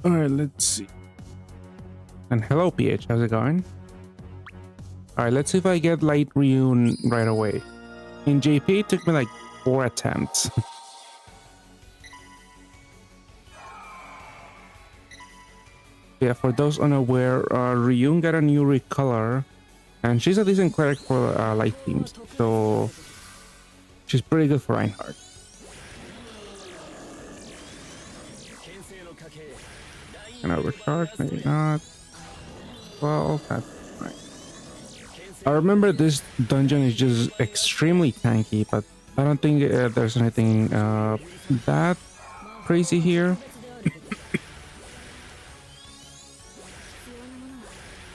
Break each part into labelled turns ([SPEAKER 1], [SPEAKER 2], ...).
[SPEAKER 1] All right, let's see. And hello, PH. How's it going? All right, let's see if I get light Rerun right away. In JP, it took me like 4 attempts. Yeah, for those unaware, Rerun got a new recolor, and she's a decent cleric for light teams, so she's pretty good for Reinhardt. Can I recharge? Maybe not. Well, that's fine. I remember this dungeon is just extremely tanky, but I don't think there's anything that crazy here.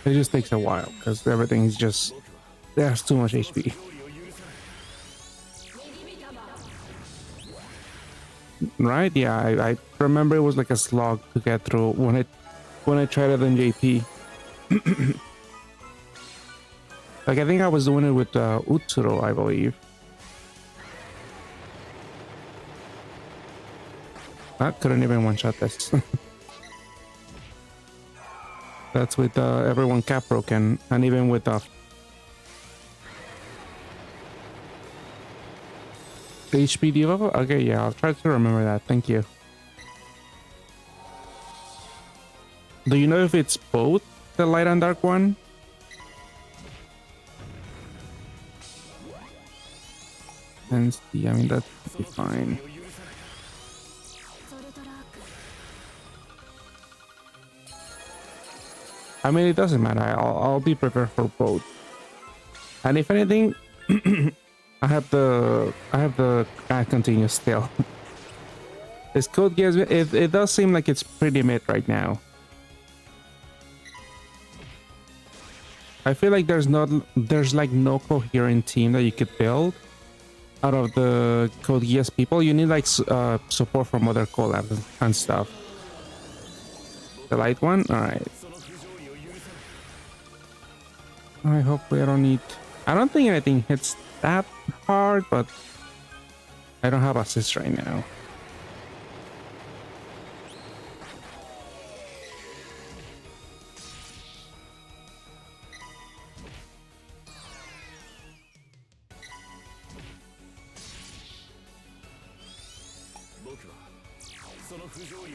[SPEAKER 1] It just takes a while because everything is just, there's too much HP. Right? Yeah, I remember it was like a slog to get through when I tried it in JP. Like I think I was doing it with Utsuro, I believe. I couldn't even one-shot this. That's with everyone cap broken, and even with HP level. Okay, yeah, I'll try to remember that. Thank you. Do you know if it's both the light and dark one? And see, I mean that would be fine. I mean, it doesn't matter. I'll be prepared for both. And if anything, I have the continue still. This code Geass, it does seem like it's pretty mid right now. I feel like there's like no coherent team that you could build out of the code Geass people. You need like support from other collabs and stuff. The light one, all right. I hope I don't need. I don't think anything hits that hard, but I don't have assist right now.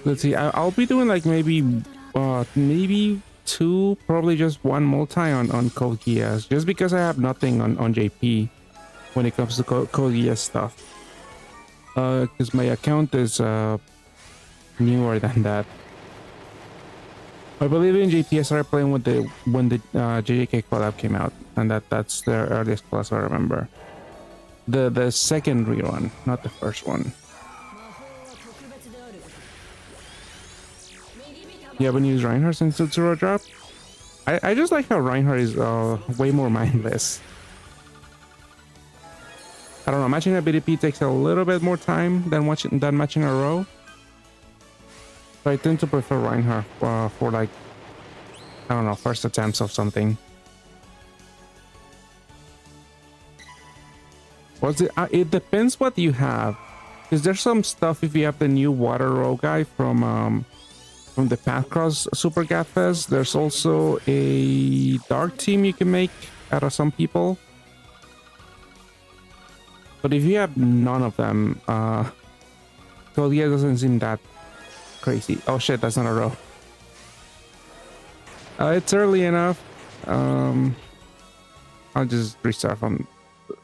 [SPEAKER 1] Let's see. I'll be doing like maybe two, probably just one multi on code Geass, just because I have nothing on JP when it comes to code Geass stuff. Because my account is newer than that. I believe in JP I started playing when the JJK collab came out, and that's their earliest class I remember. The second rerun, not the first one. You haven't used Reinhardt since the Zero drop? I just like how Reinhardt is way more mindless. I don't know, matching a BDP takes a little bit more time than matching a row. So I tend to prefer Reinhardt for like, I don't know, first attempts of something. What's it? It depends what you have. Because there's some stuff if you have the new water row guy from the Pathcross Super Gaffes. There's also a dark team you can make out of some people. But if you have none of them, code Geass doesn't seem that crazy. Oh shit, that's not a row. It's early enough. I'll just restart from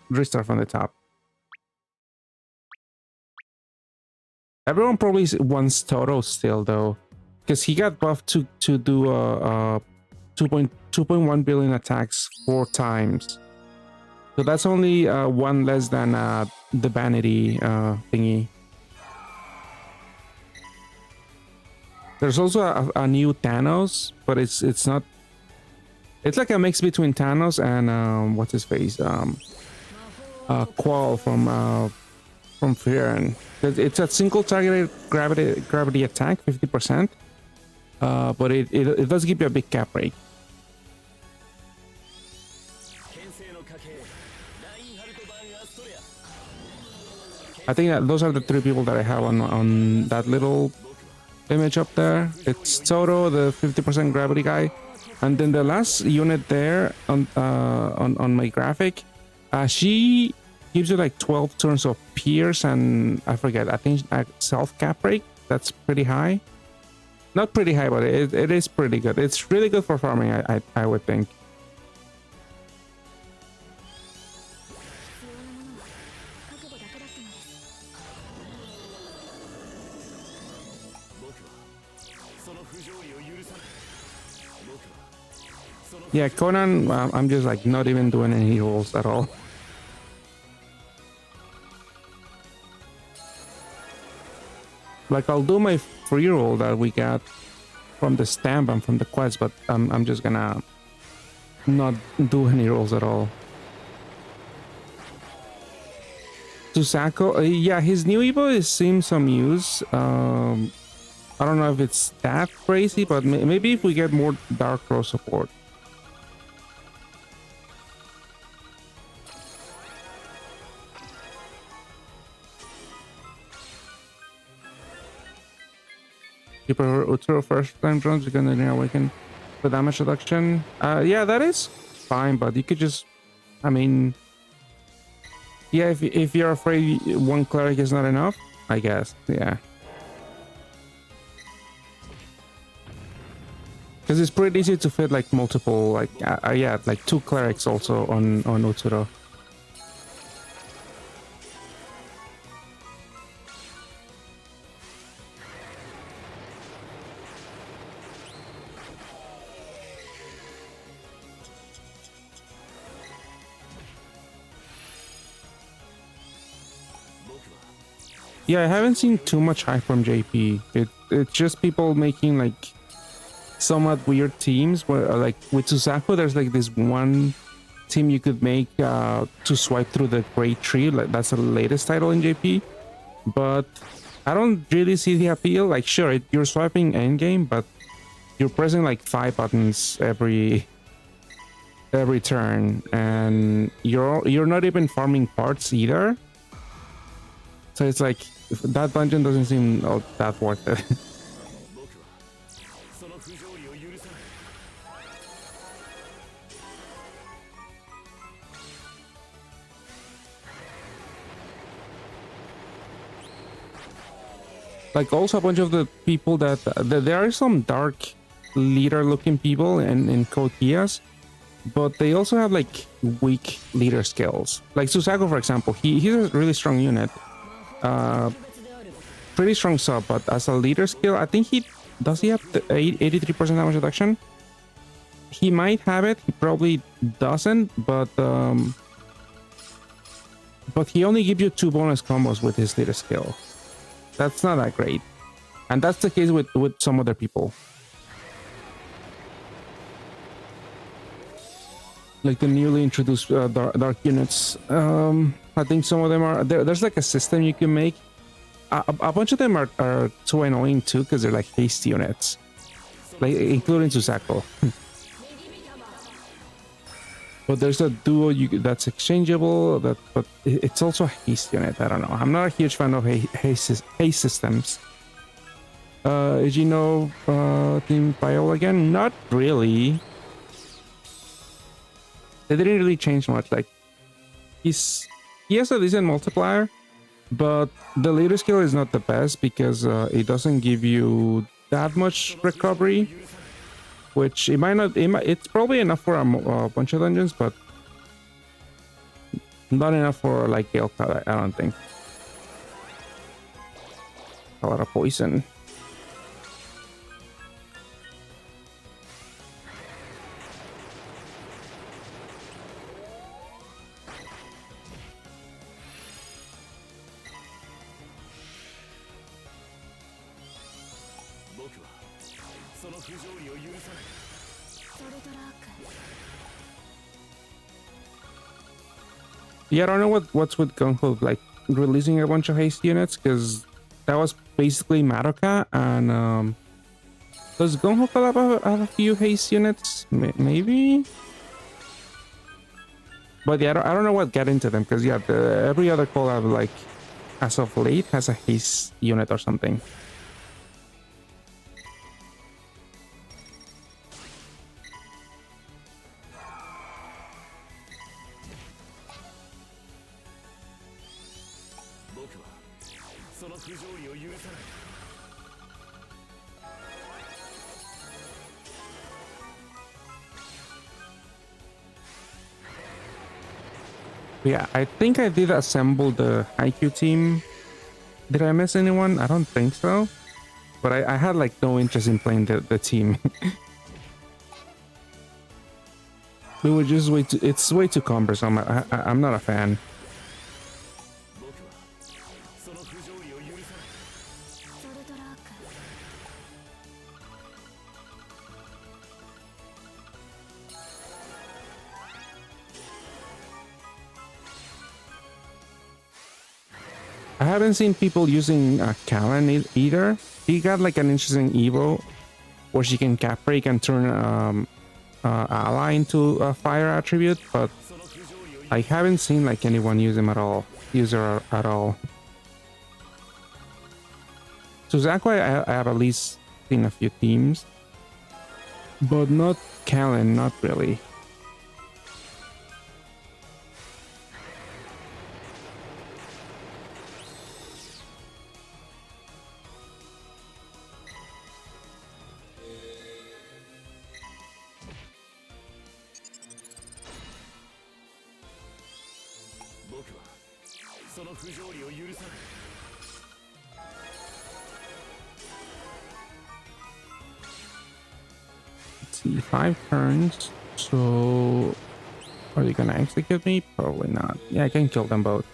[SPEAKER 1] the top. Everyone probably wants Toto still though, because he got buffed to do 2.1 billion attacks 4 times. So that's only one less than the vanity thingy. There's also a new Thanos, but it's not. It's like a mix between Thanos and what's his face, Qual from Rerun. It's a single targeted gravity attack, 50%, but it does give you a big cap break. I think that those are the 3 people that I have on that little image up there. It's Toto, the 50% gravity guy, and then the last unit there on my graphic, she gives you like 12 turns of pierce and I forget. I think self cap break. That's pretty high. Not pretty high, but it is pretty good. It's really good for farming. I would think. Yeah, Conan, I'm just like not even doing any rolls at all. Like I'll do my free roll that we got from the stamp and from the quest, but I'm just gonna not do any rolls at all. Susako, yeah, his new Evo is seeing some use. I don't know if it's that crazy, but maybe if we get more Dark Row support. You prefer Utro first time drones because they awaken the damage reduction? Yeah, that is fine, but you could just, I mean, yeah, if you're afraid one cleric is not enough, I guess, yeah. Because it's pretty easy to fit like multiple, like, yeah, like 2 clerics also on Utro. Yeah, I haven't seen too much hype from JP. It's just people making like somewhat weird teams where like with Suzaku there's like this one team you could make to swipe through the great tree. Like that's the latest title in JP. But I don't really see the appeal. Like sure, you're swiping endgame, but you're pressing like 5 buttons every turn, and you're not even farming parts either. So it's like that dungeon doesn't seem that worth it. Like also a bunch of the people that there are some dark leader looking people in Code Geass, but they also have like weak leader skills. Like Suzaku, for example, he's a really strong unit. Pretty strong sub, but as a leader skill, I think does he have the 83% damage reduction? He might have it, he probably doesn't, but he only gives you 2 bonus combos with his leader skill. That's not that great. And that's the case with some other people. Like the newly introduced dark units. I think some of them are there's like a system you can make. A bunch of them are too annoying too because they're like haste units, like including Suzaku. But there's a duo that's exchangeable. But it's also a haste unit. I don't know. I'm not a huge fan of haste systems. Is you know Team Viola again? Not really. They didn't really change much. Like he has a decent multiplier, but the leader skill is not the best because it doesn't give you that much recovery, which it's probably enough for a bunch of dungeons, but not enough for like Gale Cloud, I don't think. A lot of poison. Yeah, I don't know what's with GunHo like releasing a bunch of haste units, because that was basically Madoka, and does GunHo Collab have a few haste units? Maybe, but yeah, I don't know what got into them, because yeah, every other collab like as of late has a haste unit or something. Yeah, I think I did assemble the IQ team. Did I miss anyone? I don't think so. But I had like no interest in playing the team. We would just it's way too cumbersome. I'm not a fan. I haven't seen people using Conan either. He got like an interesting Evo where she can cap break and turn ally into a fire attribute, but I haven't seen like anyone use him at all. Use her at all. So Zakoi, I have at least seen a few teams, but not Callan, not really. Let's see, 5 turns. So are they gonna execute me? Probably not. Yeah, I can kill them both.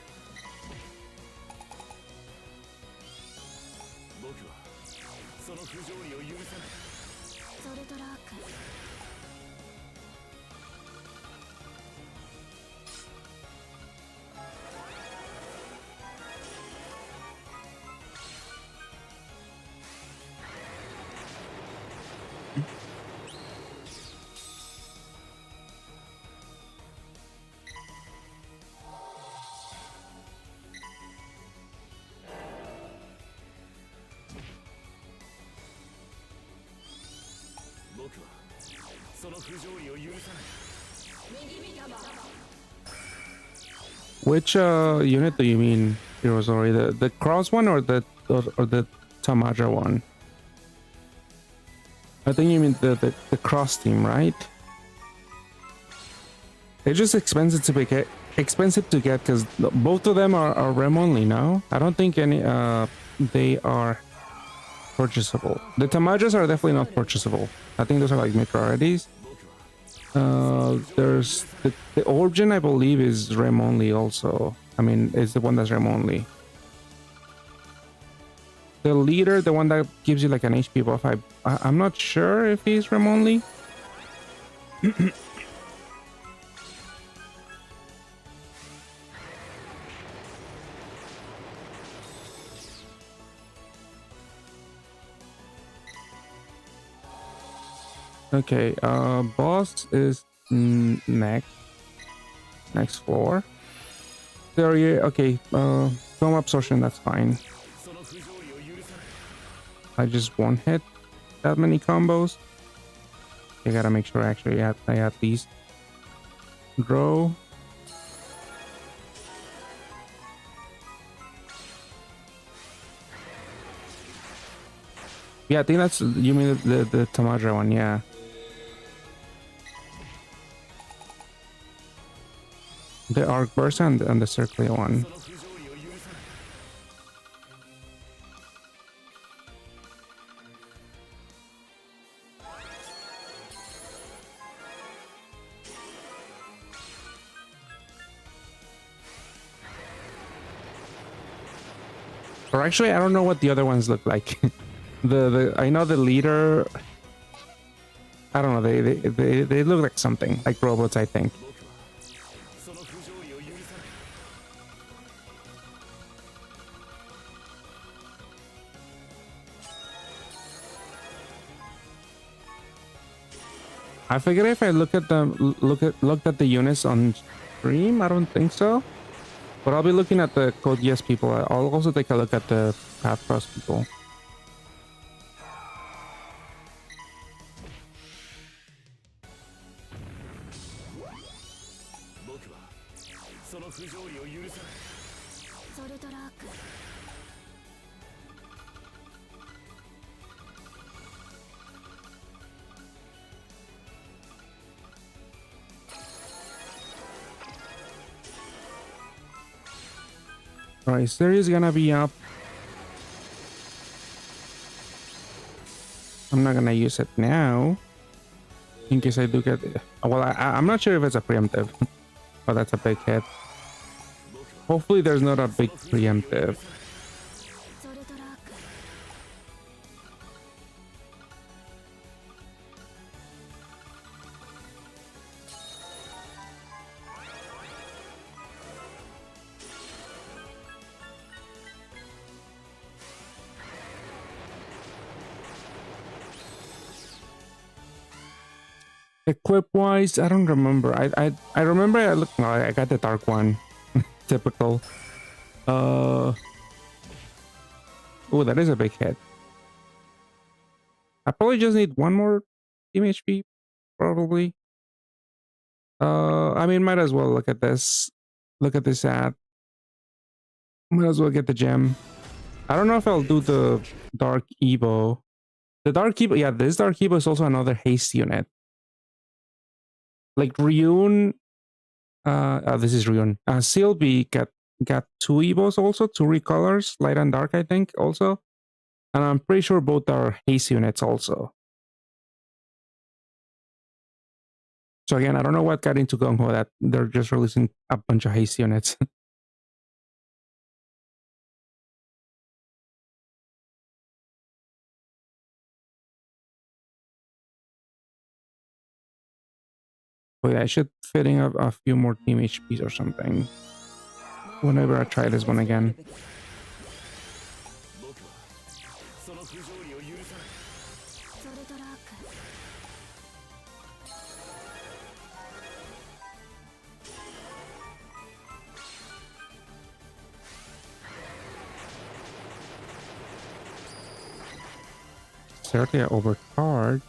[SPEAKER 1] Which unit do you mean, Hirozori? The cross one or the Tamaja one? I think you mean the cross team, right? They're just expensive to get because both of them are rem only now. I don't think any they are purchasable. The Tamajas are definitely not purchasable. I think those are like mid rarities. There's the Origin, I believe, is rem only also. I mean, it's the one that's rem only. The leader, the one that gives you like an HP buff, I'm not sure if he's rem only. Okay, boss is next floor. There you okay, film absorption, that's fine. I just one hit that many combos. I gotta make sure actually I at least draw. Yeah, I think that's, you mean the Tamaja one, yeah. The Arc Burst and the Circular one. Or actually, I don't know what the other ones look like. I know the leader. I don't know. They look like something like robots, I think. I figure if I looked at the units on stream, I don't think so. But I'll be looking at the Code Geass people. I'll also take a look at the Path Cross people. Alright, Sirius is gonna be up. I'm not gonna use it now. In case I do get it. Well, I'm not sure if it's a preemptive. Oh, that's a big hit. Hopefully there's not a big preemptive. Equip wise, I don't remember. I remember I looked. No, I got the dark one. Typical. Oh, that is a big hit. I probably just need one more team HP, probably. I mean, might as well look at this. Look at this ad. Might as well get the gem. I don't know if I'll do the Dark Evo. The Dark Evo, yeah, this Dark Evo is also another haste unit. Like Rerun, this is Rerun. CLB got 2 Evos also, 2 recolors, light and dark, I think, also. And I'm pretty sure both are haste units also. So again, I don't know what got into GunHo that they're just releasing a bunch of haste units. But yeah, I should fit in a few more team HPs or something. Whenever I try this one again. Certainly I overcard.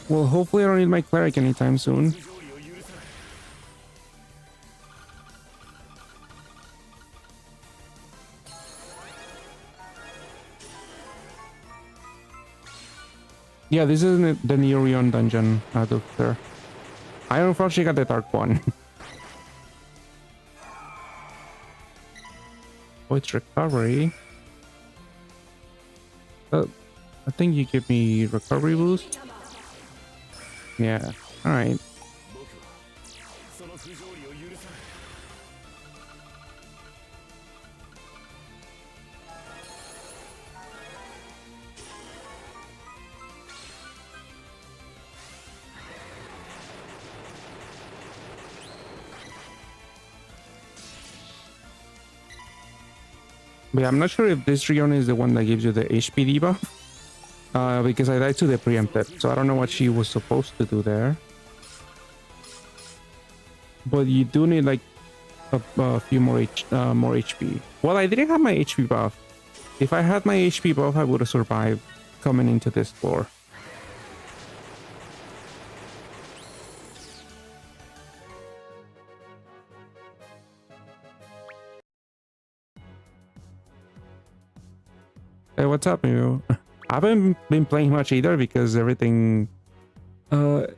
[SPEAKER 1] Well, hopefully I don't need my cleric anytime soon. Yeah, this isn't the new Rerun dungeon, Doctor. I unfortunately got the dark one. Oh, it's recovery. I think you give me recovery boost. Yeah, alright. But yeah, I'm not sure if this Rerun is the one that gives you the HP debuff. Because I died to the preemptive, so I don't know what she was supposed to do there. But you do need like a few more HP. Well, I didn't have my HP buff. If I had my HP buff, I would have survived coming into this floor. Hey, what's up, you? I haven't been playing much either because everything, the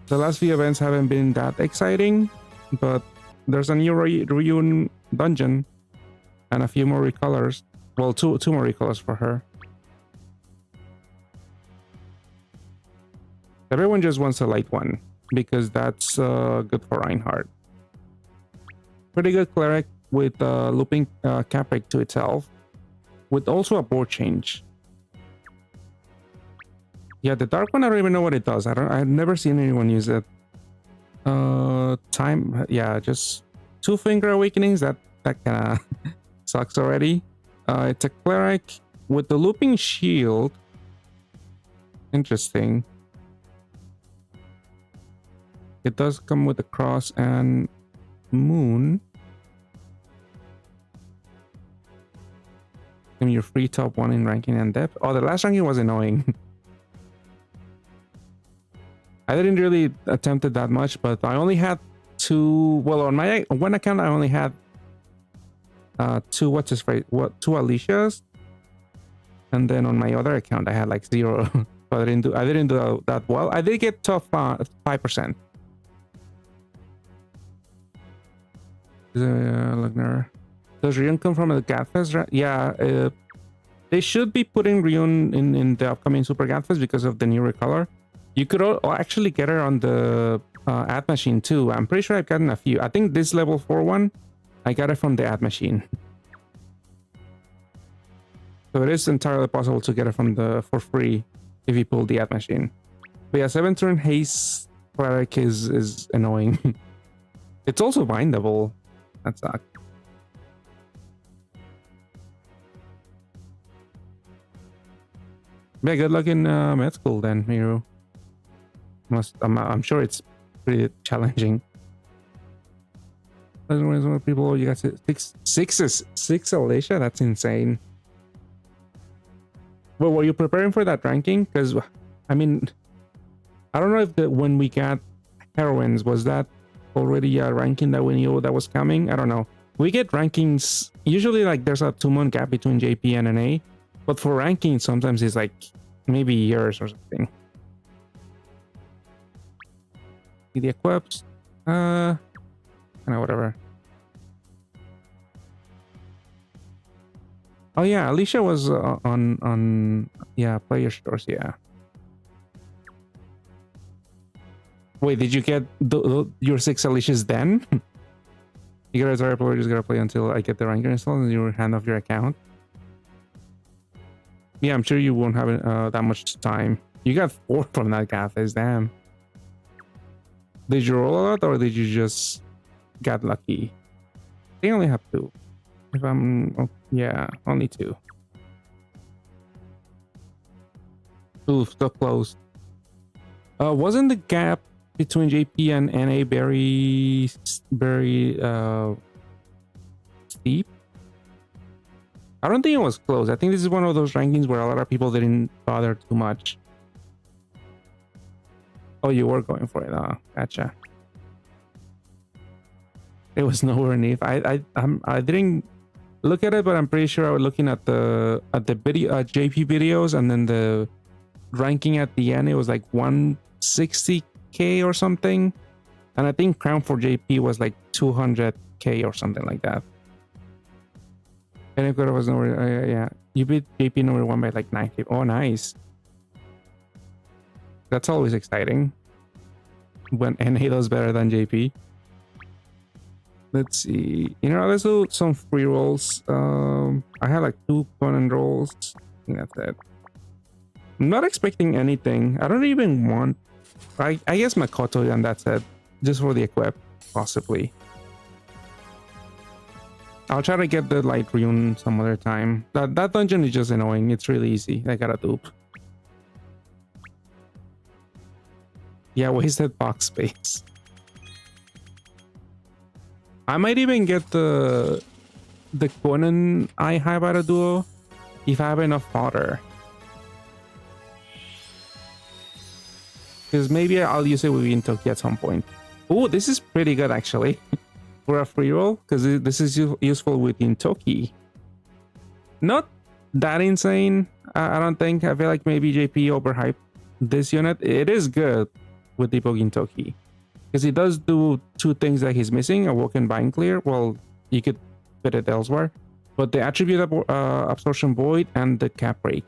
[SPEAKER 1] last few events haven't been that exciting, but there's a new Rerun dungeon and a few more recolors. Well, two more recolors for her. Everyone just wants a light one because that's good for Reinhardt. Pretty good cleric with looping Capric to itself, with also a board change. Yeah, the dark one, I don't even know what it does. I've never seen anyone use it. Yeah, just 2 finger awakenings. That kind of sucks already. It's a cleric with the looping shield. Interesting. It does come with the cross and moon. And you're free top 1 in ranking and depth. Oh, the last ranking was annoying. I didn't really attempt it that much, but I only had 2. Well, on my one account, I only had 2. What's his phrase? 2 Alicias, and then on my other account, I had like 0. But I didn't do that well. I did get top 5%. Lugner. Does Rerun come from the Gatfest? Yeah, they should be putting Rerun in the upcoming Super Gatfest because of the new recolor. You could actually get her on the ad machine too. I'm pretty sure I've gotten a few. I think this level 4 one, I got it from the ad machine. So it is entirely possible to get it from for free if you pull the ad machine. But yeah, 7-turn haste cleric is annoying. It's also bindable. That sucks. Yeah, good luck in med school then, Miru. I'm sure it's pretty challenging. More people, you got six Alicia. That's insane. Well, were you preparing for that ranking? Because I mean, I don't know if when we got heroines, was that already a ranking that we knew that was coming? I don't know. We get rankings usually like there's a 2-month gap between JP and NA, but for ranking sometimes it's like maybe years or something. The equips, whatever. Oh yeah, Alicia was on yeah, player stores. Yeah. Wait, did you get your 6 Alicias then? You gotta try player, just gotta play until I get the ranker installed and you hand off your account. Yeah, I'm sure you won't have that much time. You got 4 from that Gatfest, damn. Did you roll a lot or did you just got lucky? They only have 2. If I'm... Oh, yeah, only 2. Oof, so close. Wasn't the gap between JP and NA very steep? I don't think it was close. I think this is one of those rankings where a lot of people didn't bother too much. Oh, you were going for it. Oh, gotcha. It was nowhere near. I didn't look at it, but I'm pretty sure I was looking at the video JP videos, and then the ranking at the end it was like 160k or something, and I think crown for JP was like 200k or something like that. And it was nowhere. Yeah, you beat JP number 1 by like 90. Oh, nice. That's always exciting when NA does better than JP. Let's see. You know, let's do some free rolls. I had like 2 Conan rolls. I think that's it. I'm not expecting anything. I don't even want... I guess Makoto and that's it. Just for the equip, possibly. I'll try to get the light rune some other time. That dungeon is just annoying. It's really easy. I got a dupe. Yeah, wasted box space. I might even get the Conan I have at a duo if I have enough fodder. Because maybe I'll use it with Intoki at some point. Oh, this is pretty good actually for a free roll, because this is useful with Intoki. Not that insane, I don't think. I feel like maybe JP overhyped this unit. It is good with the Intoki, because he does do 2 things that he's missing: a walk and bind clear. Well, you could fit it elsewhere, but the attribute absorption void and the cap break.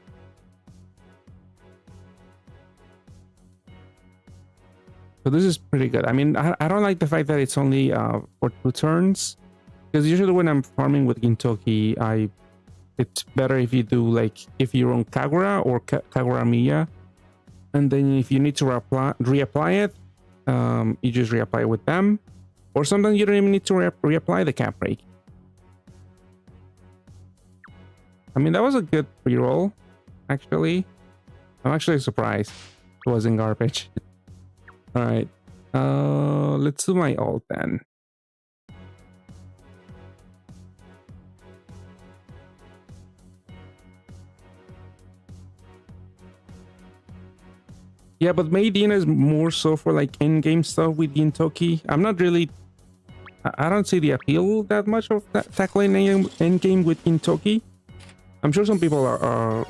[SPEAKER 1] So this is pretty good. I mean, I don't like the fact that it's only for 2 turns, because usually when I'm farming with Gintoki, it's better if you do like if you run Kagura or Kagura Miya, and then if you need to reapply it, you just reapply it with them, or sometimes you don't even need to reapply the cap break. I mean, that was a good reroll, actually. I'm actually surprised it wasn't garbage. All right, let's do my ult then. Yeah, but Medina is more so for like in-game stuff with Gintoki. I'm not really... I don't see the appeal that much of tackling in-game with Gintoki. I'm sure some people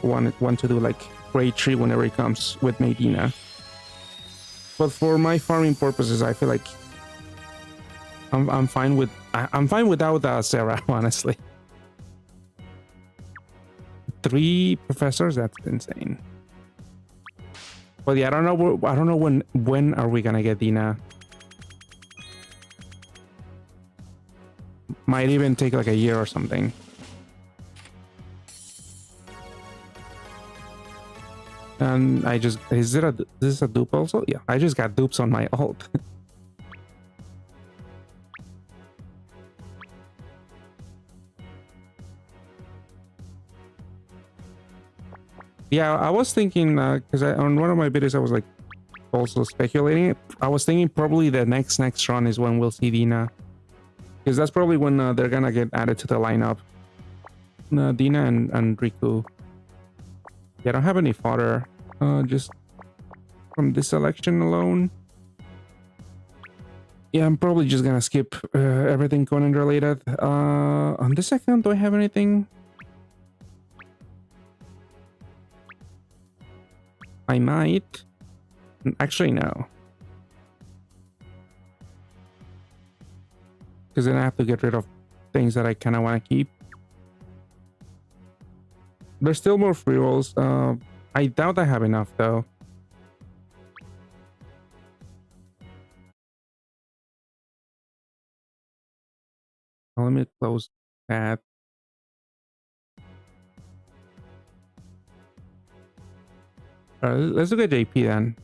[SPEAKER 1] want to do like Grade 3 whenever it comes with Medina. But for my farming purposes, I feel like I'm fine with I'm fine without Sarah, honestly. 3 professors, that's insane. But yeah, I don't know when are we gonna get Dina. Might even take like a year or something. And I just, is it this is a dupe also? Yeah, I just got dupes on my ult. Yeah, I was thinking, because on one of my videos I was like also speculating. I was thinking probably the next run is when we'll see Dina, because that's probably when they're gonna get added to the lineup. Dina and Riku. Yeah, I don't have any fodder. Just from this selection alone. Yeah, I'm probably just gonna skip everything Conan related. On this account, do I have anything? I might. Actually, no. Because then I have to get rid of things that I kind of want to keep. There's still more free rolls. I doubt I have enough, though. Let me close that. Let's look at JP then.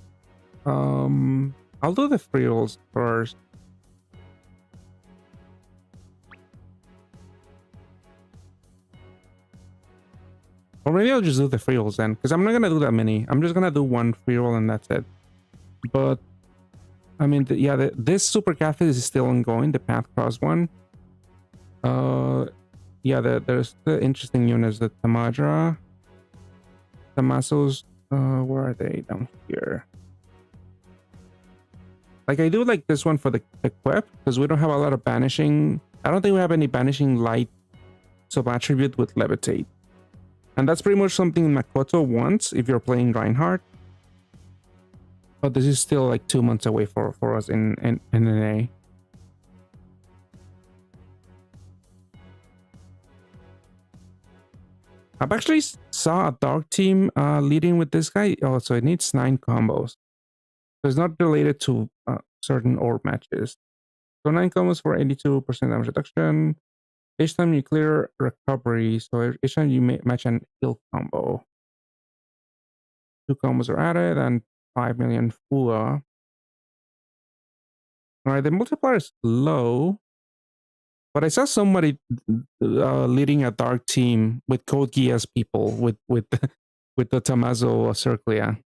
[SPEAKER 1] I'll do the free rolls first. Or maybe I'll just do the free rolls then, because I'm not gonna do that many. I'm just gonna do 1 free roll and that's it. But I mean, this super cafe is still ongoing. The Path Cross one. Yeah, there's the interesting units, the Tamadra, Tamasos. Where are they? Down here. Like, I do like this one for the equip, because we don't have a lot of banishing. I don't think we have any banishing light sub-attribute with Levitate. And that's pretty much something Makoto wants if you're playing Reinhardt. But this is still like 2 months away for us in NA. I've actually saw a dark team leading with this guy. Oh, so it needs 9 combos. So it's not related to certain orb matches. So 9 combos for 82% damage reduction. Each time you clear recovery, so each time you match an heal combo. 2 combos are added and 5 million Fua. Alright, the multiplier is low. But I saw somebody leading a dark team with code Geass people with the Tamazo Circlia.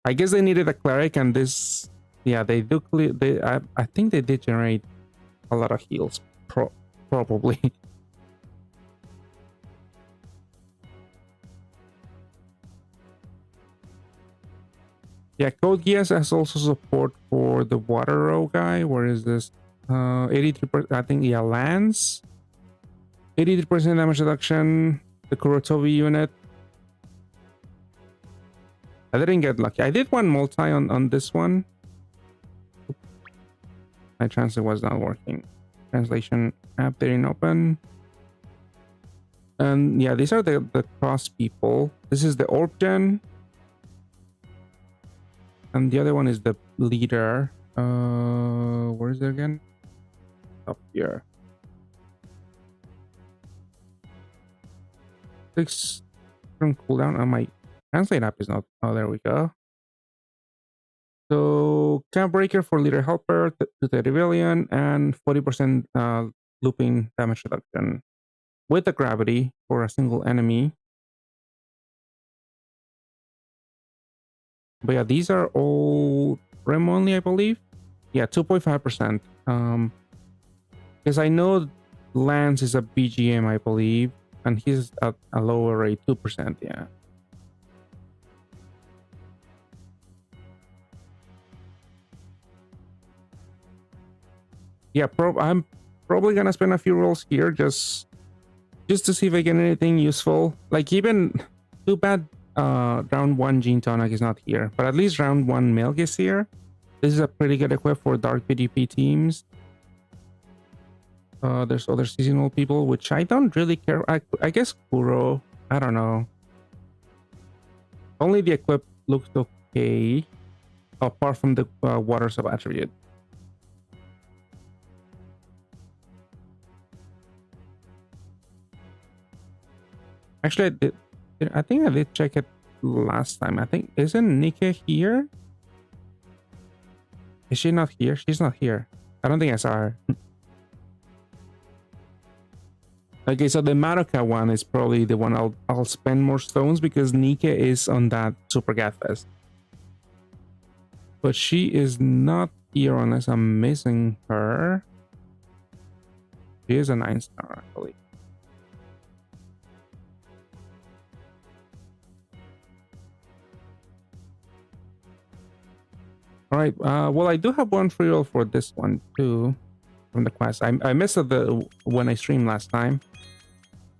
[SPEAKER 1] I guess they needed a cleric, and this, yeah, they do clear. I think they did generate a lot of heals, probably. Yeah, code Geass has also support for the water row guy. Where is this? 83%, I think. Yeah, Lance, 83% damage reduction. The Kurotobi unit. I didn't get lucky. I did 1 multi on this one. My translate was not working. Translation app didn't open. And yeah, these are the cross people. This is the orb gen. And the other one is the leader. Where is it again? Up here. 6 turn cooldown. And my translate app is not. Oh, there we go. So camp breaker for leader helper to the rebellion, and 40% looping damage reduction with the gravity for a single enemy. But yeah, these are all Rem only, I believe. Yeah, 2.5%. Because I know Lance is a BGM, I believe, and he's at a lower rate, 2%. Yeah. Yeah, I'm probably gonna spend a few rolls here just to see if I get anything useful. Like, even too bad round 1 Gene Tonic is not here, but at least round 1 Milk is here. This is a pretty good equip for dark PvP teams. There's other seasonal people, which I don't really care. I guess Kuro. I don't know. Only the equip looks okay, apart from the water sub attribute. Actually, I think I did check it last time. I think, isn't Nika here? Is she not here? She's not here. I don't think I saw her. Okay, so the Madoka one is probably the one I'll spend more stones because Nika is on that Super Gatfest. But she is not here unless I'm missing her. She is a 9-star, actually. All right. Well, I do have one free roll for this one too, from the quest. I missed it when I streamed last time.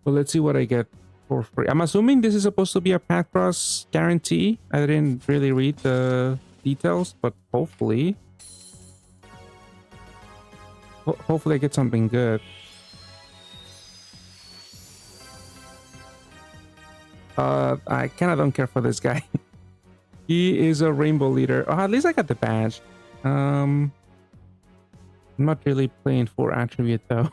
[SPEAKER 1] Well, let's see what I get for free. I'm assuming this is supposed to be a Pathcross guarantee. I didn't really read the details, but hopefully, hopefully I get something good. I kind of don't care for this guy. He is a rainbow leader. Oh, at least I got the badge. I'm not really playing for attribute though.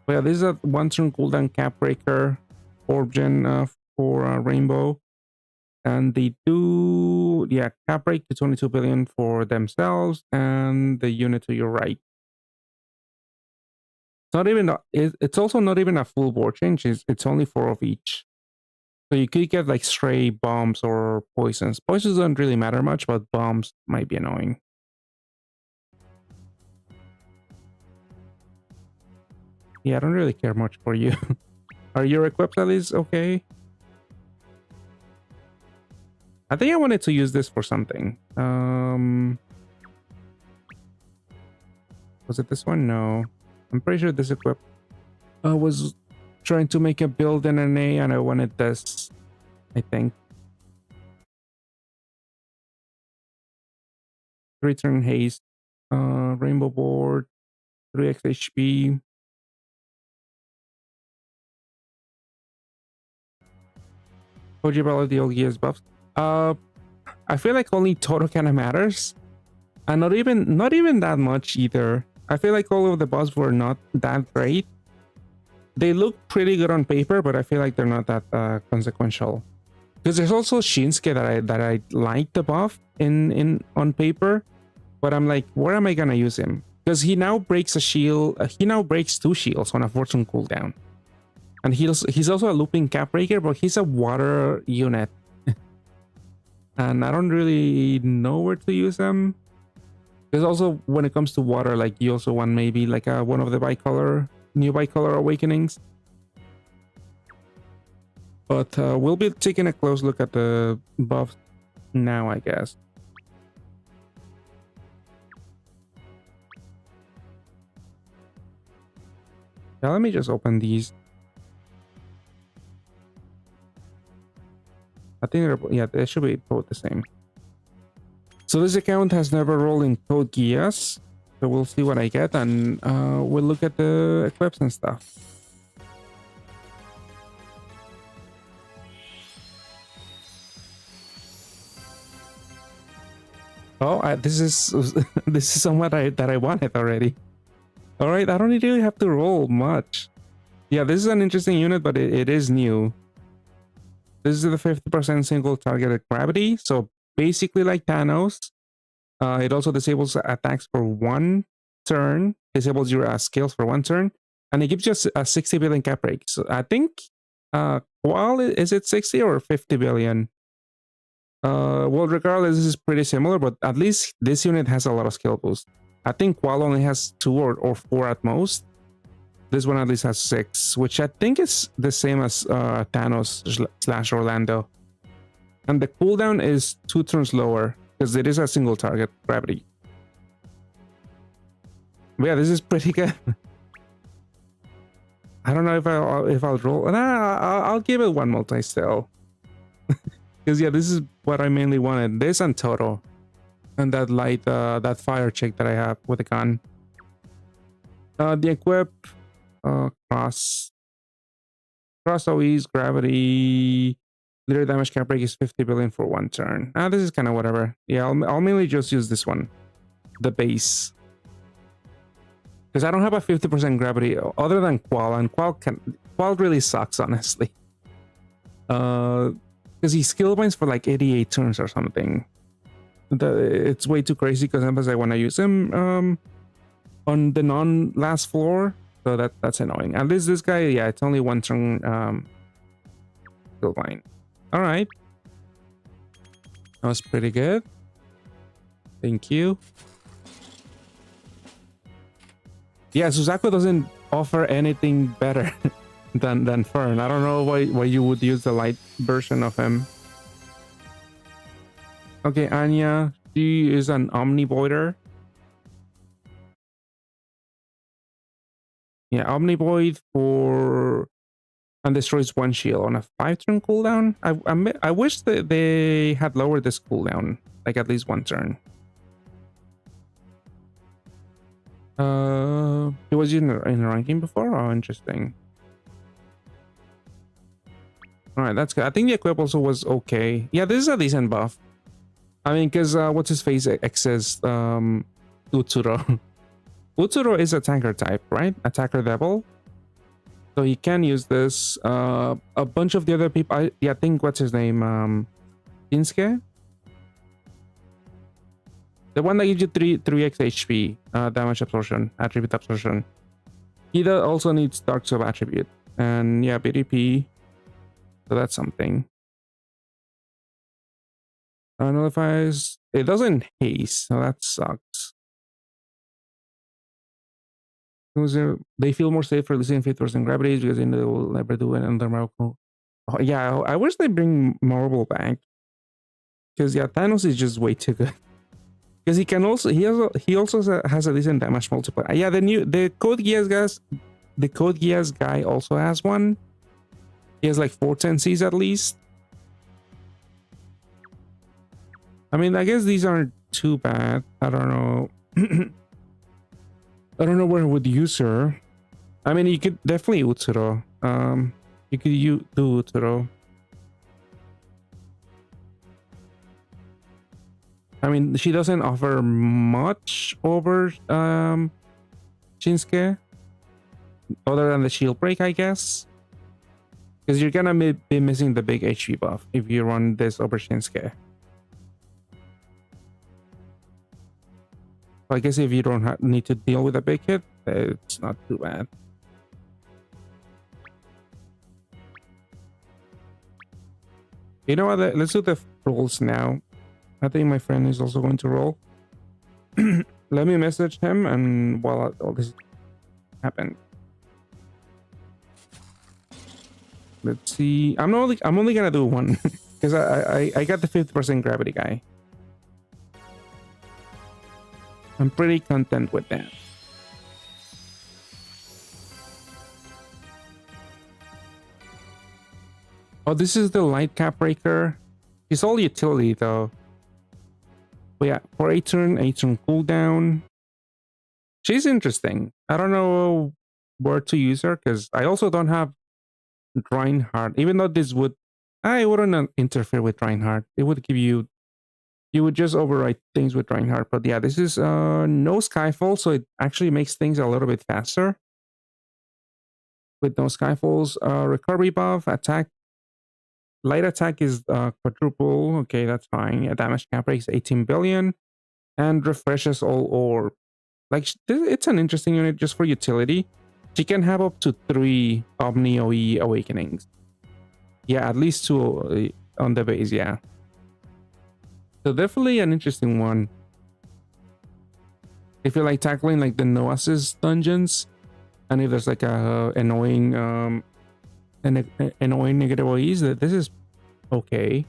[SPEAKER 1] But yeah, this is a 1-turn cooldown cap breaker, orb gen for rainbow, and they do cap break to 22 billion for themselves and the unit to your right. Not even it's also not even a full board change. It's only 4 of each. So you could get like stray bombs or poisons. Poisons don't really matter much, but bombs might be annoying. Yeah, I don't really care much for you. Are your equips at least okay? I think I wanted to use this for something. Was it this one? No. I'm pretty sure this equip. I was trying to make a build in an A and I wanted this, I think. 3-turn haste, rainbow board, 3x HP. Koji about the old Geass buffs. I feel like only Toto kind of matters, and not even that much either. I feel like all of the buffs were not that great. They look pretty good on paper, but I feel like they're not that consequential. Because there's also Shinsuke that I like the buff on paper, but I'm like, where am I gonna use him? Because he now breaks a shield. He now breaks 2 shields on a fortune cooldown, and he's also a looping cap breaker, but he's a water unit, and I don't really know where to use him. Because also when it comes to water, like you also want maybe like one of the new bicolor awakenings. But we'll be taking a close look at the buffs now, I guess. Yeah, let me just open these. I think they should be both the same. So this account has never rolled in code Geass, so we'll see what I get, and we'll look at the equips and stuff. Oh, this is somewhat that I wanted already. All right, I don't really have to roll much. Yeah, this is an interesting unit, but it is new. This is the 50% single targeted gravity, so basically like Thanos. It also disables attacks for 1 turn, disables your skills for 1 turn, and it gives you a 60 billion cap break. So I think Qual, is it 60 or 50 billion? Well, regardless, this is pretty similar, but at least this unit has a lot of skill boost. I think Qual only has 2 or 4 at most. This one at least has 6, which I think is the same as Thanos / Orlando. And the cooldown is 2 turns lower because it is a single target gravity. But yeah, this is pretty good. I don't know if I'll roll. Nah, I'll give it 1 multi still. Because yeah, this is what I mainly wanted. This and Toto. and that light, that fire check that I have with the gun. The equip, cross OE's gravity, liter damage cap break is 50 billion for 1 turn. This is kind of whatever. Yeah, I'll mainly just use this one, the base, because I don't have a 50% gravity other than Qual, and Qual really sucks, honestly. Because he skill binds for like 88 turns or something. It's way too crazy because sometimes I want to use him on the non-last floor, so that's annoying. At least this guy, yeah, it's only 1 turn skill bind. All right, that was pretty good. Thank you. Yeah, Suzaku doesn't offer anything better than Fern. I don't know why you would use the light version of him. Okay, Anya, she is an Omnivoider. Yeah, Omnivoid for and destroys 1 shield on a 5-turn cooldown. I wish that they had lowered this cooldown, like at least 1 turn. It was in the ranking before. Oh, interesting. All right, that's good. I think the equip also was okay. Yeah, this is a decent buff. I mean, because what's his face X's Utsuro. Utsuro is a tanker type, right? Attacker devil. So he can use this. A bunch of the other people. I think what's his name? Shinsuke. The one that gives you 3x HP damage absorption, attribute absorption. He also needs Dark Sub attribute. And yeah, BDP. So that's something. Nullifies. It doesn't haste, so that sucks. They feel more safe releasing 50% gravities because they know they will never do it under Marvel. Oh, yeah, I wish they bring Marvel back. Because yeah, Thanos is just way too good. Because he also has a decent damage multiplier. Yeah, the Code Geass guy also has one. He has like 4 10Cs at least. I mean, I guess these aren't too bad. I don't know. I don't know where I would use her. I mean, you could definitely Utsuro. You could do Utsuro. I mean, she doesn't offer much over Shinsuke, other than the shield break, I guess. Because you're gonna be missing the big HP buff if you run this over Shinsuke. I guess if you don't need to deal with a big hit, it's not too bad. You know what? Let's do the rolls now. I think my friend is also going to roll. Let me message him, and while all this happened, let's see. I'm only gonna do one because I got the 50% gravity guy. I'm pretty content with that. Oh, this is the light cap breaker. It's all utility though. But yeah, for 8-turn cooldown. She's interesting. I don't know where to use her because I also don't have Reinhardt. Even though this would, I wouldn't interfere with Reinhardt. It would give you would just overwrite things with Reinhardt. But yeah, this is no Skyfall, so it actually makes things a little bit faster. With no Skyfalls, recovery buff, attack. Light attack is quadruple. Okay, that's fine. A damage cap breaks 18 billion and refreshes all orb. Like, it's an interesting unit just for utility. She can have up to 3 Omni OE awakenings. Yeah, at least 2 on the base, yeah. So definitely an interesting one. If you're like tackling like the no assist dungeons, and if there's like a annoying negative OEs, this is okay.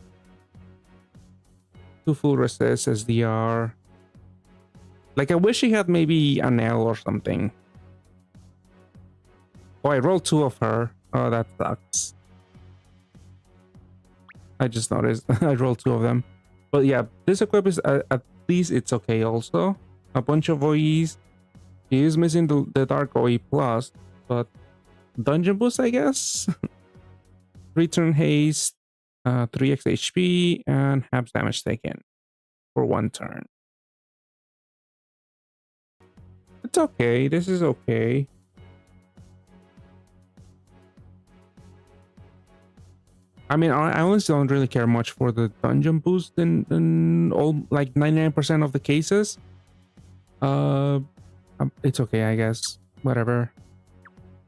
[SPEAKER 1] 2 full resist SDR. Like, I wish he had maybe an L or something. Oh, I rolled 2 of her. Oh, that sucks. I just noticed I rolled 2 of them. But yeah, this equip is at Weeklies, it's okay also. A bunch of OEs. He is missing the Dark OE Plus, but Dungeon Boost, I guess? Return Haste, 3x HP, and half damage taken for 1 turn. It's okay. This is okay. I mean, I honestly don't really care much for the dungeon boost in all, like 99% of the cases. It's okay, I guess. Whatever.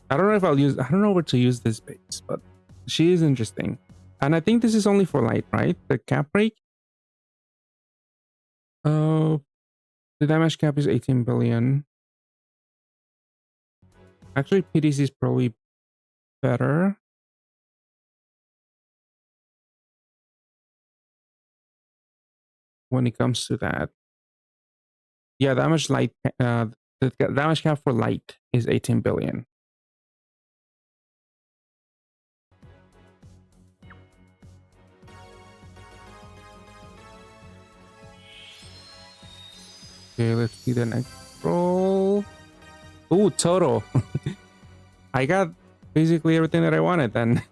[SPEAKER 1] I don't know if I don't know where to use this base, but she is interesting. And I think this is only for light, right? The cap break. The damage cap is 18 billion. Actually, PDC is probably better. When it comes to that. Yeah, damage light, the damage cap for light is 18 billion. Okay, let's see the next roll. Ooh, Toto. I got basically everything that I wanted then.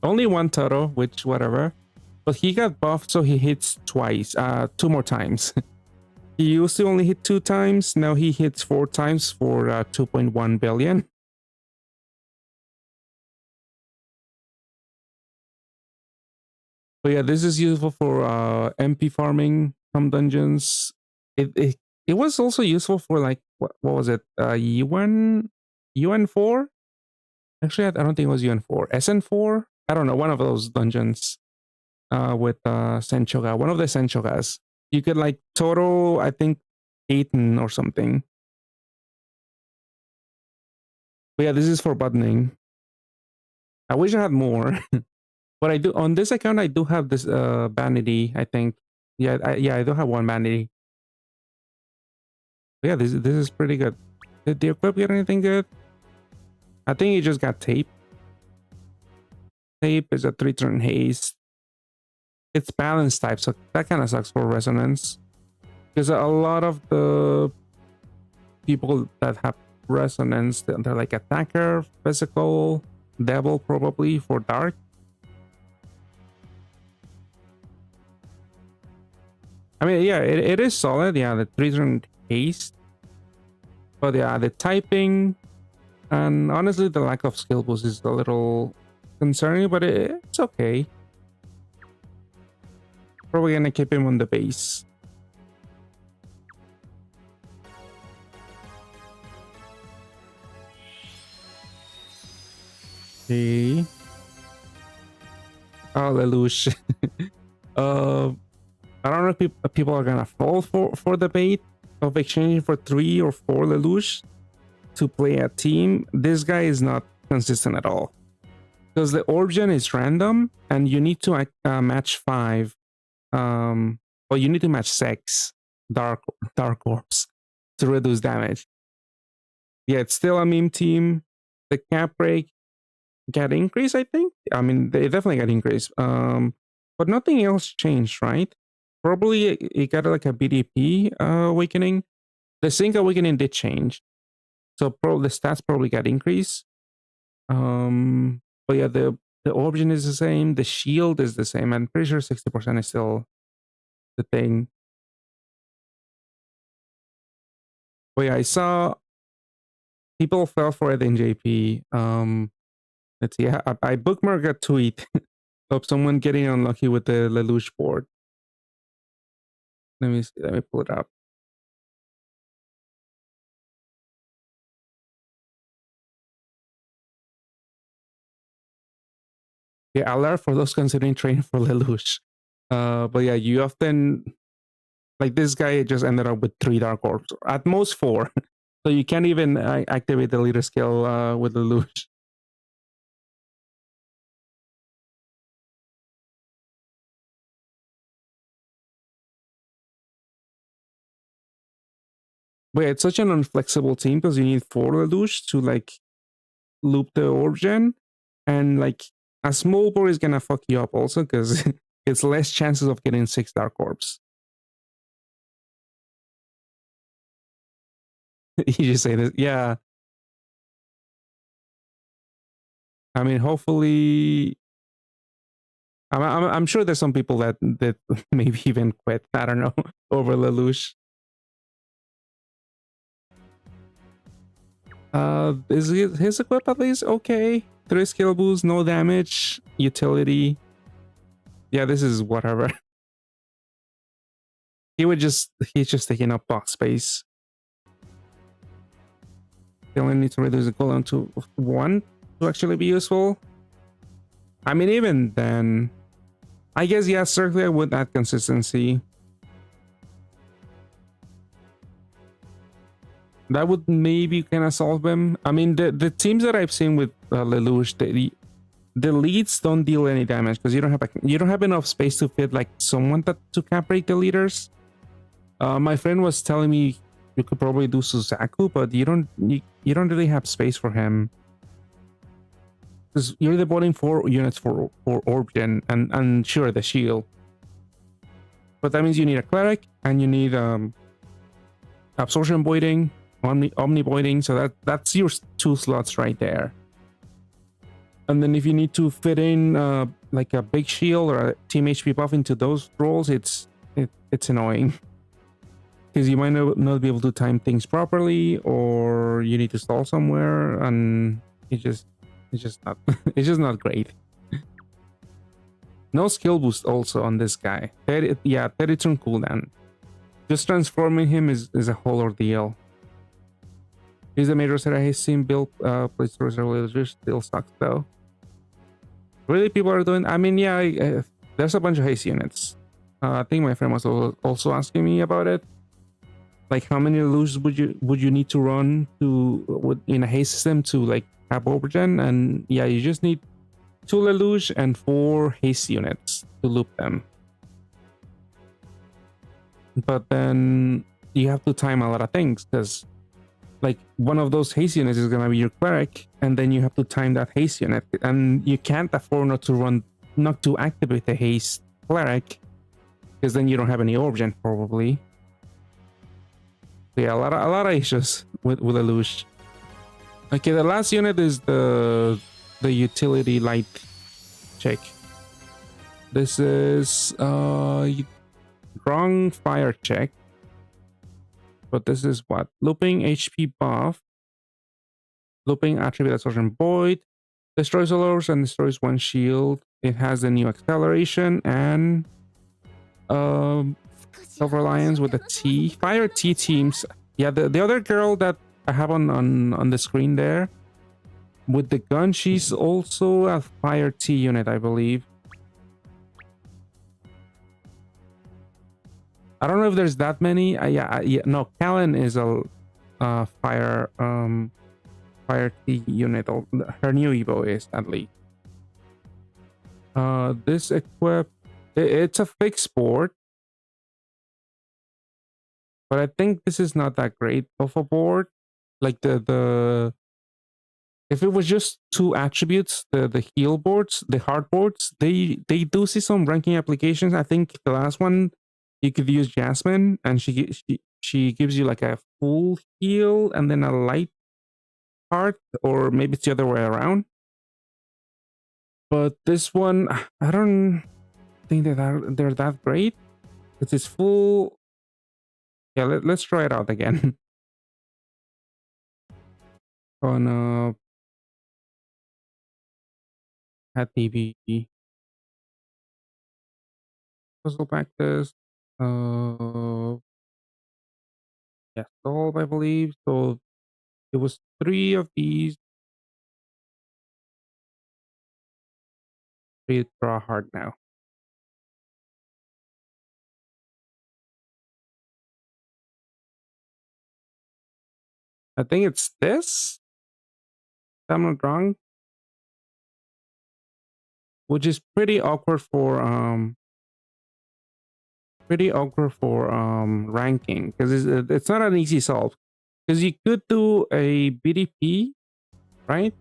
[SPEAKER 1] Only 1 Toto, which whatever. But he got buffed, so he hits twice, 2 more times. He used to only hit 2 times. Now he hits 4 times for 2.1 billion. But yeah, this is useful for MP farming some dungeons. It was also useful for like what was it? UN4? Actually, I don't think it was UN4. SN4? I don't know, one of those dungeons with Senchoga, one of the Senchogas. You could like total, I think, 8 or something. But yeah, this is for buttoning. I wish I had more. But I do on this account. I do have this vanity. I think. Yeah, I do have 1 vanity. But yeah, this is pretty good. Did the equip get anything good? I think he just got tape. Tape is a 3-turn haste. It's balance type, so that kind of sucks for resonance. Because a lot of the people that have resonance, they're like attacker, physical, devil probably for dark. I mean, yeah, it is solid. Yeah, the 3-turn haste. But yeah, the typing and honestly, the lack of skill boost is a little concerning, but it's okay. Probably gonna keep him on the base. Okay. Oh, Lelouch. I don't know if people are gonna fall for the bait of exchanging for 3 or 4 Lelouch to play a team. This guy is not consistent at all. Because the origin is random and you need to match 5. Well, you need to match 6 dark orbs to reduce damage. Yeah, it's still a meme team. The cap break got increased, I think. I mean, they definitely got increased. But nothing else changed, right? Probably it got like a BDP awakening. The sync awakening did change, so the stats probably got increased. But yeah, the origin is the same. The shield is the same. I'm pretty sure 60% is still the thing. But yeah, I saw people fell for it in JP. Let's see. I bookmarked a tweet of someone getting unlucky with the Lelouch board. Let me see. Let me pull it up. Yeah, alert for those considering training for Lelouch. But yeah, you often like this guy just ended up with 3 dark orbs, at most 4. So you can't even activate the leader skill with Lelouch. But yeah, it's such an unflexible team because you need 4 Lelouch to like loop the origin, and like a small board is gonna fuck you up also because it's less chances of getting 6 dark orbs. You just say this, yeah. I mean, hopefully, I'm sure there's some people that maybe even quit. I don't know over Lelouch. Is his equip at least okay? 3 skill boost, no damage, utility. Yeah, this is whatever. He's just taking up box space. You only need to reduce the cooldown to 1 to actually be useful. I mean, even then, I guess, yeah, Circular would add consistency. That would maybe kind of solve him. I mean, the teams that I've seen with Lelouch, the leads don't deal any damage because you don't have enough space to fit like someone to cap break the leaders. My friend was telling me you could probably do Suzaku, but you don't really have space for him because you're devoting 4 units for Orbigen and sure the shield, but that means you need a cleric and you need absorption voiding, omni voiding, so that's your 2 slots right there. And then if you need to fit in like a big shield or a team HP buff into those roles, it's annoying because you might not be able to time things properly, or you need to stall somewhere, and it's just not it's just not great. No skill boost also on this guy. 30 turn cooldown. Just transforming him is a whole ordeal. He's the major set I seen build place still sucks though. Really, people are doing. I mean, yeah, there's a bunch of haste units. I think my friend was also asking me about it. Like, how many Lelouch would you need to run in a haste system to like have overgen? And yeah, you just need 2 Lelouch and 4 haste units to loop them. But then you have to time a lot of things because, like, one of those haste units is gonna be your cleric, and then you have to time that haste unit, and you can't afford not to activate the haste cleric, because then you don't have any origin probably. So yeah, a lot of issues with Lelouch. Okay, the last unit is the utility light check. This is wrong fire check. But this is what? Looping HP buff. Looping attribute absorption void. Destroys all others and destroys 1 shield. It has the new acceleration and self-reliance with the T. Fire T teams. Yeah, the other girl that I have on the screen there with the gun, she's also a Fire T unit, I believe. I don't know if there's that many. Yeah, no, Callan is a fire T unit. Her new Evo is at least. This equip, it's a fixed board, but I think this is not that great of a board. Like the if it was just 2 attributes, the heal boards, the hard boards, they do see some ranking applications. I think the last one you could use Jasmine, and she gives you like a full heal and then a light part, or maybe it's the other way around. But this one, I don't think that they're that great. It's full. Yeah, let's try it out again. On at TV puzzle practice. Yeah, solve, I believe. So it was 3 of these. 3 draw hard now. I think it's this. If I'm not wrong. Which is pretty awkward for ranking, because it's not an easy solve, because you could do a BDP, right?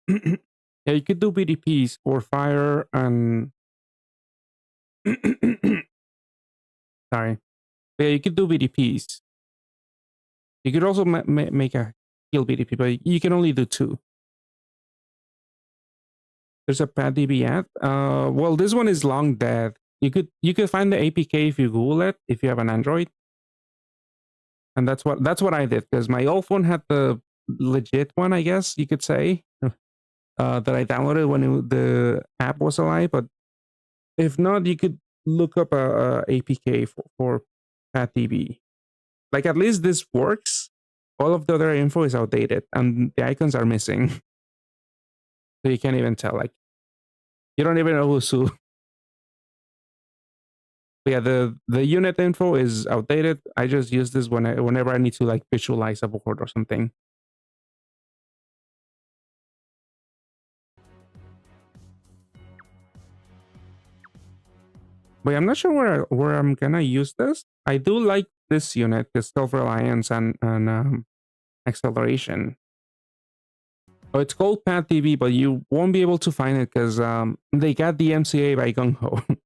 [SPEAKER 1] Yeah, you could do BDPs for fire and sorry, But yeah, you could do BDPs. You could also make a heal BDP, but you can only do 2. There's a PadDB ad. Well, this one is long dead. You could find the APK if you Google it, if you have an Android. And that's what I did, because my old phone had the legit one, I guess you could say, that I downloaded when the app was alive. But if not, you could look up a APK for PadDB. Like, at least this works. All of the other info is outdated, and the icons are missing. So you can't even tell. Like, you don't even know who's who. But yeah, the unit info is outdated. I just use this whenever I need to like visualize a board or something. But I'm not sure where I'm gonna use this. I do like this unit, the self-reliance and acceleration. Oh, it's called PadDB, but you won't be able to find it because they got the MCA by GunHo.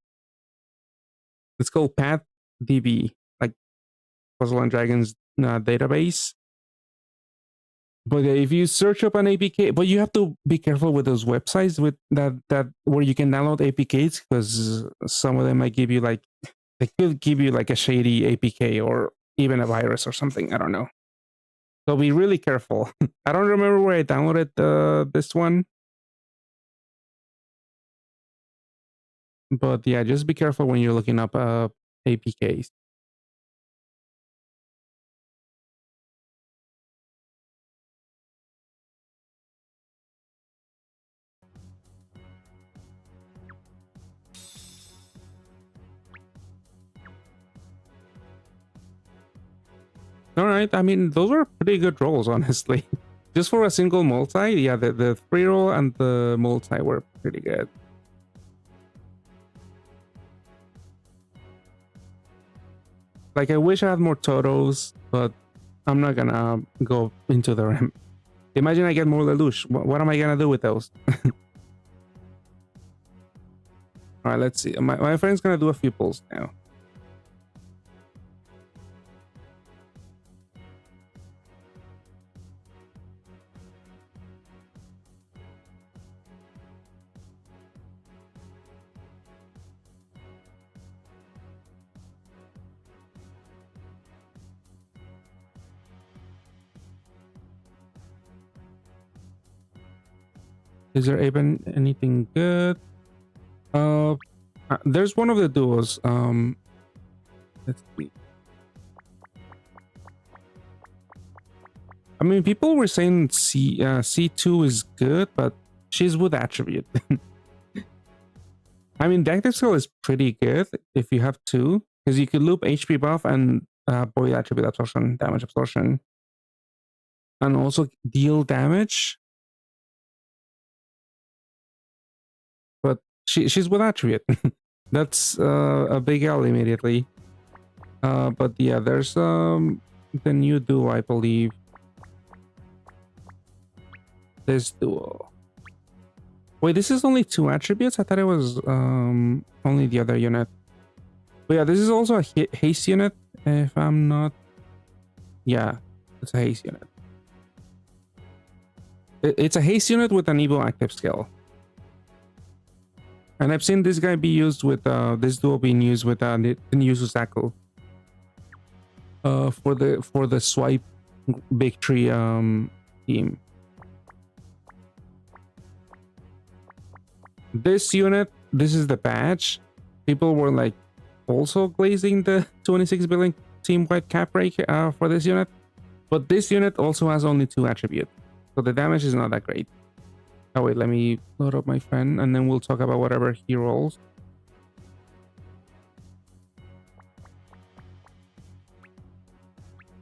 [SPEAKER 1] It's called PadDB, like Puzzle and Dragons database. But if you search up an APK, but you have to be careful with those websites with that where you can download APKs, because some of them might give you like, they could give you like a shady APK or even a virus or something. I don't know. So be really careful. I don't remember where I downloaded this one. But yeah, just be careful when you're looking up APKs. All right, I mean, those were pretty good rolls, honestly. Just for a single multi, yeah, the free roll and the multi were pretty good. Like, I wish I had more Totos, but I'm not gonna go into the ramp. Imagine I get more Lelouch. What am I gonna do with those? All right, let's see. My friend's gonna do a few pulls now. Is there even anything good? There's one of the duos. Let's see. I mean, people were saying C2 is good, but she's with attribute. I mean, the active skill is pretty good if you have 2, because you could loop HP buff and void attribute absorption, damage absorption, and also deal damage. But she's with attribute. That's a big L immediately. But yeah, there's the new duo, I believe. This duo. Wait, this is only 2 attributes? I thought it was only the other unit. But yeah, this is also a haste unit, if I'm not... Yeah, it's a haste unit. It's a haste unit with an Evo active skill. And I've seen this guy be used with, this duo being used with the new Suzaku. For the swipe victory team. This unit, this is the patch. People were like also glazing the 26 billion team-wide cap break for this unit. But this unit also has only 2 attributes. So the damage is not that great. Oh wait, let me load up my friend and then we'll talk about whatever he rolls.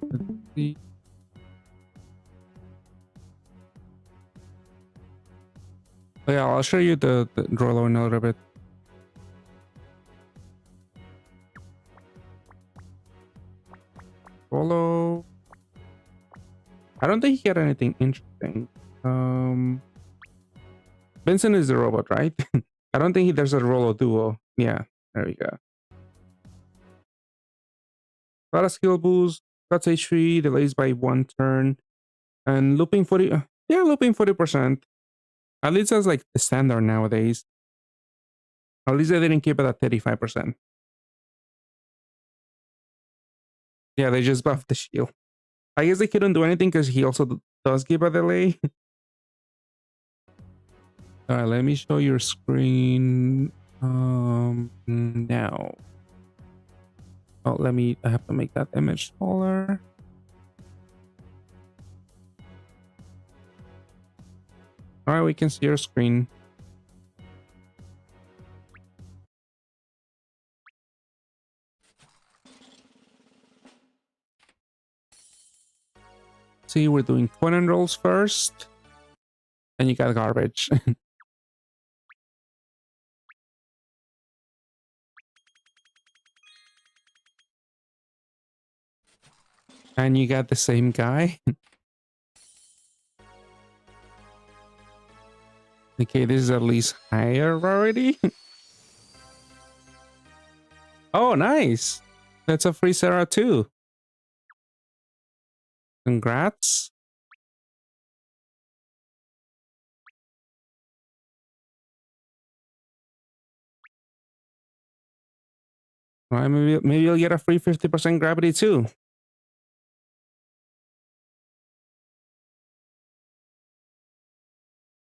[SPEAKER 1] Let's see. Oh, yeah, I'll show you the Rollo in a little bit. Rollo. I don't think he had anything interesting. Vincent is the robot, right? I don't think there's a Rollo duo. Yeah, there we go. Got a skill boost, cuts HP, delays by 1 turn, and looping 40. Yeah, looping 40%. At least that's like the standard nowadays. At least they didn't keep it at 35%. Yeah, they just buffed the shield. I guess they couldn't do anything because he also does give a delay. All right, let me show your screen. Now. Oh, I have to make that image smaller. All right, we can see your screen. See, we're doing Conan rolls first. And you got garbage. And you got the same guy. Okay, this is at least higher rarity. Oh, nice. That's a free Sarah too. Congrats. All right, maybe you'll get a free 50% gravity too.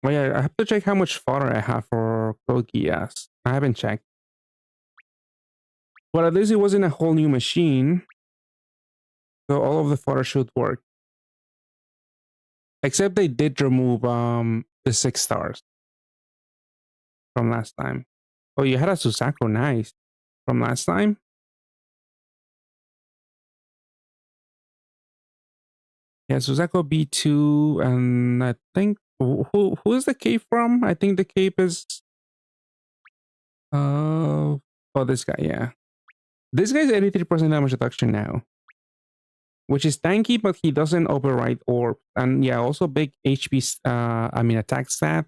[SPEAKER 1] Oh yeah, I have to check how much fodder I have for Geass. I haven't checked. But at least it wasn't a whole new machine. So all of the fodder should work. Except they did remove the 6 stars from last time. Oh, you had a Suzaku, nice. From last time? Yeah, Suzaku B2, and I think who is the cape from? I think the cape is oh, this guy, yeah. This guy's 83% damage reduction now, which is tanky, but he doesn't override orb. And yeah, also big HP attack stat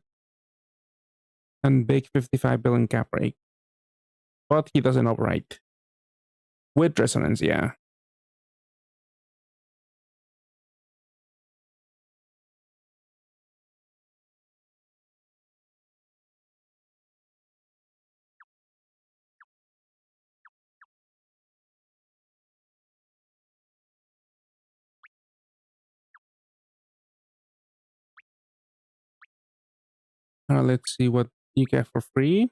[SPEAKER 1] and big 55 billion cap rate. But he doesn't override. With resonance, yeah. Let's see what you get for free.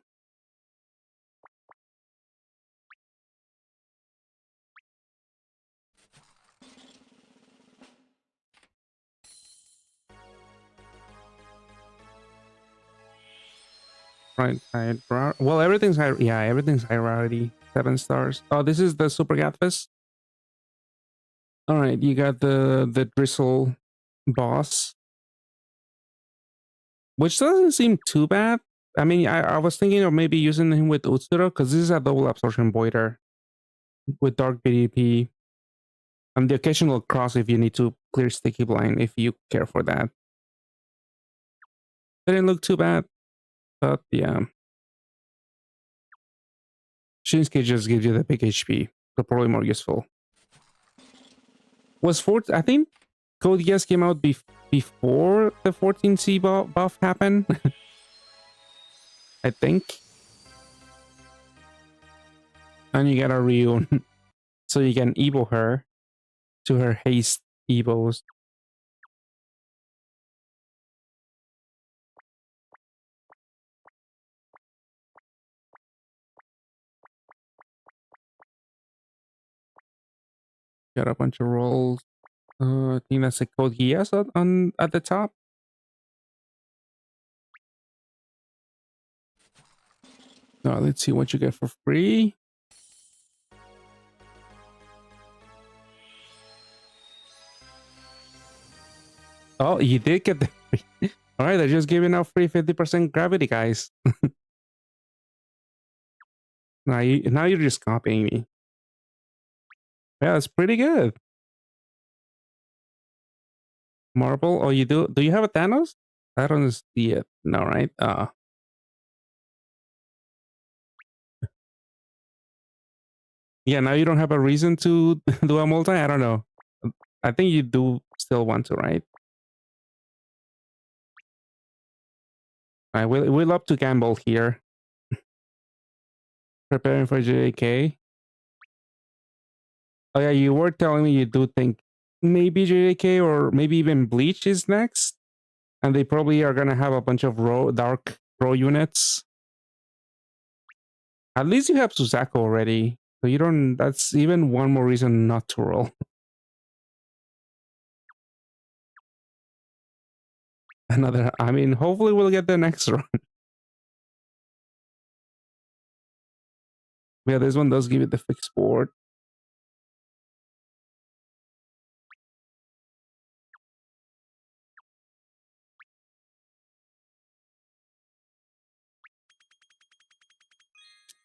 [SPEAKER 1] Right, well, everything's high. Yeah, everything's high rarity. 7 stars. Oh, this is the Super Gatfist. All right, you got the Drizzle boss, which doesn't seem too bad. I mean, I was thinking of maybe using him with Utsuro because this is a double absorption voider with Dark BDP and the occasional cross if you need to clear sticky blind if you care for that. Didn't look too bad, but yeah. Shinsuke just gives you the big HP, so probably more useful. Was I think Code Geass came out before the 14C buff happened. I think. And you get a Rerun, so you can Evo her to her haste Evos. Got a bunch of rolls. I think that's a Code Geass on at the top. Now let's see what you get for free. Oh, you did get the free. All right, they're just giving out free 50% gravity, guys. now you're just copying me. Yeah, it's pretty good. Marble. Oh, you do? Do you have a Thanos? I don't see it. No, right? Yeah, now you don't have a reason to do a multi. I don't know. I think you do still want to, right? We love to gamble here. Preparing for JK. Oh yeah, you were telling me you do think maybe JK or maybe even Bleach is next, and they probably are gonna have a bunch of dark row units. At least you have Suzaku already, so you don't. That's even one more reason not to roll. Another. I mean, hopefully we'll get the next run. Yeah, this one does give you the fixed board.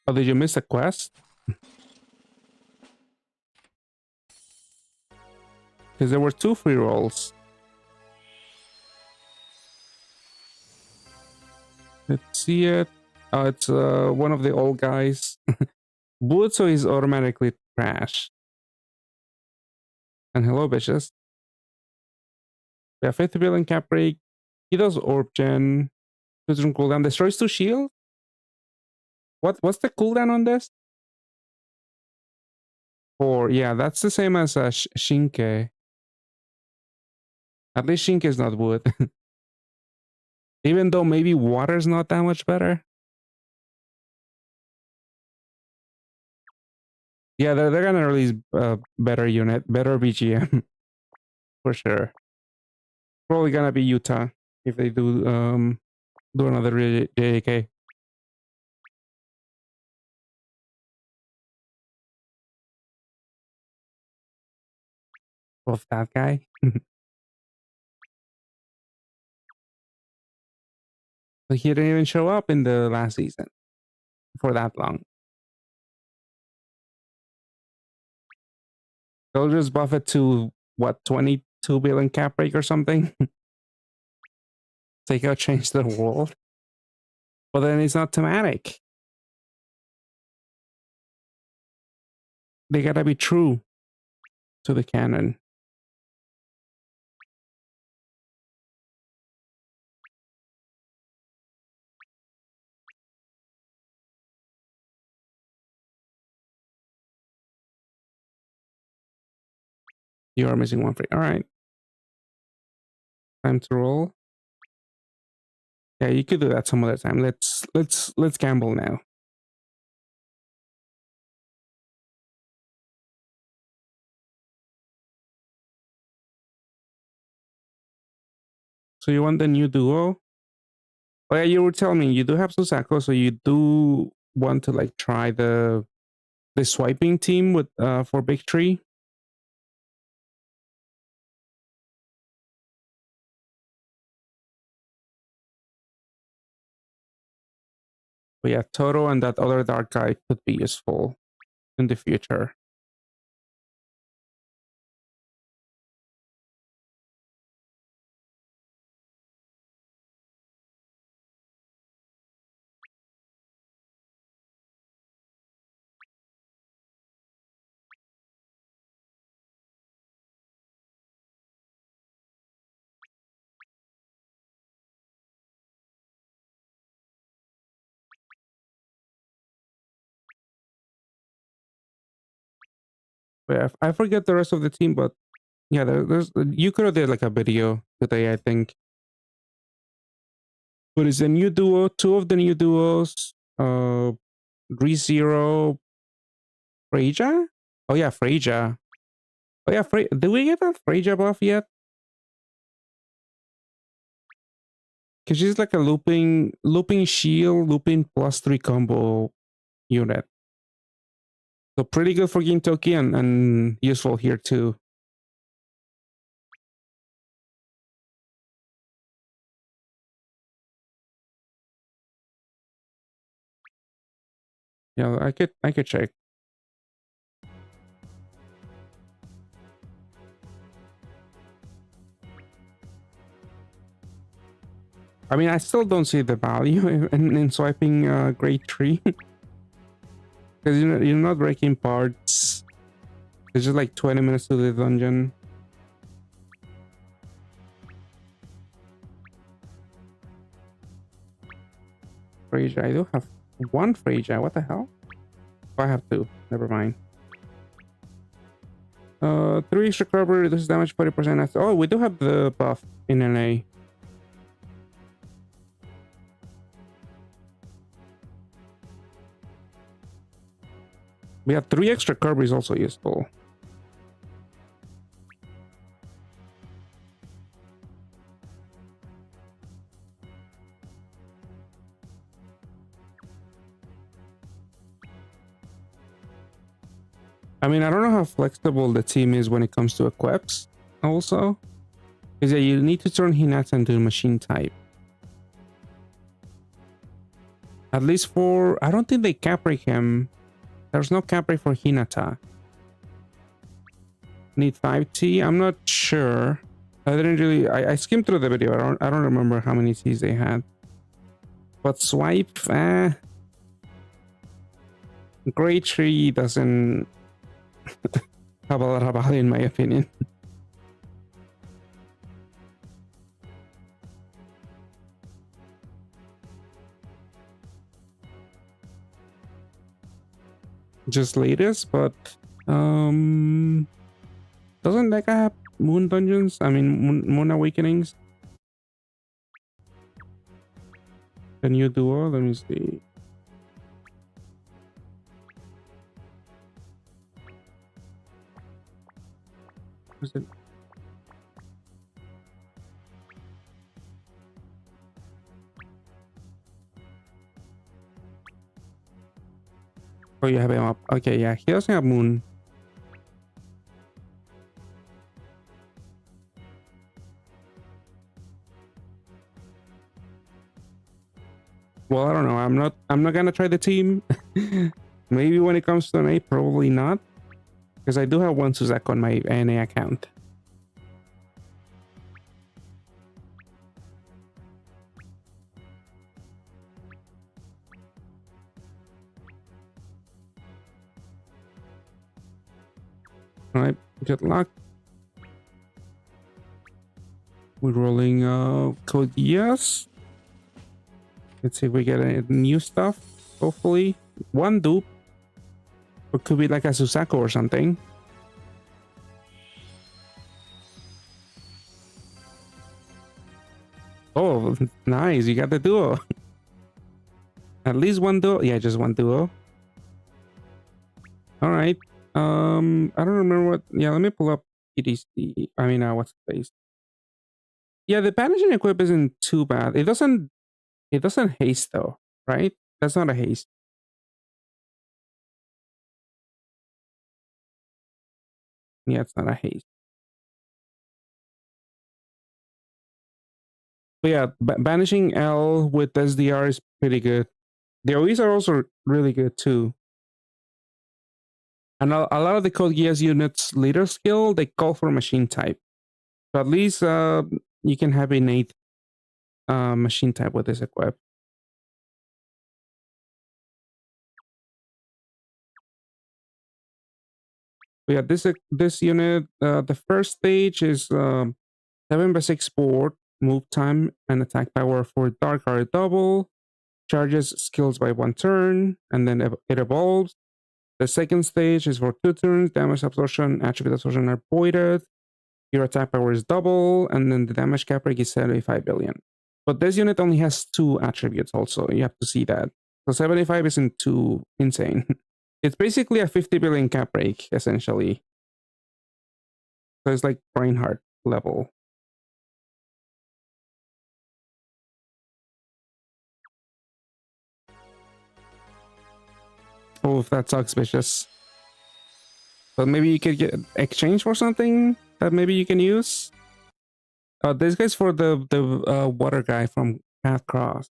[SPEAKER 1] Oh, did you miss a quest? Because there were 2 free rolls. Let's see it. Oh, it's one of the old guys. Butsu is automatically trash. And hello, bitches. Yeah, 50 billion cap break. He does orb gen. Doesn't cooldown. Destroys 2 shield. What's the cooldown on this? 4. Yeah, that's the same as Shinke. At least Shinke is not wood. Even though maybe water's not that much better. Yeah, they're gonna release better unit, better BGM for sure. Probably gonna be Utah if they do another JK. Of that guy. But he didn't even show up in the last season for that long. They'll just buff it to what, 22 billion cap break or something. Take out change the world. But then it's not thematic. They gotta be true to the canon. You are missing 1 free. All right. Time to roll. Yeah, you could do that some other time. Let's gamble now. So you want the new duo? Oh yeah, you were telling me you do have Suzaku, so you do want to like try the swiping team with for Big Tree. But yeah, Toto and that other dark guy could be useful in the future. But yeah, I forget the rest of the team, but yeah, there's you could have did like a video today, I think. But it's a new duo, 2 of the new duos, ReZero, Freja? Oh yeah, Freja. Oh yeah, did we get that Freja buff yet? Because she's like a looping shield, looping +3 combo unit. So pretty good for Gintoki and useful here too. Yeah, I could check. I mean, I still don't see the value in swiping Great Tree. Because you're not breaking parts. It's just like 20 minutes to the dungeon. Fraser, I do have one Fraser. What the hell? Oh, I have two. Never mind. 3 extra cover reduces damage 40%. Oh, we do have the buff in NA. We have 3 extra cover is also useful. I mean, I don't know how flexible the team is when it comes to equips also. Because yeah, you need to turn Hinata into machine type. At least for... I don't think they cap break him. There's no cap break for Hinata. Need 5T? I'm not sure. I didn't really... I skimmed through the video. I don't remember how many Ts they had. But swipe... Grade 3 doesn't... have a lot of value in my opinion. Just latest, but doesn't that guy have moon dungeons? I mean moon awakenings? Can you duo? Let me see. Is it? Oh, you have him up. Okay, yeah, he doesn't have moon. Well, I don't know. I'm not gonna try the team. Maybe when it comes to an A, probably not. Because I do have one Suzak on my NA account. Alright, good luck. We're rolling code Geass. Let's see if we get any new stuff. Hopefully. One dupe. Or could be like a Susako or something. Oh, nice. You got the duo. At least one duo. Yeah, just one duo. Alright. I don't remember what... Yeah, let me pull up EDC. I mean, what's the place? Yeah, the banishing equip isn't too bad. It doesn't haste though, right? That's not a haste. Yeah, it's not a haste. But yeah, banishing L with SDR is pretty good. The OEs are also really good too. And a lot of the Code Geass units leader skill, they call for machine type. So at least you can have innate machine type with this equip. But yeah, this unit, the first stage is 7/6 board, move time and attack power for Dark are double, charges skills by 1 turn, and then it evolves. The second stage is for 2 turns, damage absorption, attribute absorption are voided, your attack power is double, and then the damage cap rate is 75 billion. But this unit only has 2 attributes also, you have to see that. So 75 isn't too insane. It's basically a 50 billion cap rate, essentially. So it's like Reinhardt level. Oh, that's suspicious. But maybe you could get exchange for something that maybe you can use. This guy's for the water guy from Path Cross.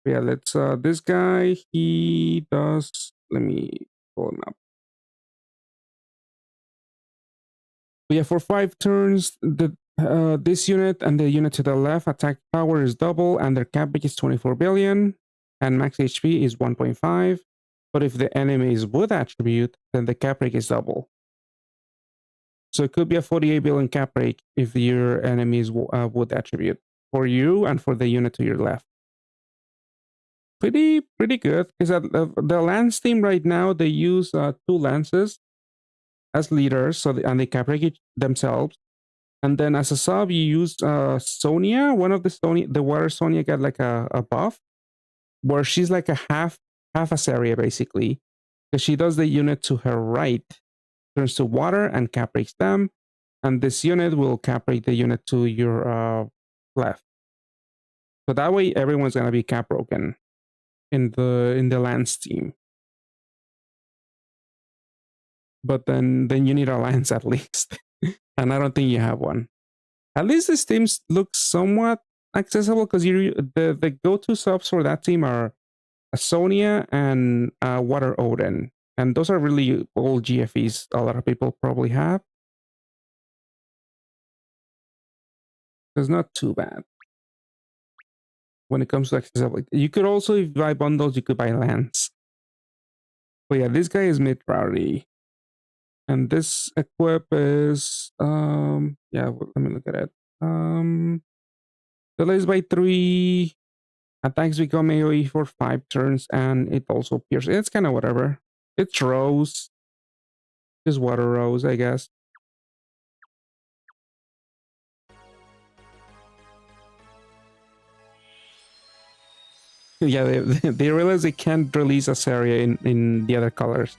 [SPEAKER 1] Yeah, let's this guy, he does, let me pull him up. But yeah, for 5 turns, the this unit and the unit to the left attack power is double and their cap is 24 billion. and max HP is 1.5. But if the enemy is wood attribute, then the cap rate is double. So it could be a 48 billion cap rate if your enemy is wood attribute for you and for the unit to your left. Pretty good. Because the lance team right now, they use 2 lances as leaders, so and they cap rate themselves. And then as a sub, you use Sonia. One of the water Sonia got like a buff where she's like a half a area basically, because she does the unit to her right turns to water and cap breaks them, and this unit will cap break the unit to your left. So that way everyone's gonna be cap broken in the lance team. But then you need a lance at least, and I don't think you have one. At least this team looks somewhat accessible because the go-to subs for that team are Sonia and Water Odin. And those are really old GFEs a lot of people probably have. It's not too bad when it comes to accessibility. You could also, if you buy bundles, you could buy lands. But yeah, this guy is mid priority. And this equip is yeah, let me look at it. Delays by 3, attacks become AoE for 5 turns, and it also pierces. It's kind of whatever. It's Rose. Just water Rose, I guess. Yeah, they realize they can't release Asaria in the other colors.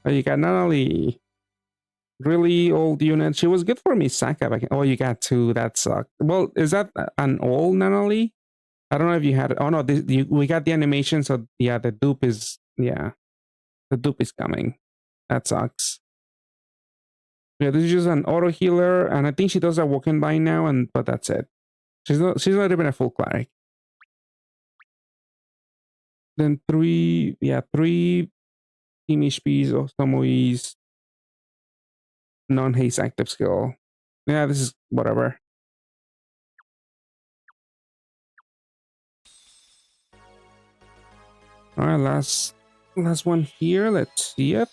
[SPEAKER 1] But you got not only really old unit. She was good for Misaka back. Oh, you got 2. That sucked. Well, is that an old Nanali? I don't know if you had. Oh no, we got the animation. So yeah, the dupe is the dupe is coming. That sucks. Yeah, this is just an auto healer, and I think she does a walk-in by now, but that's it. She's not even a full cleric. Then 3 team HPs or Tomoe's non-haste active skill. Yeah, this is whatever. All right, last one here. Let's see it.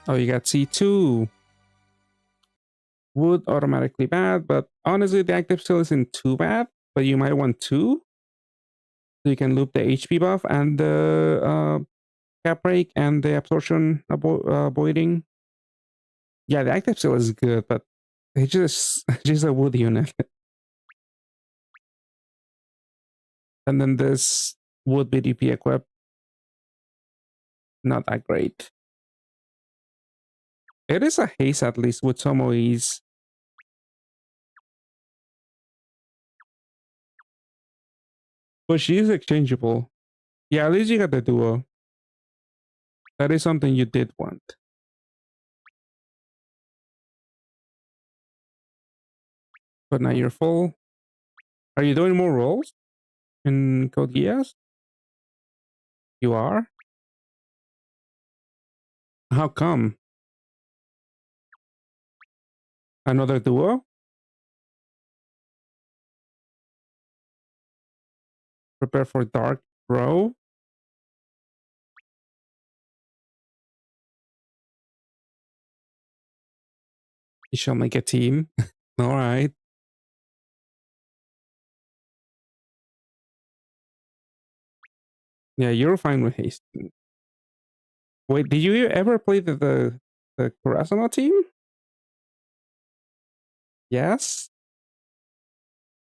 [SPEAKER 1] Oh, you got C2. Would automatically bad, but honestly, the active skill isn't too bad. But you might want 2, so you can loop the HP buff and the cap break and the absorption avoiding. Yeah, the active skill is good, but it's just a wood unit. And then this would be DP equip. Not that great. It is a haste at least with Tomoe's. But she is exchangeable. Yeah, at least you got the duo. That is something you did want. But now you're full. Are you doing more rolls in Code Geass? You are? How come? Another duo? Prepare for Dark Bro? You shall make a team. Alright. Yeah, you're fine with haste. Wait, did you ever play the Kurasano team? Yes?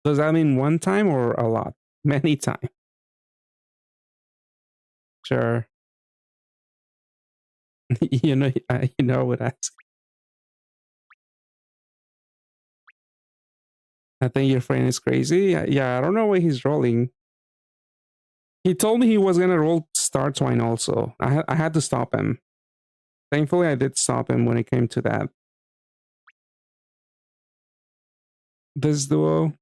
[SPEAKER 1] Does that mean one time or a lot? Many times. Sure. you know I would ask. I think your friend is crazy. Yeah, I don't know why he's rolling. He told me he was gonna roll Star-Twine also. I had to stop him. Thankfully, I did stop him when it came to that. This duo.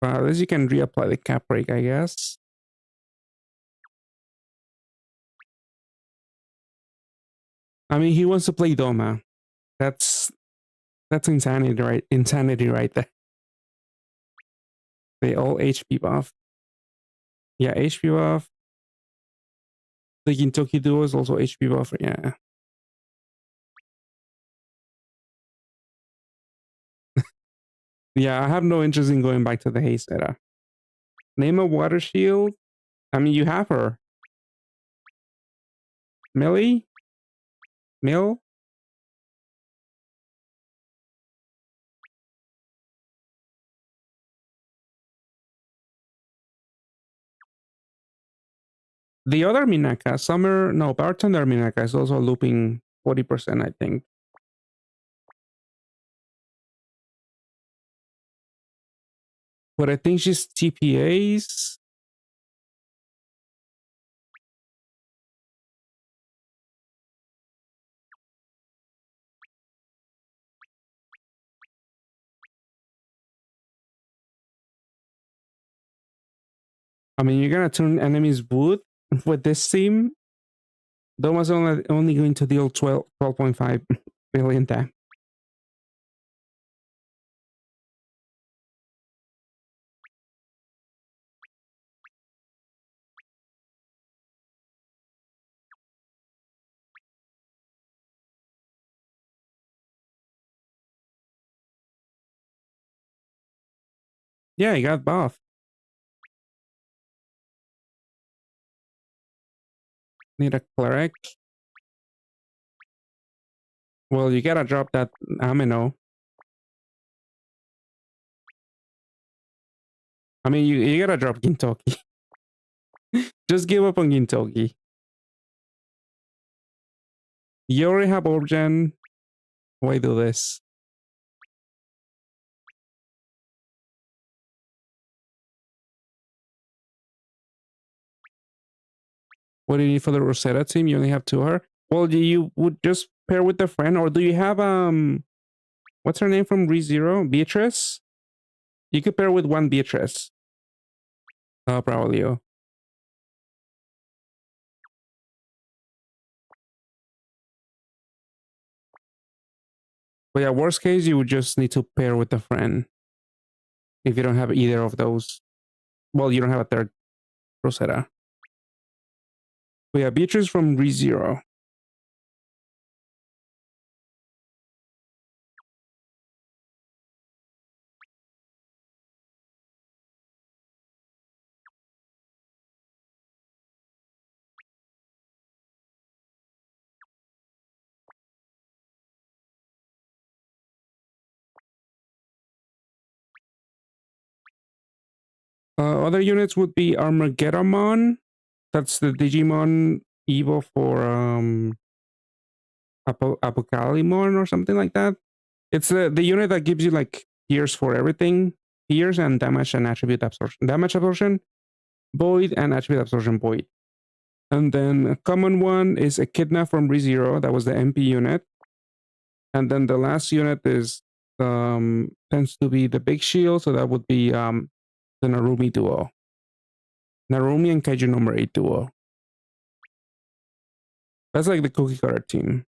[SPEAKER 1] At least you can reapply the cap break, I guess. I mean, he wants to play Doma. That's insanity, right? Insanity right there. They all HP buff. Yeah, HP buff. The Gintoki duo is also HP buff. Yeah. Yeah, I have no interest in going back to the haste era. Name a water shield. I mean, you have her. Millie? Mill? The other Minaka, Bartender Minaka is also looping 40%, I think. But I think she's TPAs. I mean, you're gonna turn enemies wood with this team. Doma's only going to deal 12.5 billion damage. Yeah, he got buff. Need a cleric. Well, you gotta drop that amino. I mean, you gotta drop Gintoki. Just give up on Gintoki. You already have Orgen. Why do this? What do you need for the Rosetta team? You only have two her. Well, you would just pair with the friend, or do you have what's her name from ReZero? Beatrice? You could pair with one Beatrice. Probably. But yeah, worst case, you would just need to pair with a friend. If you don't have either of those. Well, you don't have a third Rosetta. But yeah, Beatrice from ReZero. Other units would be Armageddon. That's the Digimon Evo for Apocalypse or something like that. It's the unit that gives you like tears for everything. Tears and damage and attribute absorption. Damage absorption, void, and attribute absorption, void. And then a common one is Echidna from ReZero. That was the MP unit. And then the last unit is tends to be the big shield. So that would be the Narumi duo. Narumi and Kaiju number 8 duo. That's like the cookie cutter team.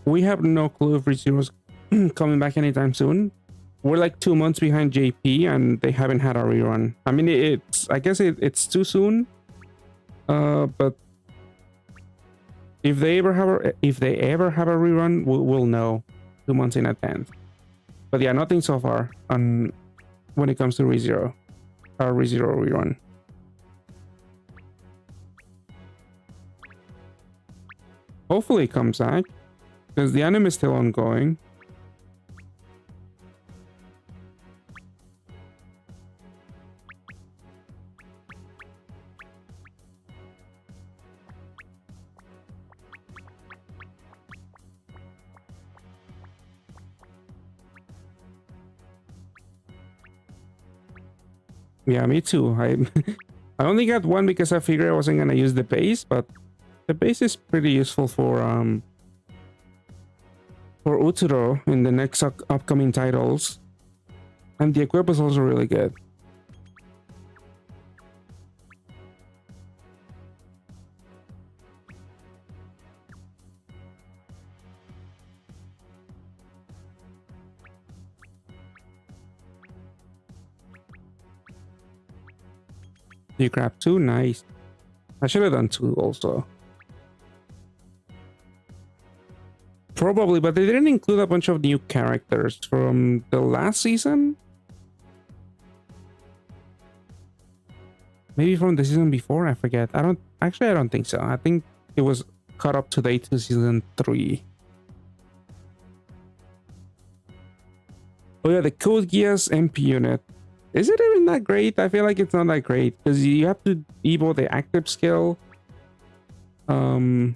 [SPEAKER 1] We have no clue if ReZero's coming back anytime soon. We're like 2 months behind JP and they haven't had a rerun. I mean, I guess it's too soon. But if they ever have a rerun, we'll know 2 months in advance. But yeah, nothing so far on when it comes to ReZero, our ReZero rerun. Hopefully it comes back, because the anime is still ongoing. Yeah, me too. I only got one because I figured I wasn't gonna use the base, but the base is pretty useful for Uturo in the next upcoming titles. And the equip is also really good. You grab 2, nice. I should have done 2 also. Probably, but they didn't include a bunch of new characters from the last season. Maybe from the season before, I forget. I don't think so. I think it was cut up to date to season 3. Oh yeah, the Code Geass MP unit. Is it even that great? I feel like it's not that great because you have to evo the active skill. And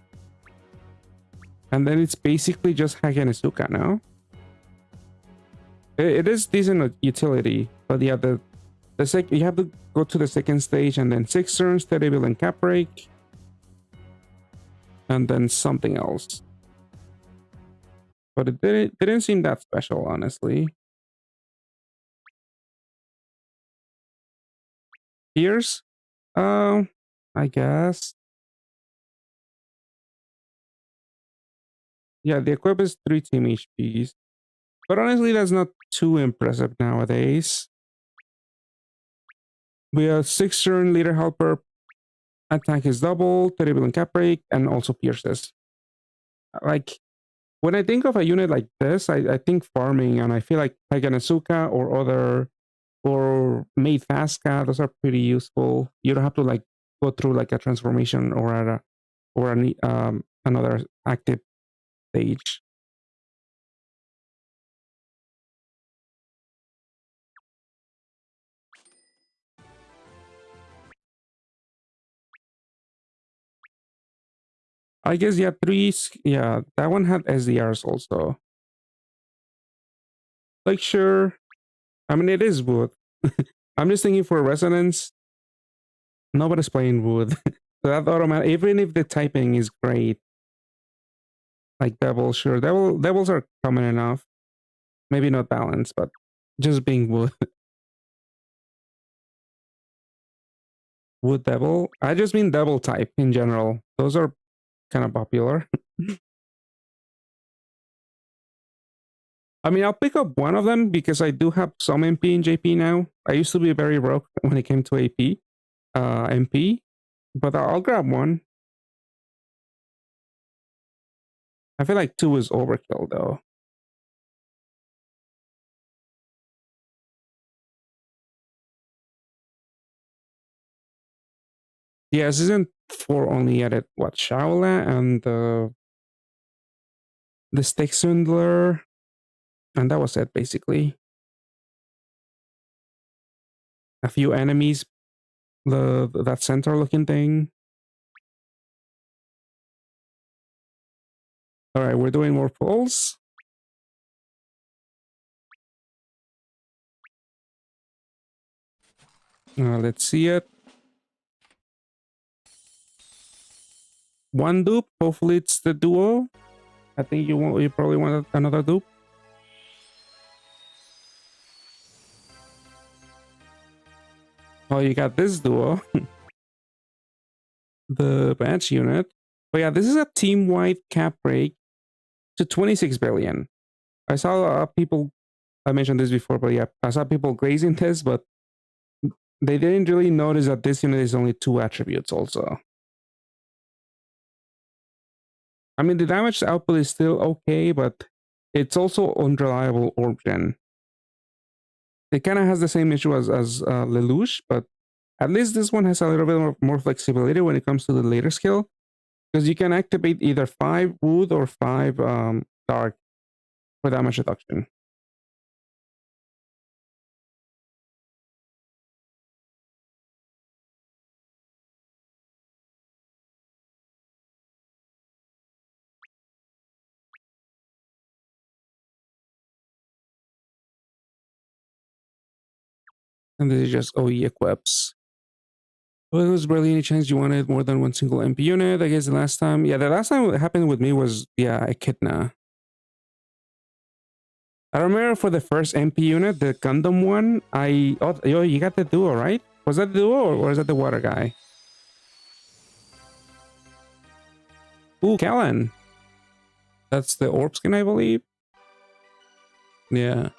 [SPEAKER 1] then it's basically just Hagenesuka now. It is decent utility, but yeah, you have to go to the second stage and then 6 turns, steady build and cap break. And then something else. But it didn't seem that special, honestly. Here's I guess. Yeah, the equip is 3 team HPs. But honestly, that's not too impressive nowadays. We have 6 turn leader helper. Attack is double, terrible and cap break, and also pierces. Like, when I think of a unit like this, I think farming, and I feel like Hagenesuka or Maid Fasca, those are pretty useful. You don't have to like go through like a transformation or another active stage. I guess yeah, yeah, that one had SDRs also. Like sure, I mean it is wood. I'm just thinking for resonance, nobody's playing wood. So that automatic, even if the typing is great, like devil, sure, devils are common enough. Maybe not balanced, but just being wood. Wood devil. I just mean devil type in general. Those are kind of popular. I mean, I'll pick up one of them because I do have some MP in JP now. I used to be very broke when it came to MP, but I'll grab one. I feel like 2 is overkill though. Yeah, season 4 only added what, Shaola and the Stick Swindler, and that was it basically. A few enemies, that center looking thing. All right, we're doing more pulls. Let's see it. One dupe. Hopefully it's the duo. I think you probably want another dupe. Oh, you got this duo. The batch unit. But yeah, this is a team-wide cap break to 26 billion. I saw people, I mentioned this before, but yeah, I saw people grazing this, but they didn't really notice that this unit is only 2 attributes also. I mean, the damage output is still okay, but it's also unreliable orb gen. It kind of has the same issue as Lelouch, but at least this one has a little bit more flexibility when it comes to the later skill, because you can activate either 5 wood or 5 dark for damage reduction. And this is just OE equips. Well, there was barely any chance you wanted more than one single MP unit. I guess the last time, the last time it happened with me was, Echidna. I remember for the first MP unit, the Gundam one, you got the duo, right? Was that the duo or is that the water guy? Ooh, Callan. That's the orb skin, I believe. Yeah.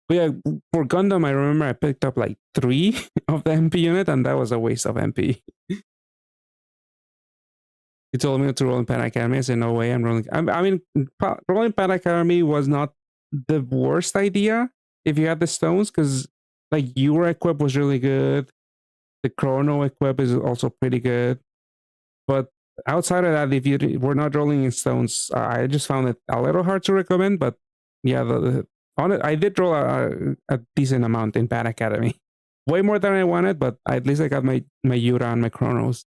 [SPEAKER 1] But yeah, for Gundam, I remember I picked up like 3 of the MP unit, and that was a waste of MP. He told me to roll in Pad Academy. I said, no way, I'm rolling. I mean, rolling Pad Academy was not the worst idea if you had the stones, because like your equip was really good. The Chrono equip is also pretty good. But outside of that, if you were not rolling in stones, I just found it a little hard to recommend. But yeah, I did roll a decent amount in Pad Academy. Way more than I wanted, but at least I got my Yura and my Chronos.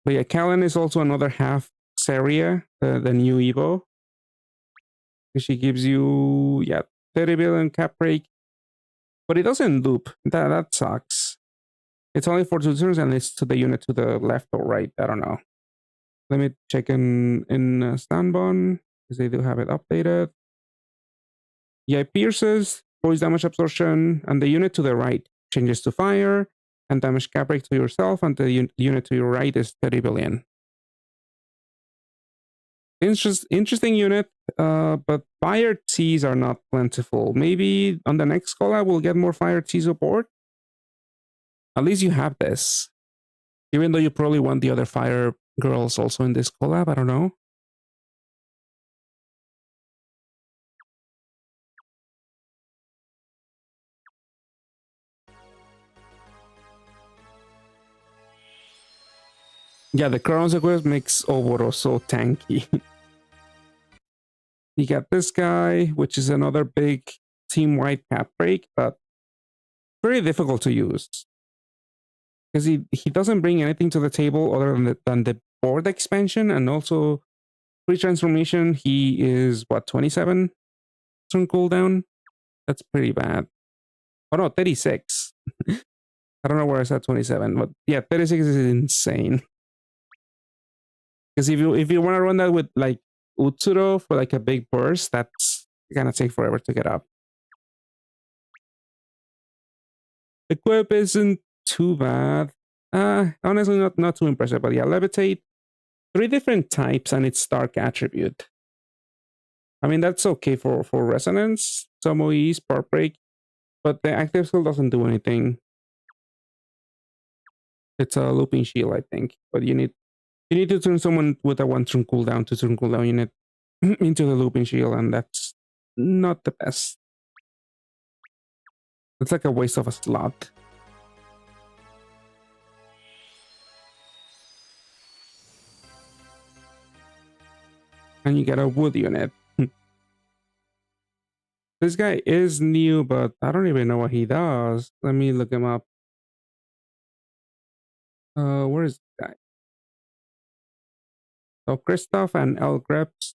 [SPEAKER 1] But yeah, Callan is also another half Saria, the new Evo. She gives you 30 billion cap break, but it doesn't loop. That sucks. It's only for 2 turns, and it's to the unit to the left or right. I don't know. Let me check in Stanbon, because they do have it updated. Yeah, it pierces, voice damage absorption, and the unit to the right changes to fire, and damage cap break to yourself, and the unit to your right is 30 billion. Interesting unit, but fire Ts are not plentiful. Maybe on the next collab we'll get more fire T support. At least you have this. Even though you probably want the other fire girls also in this collab, I don't know. Yeah, the Crown Sequest makes Oboro so tanky. You got this guy, which is another big team-wide cap break, but very difficult to use. Because he doesn't bring anything to the table other than the board expansion, and also pre-transformation, he is, what, 27 turn cooldown? That's pretty bad. Oh no, 36. I don't know where I said 27, but yeah, 36 is insane. Because if you want to run that with like Utsuro for like a big burst, that's gonna take forever to get up. Equip isn't too bad. Honestly, not too impressive, but yeah, levitate. 3 different types and its Stark attribute. I mean, that's okay for resonance, some OE, spark break, but the active skill doesn't do anything. It's a looping shield, I think, but you need to turn someone with a 1 turn cooldown to turn cooldown unit into the looping shield, and that's not the best. It's like a waste of a slot. And you get a wood unit. This guy is new, but I don't even know what he does. Let me look him up. Where is the guy? So Christoph and L Greps.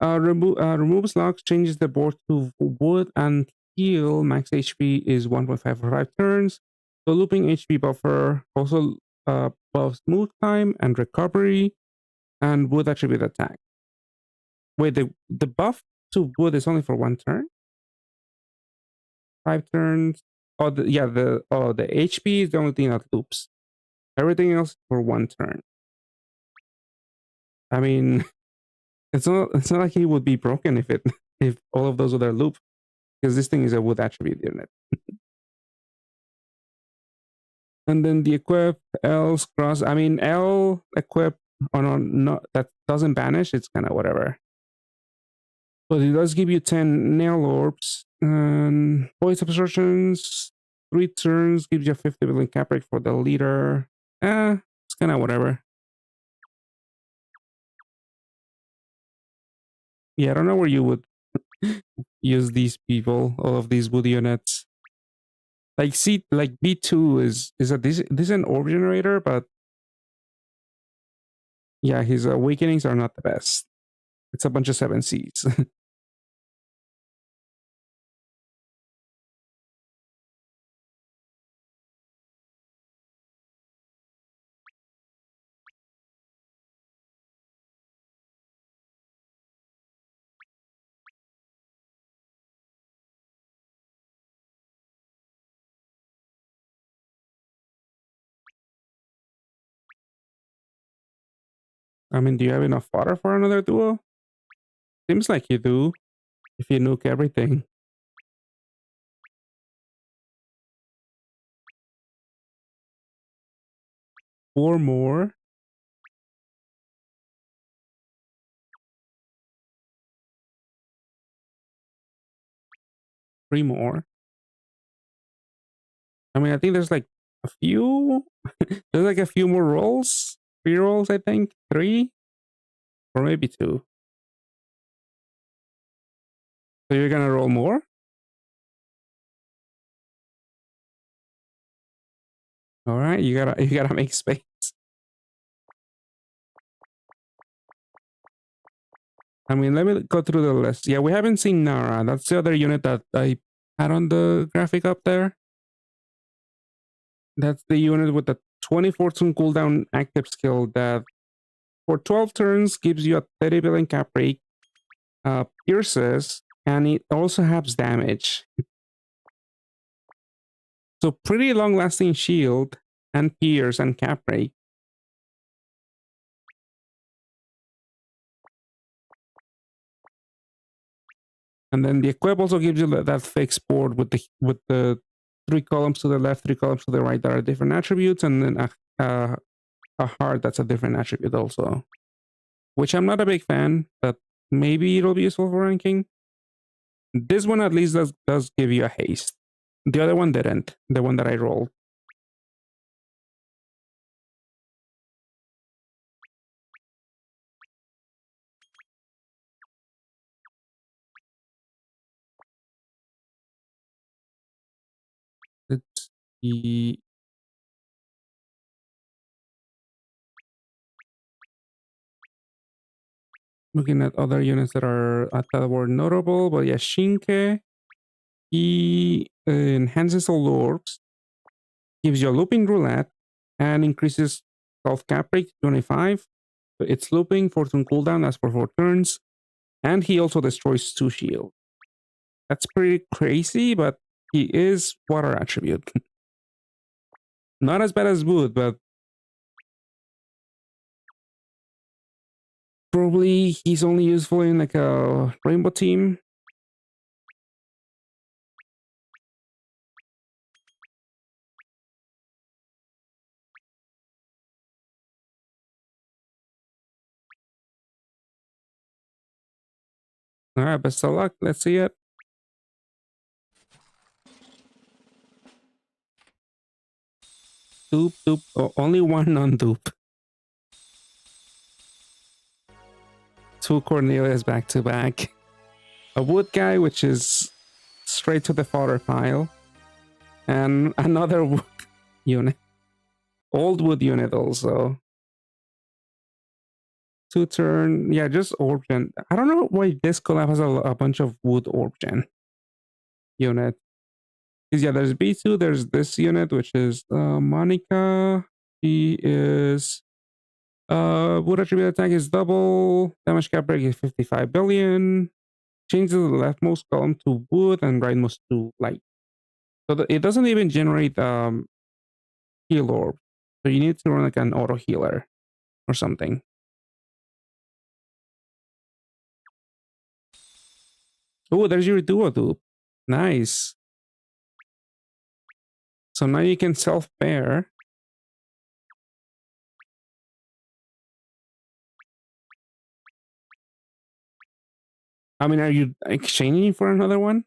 [SPEAKER 1] Removes locks, changes the board to wood and heal. Max HP is 1.5 for 5 turns. So looping HP buffer also buffs move time and recovery, and wood attribute attack. Wait, the buff to wood is only for 1 turn? 5 turns. Oh, the HP is the only thing that loops. Everything else for 1 turn. I mean, it's not like he would be broken if all of those other loop, because this thing is a wood attribute unit. And then the equip L's cross. I mean, L equip not that doesn't banish. It's kind of whatever. But it does give you 10 nail orbs and voice absorptions. 3 turns gives you a 50 billion cap break for the leader. It's kind of whatever. Yeah, I don't know where you would use these people, all of these wood units. Like B2 is a decent orb generator, but Yeah, his awakenings are not the best. It's a bunch of 7Cs. I mean, do you have enough fodder for another duo? Seems like you do, if you nuke everything. Four more. Three more. I mean, I think there's like a few. There's like a few more rolls. 3 rolls, I think. 3? Or maybe 2. So you're gonna roll more? Alright, you gotta make space. I mean, let me go through the list. Yeah, we haven't seen Nara. That's the other unit that I had on the graphic up there. That's the unit with the 24 turn cooldown active skill that for 12 turns gives you a 30 billion cap rate, pierces, and it also has damage. So pretty long lasting shield and pierce and cap rate. And then the equip also gives you that fixed board with the 3 columns to the left, 3 columns to the right that are different attributes, and then a heart that's a different attribute also. Which I'm not a big fan, but maybe it'll be useful for ranking. This one at least does give you a haste. The other one didn't. The one that I rolled. Let's see. Looking at other units that were notable, but yeah, Shinke, he enhances all orbs, gives you a looping roulette, and increases self cap rate to 25. So it's looping, fortune cooldown, lasts for 4 turns, and he also destroys 2 shield. That's pretty crazy, but he is water attribute. Not as bad as Wood, but probably he's only useful in like a rainbow team. Alright, best of luck. Let's see it. Dupe, dupe. Oh, only one non-dupe. 2 Cornelius back to back. A wood guy, which is straight to the fodder pile. And another wood unit. Old wood unit also. 2 turn. Yeah, just orb gen. I don't know why this collab has a bunch of wood orb gen unit. Because yeah, there's B2, there's this unit, which is Monica. She is wood attribute attack is double, damage cap break is 55 billion. Changes the leftmost column to wood and rightmost to light. So it doesn't even generate heal orb. So you need to run like an auto healer or something. Oh, there's your duo dupe. Nice. So now you can self-pair. I mean, are you exchanging for another one?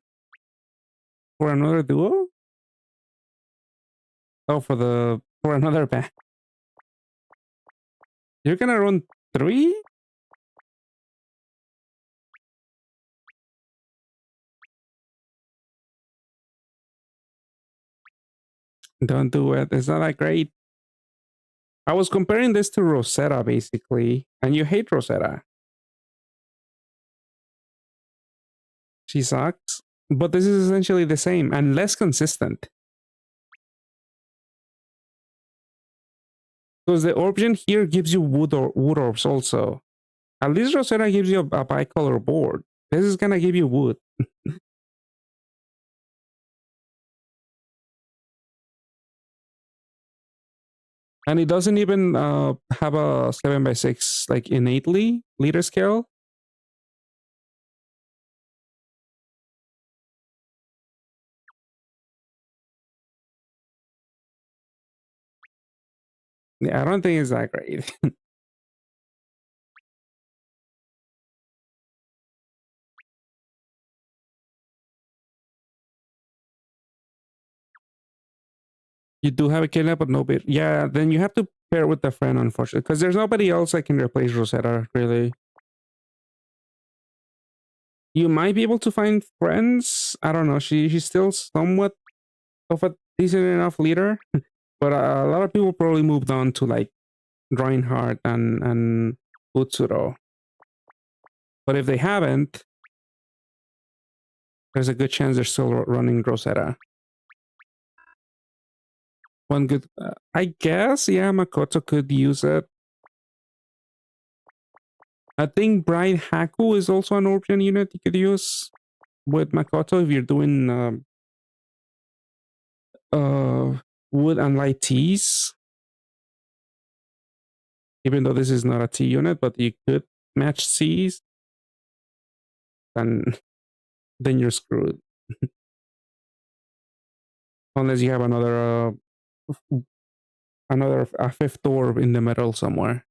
[SPEAKER 1] For another duo? Oh, for another pack. You're gonna run 3? Don't do it. It's not that great. I was comparing this to Rosetta, basically, and you hate Rosetta. She sucks, but this is essentially the same and less consistent. Because the origin here gives you wood or wood orbs also. At least Rosetta gives you a bicolor board. This is gonna give you wood. And it doesn't even have a 7x6 like innately liter scale. Yeah, I don't think it's that great. You do have a kidnap, but no bit. Yeah, then you have to pair with a friend, unfortunately, because there's nobody else that can replace Rosetta, really. You might be able to find friends. I don't know. She's still somewhat of a decent enough leader, but a lot of people probably moved on to like Reinhardt and Utsuro. But if they haven't, there's a good chance they're still running Rosetta. One good, I guess, yeah, Makoto could use it. I think Bride Haku is also an Orbian unit you could use with Makoto if you're doing wood and light teas. Even though this is not a T unit, but you could match C's, and then you're screwed. Unless you have another a fifth orb in the middle somewhere.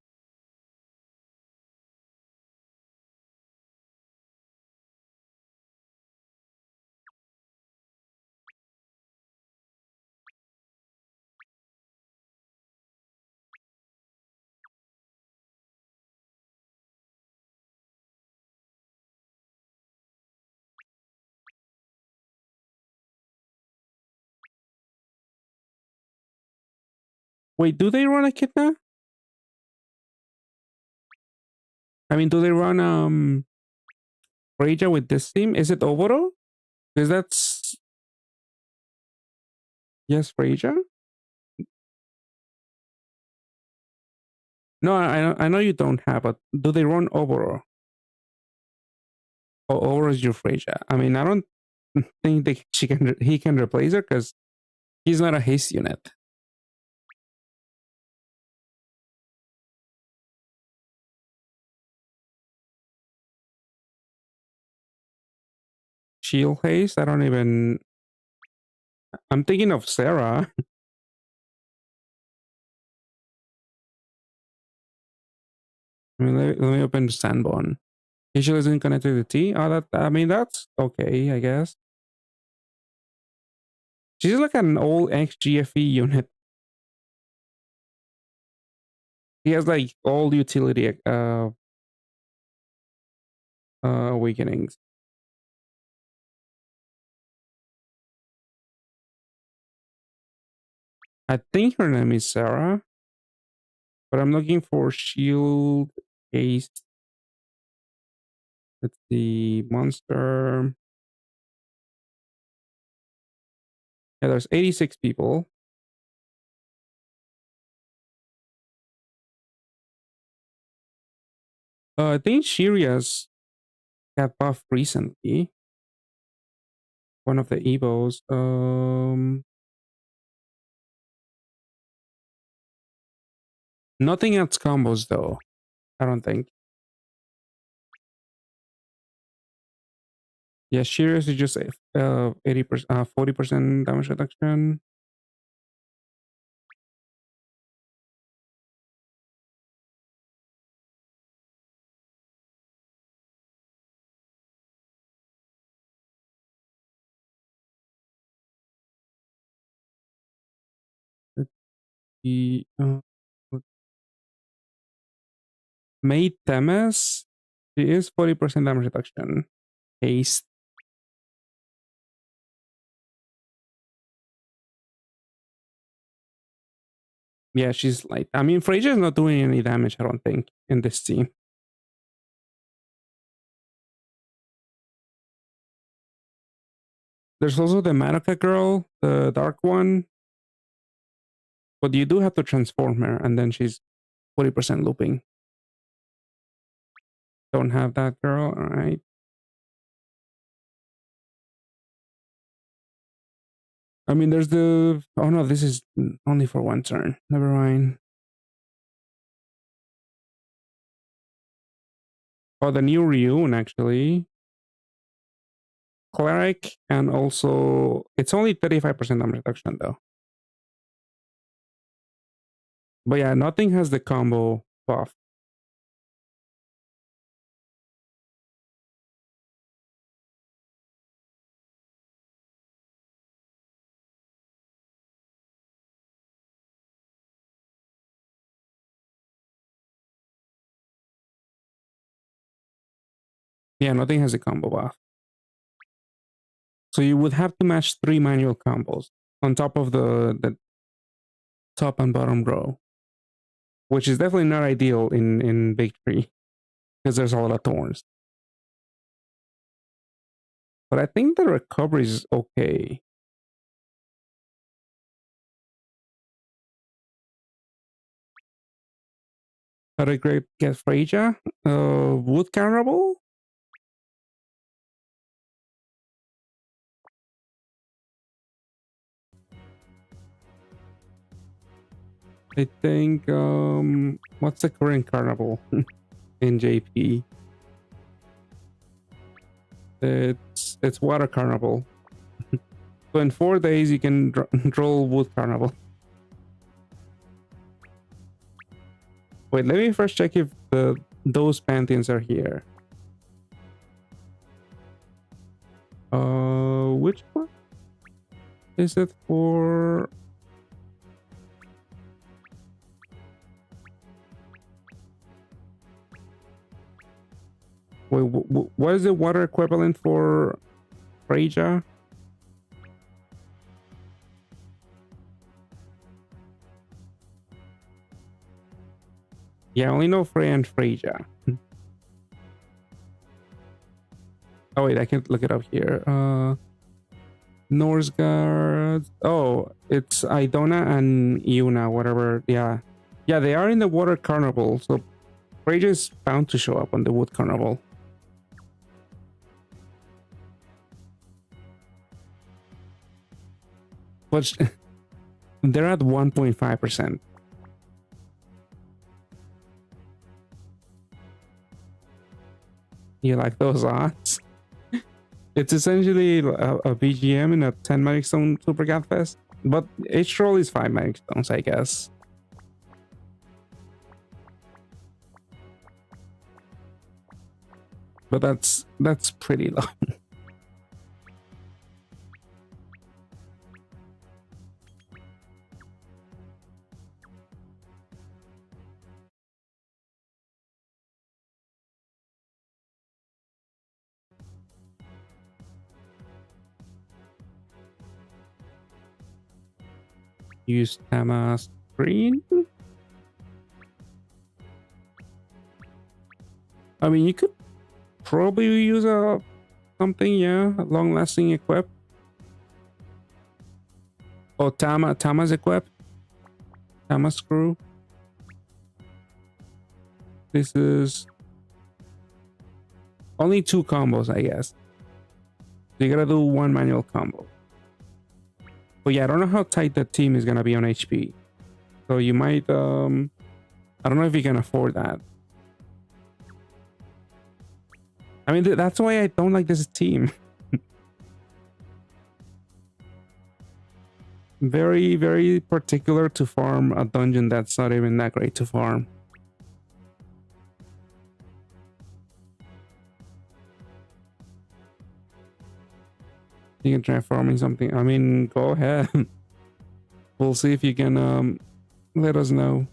[SPEAKER 1] Wait, do they run Echidna? I mean, do they run Reija with this team? Is it Oboro? Because that's yes, Reija. No, I know you don't have it. Do they run Oboro? Or Oboro is your Reija? I mean, I don't think he can replace her because he's not a haste unit. Shield haste. I don't even. I'm thinking of Sarah. I mean, let me open the Sandbone. Issue isn't connected to the T. Oh, that I mean that's okay, I guess. She's like an old XGFE unit. He has like all utility awakenings. I think her name is Sarah, but I'm looking for shield case. Let's see, monster. Yeah, there's 86 people. I think Shiria's got buffed recently. One of the Evos. Nothing else combos though. I don't think. Yeah, Shiria's is just 80%, 40% damage reduction. The May Temes, she is 40% damage reduction. Haste. Yeah, she's light. I mean, Frasier is not doing any damage, I don't think, in this team. There's also the Madoka girl, the dark one. But you do have to transform her, and then she's 40% looping. Don't have that girl, alright. I mean, there's the... Oh no, this is only for one turn. Never mind. Oh, the new Ryun, actually. Cleric, and also... It's only 35% damage reduction, though. But yeah, nothing has the combo buff. Yeah, nothing has a combo buff. So you would have to match 3 manual combos on top of the top and bottom row, which is definitely not ideal in Big Tree because there's a lot of thorns. But I think the recovery is okay. How to get Freya? Wood Carnival? I think, what's the current carnival in JP? It's Water Carnival. So in 4 days you can roll Wood Carnival. Wait, let me first check if those pantheons are here. Which one? Is it for... Wait, what is the water equivalent for Freya? Yeah, I only know Freya and Freya. Oh wait, I can look it up here. Norsgard. Oh, it's Idona and Yuna, whatever. Yeah. Yeah, they are in the Water Carnival, so Freya is bound to show up on the Wood Carnival. But they're at 1.5%. You like those odds? It's essentially a BGM in a 10 Magic Stone Super Fest, but each roll is 5 Magic Stones, I guess. But that's pretty low. Use Tama's screen. I mean, you could probably use something, yeah, long-lasting equip. Oh, Tama's equip. Tama's screw. This is only 2 combos, I guess. So you gotta do 1 manual combo. But yeah, I don't know how tight that team is gonna be on HP. So you might, I don't know if you can afford that. I mean, that's why I don't like this team. Very, very particular to farm a dungeon that's not even that great to farm. You can try farming something. I mean, go ahead. We'll see if you can let us know.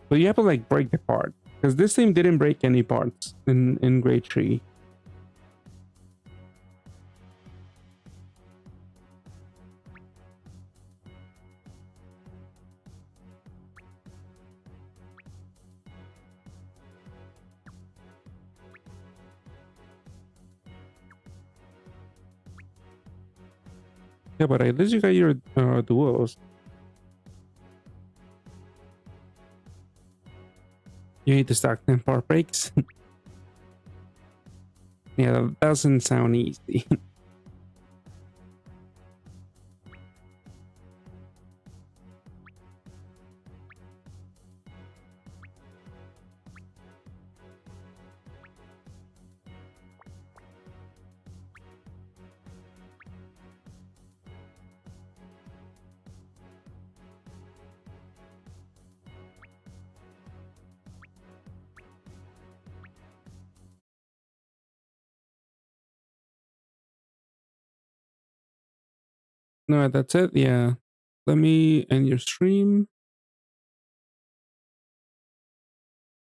[SPEAKER 1] But you have to like break the part, because this team didn't break any parts in Grade 3. Yeah, but at least you got your duos. You need to stack 10 power breaks. Yeah, that doesn't sound easy. No, that's it. Yeah. Let me end your stream.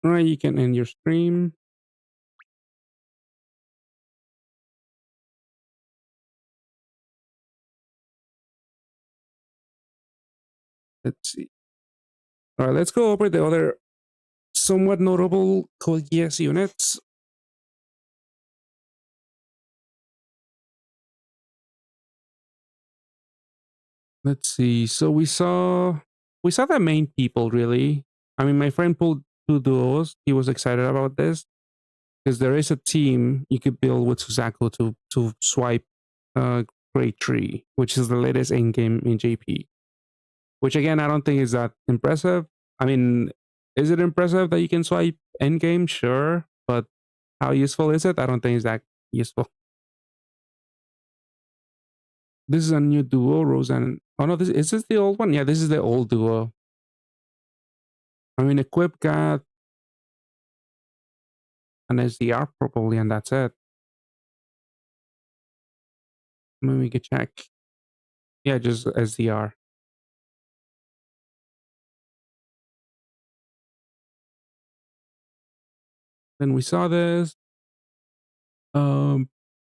[SPEAKER 1] All right, you can end your stream. Let's see. All right, let's go over the other somewhat notable Geass units. Let's see. So we saw the main people really. I mean, my friend pulled 2 duos. He was excited about this because there is a team you could build with Suzaku to swipe Great Tree, which is the latest end game in JP. Which again, I don't think is that impressive. I mean, is it impressive that you can swipe end game? Sure, but how useful is it? I don't think it's that useful. This is a new duo, Rose and oh no, is this the old one? Yeah, this is the old duo. I mean, Equip got an SDR probably, and that's it. Maybe we could check. Yeah, just SDR. Then we saw this.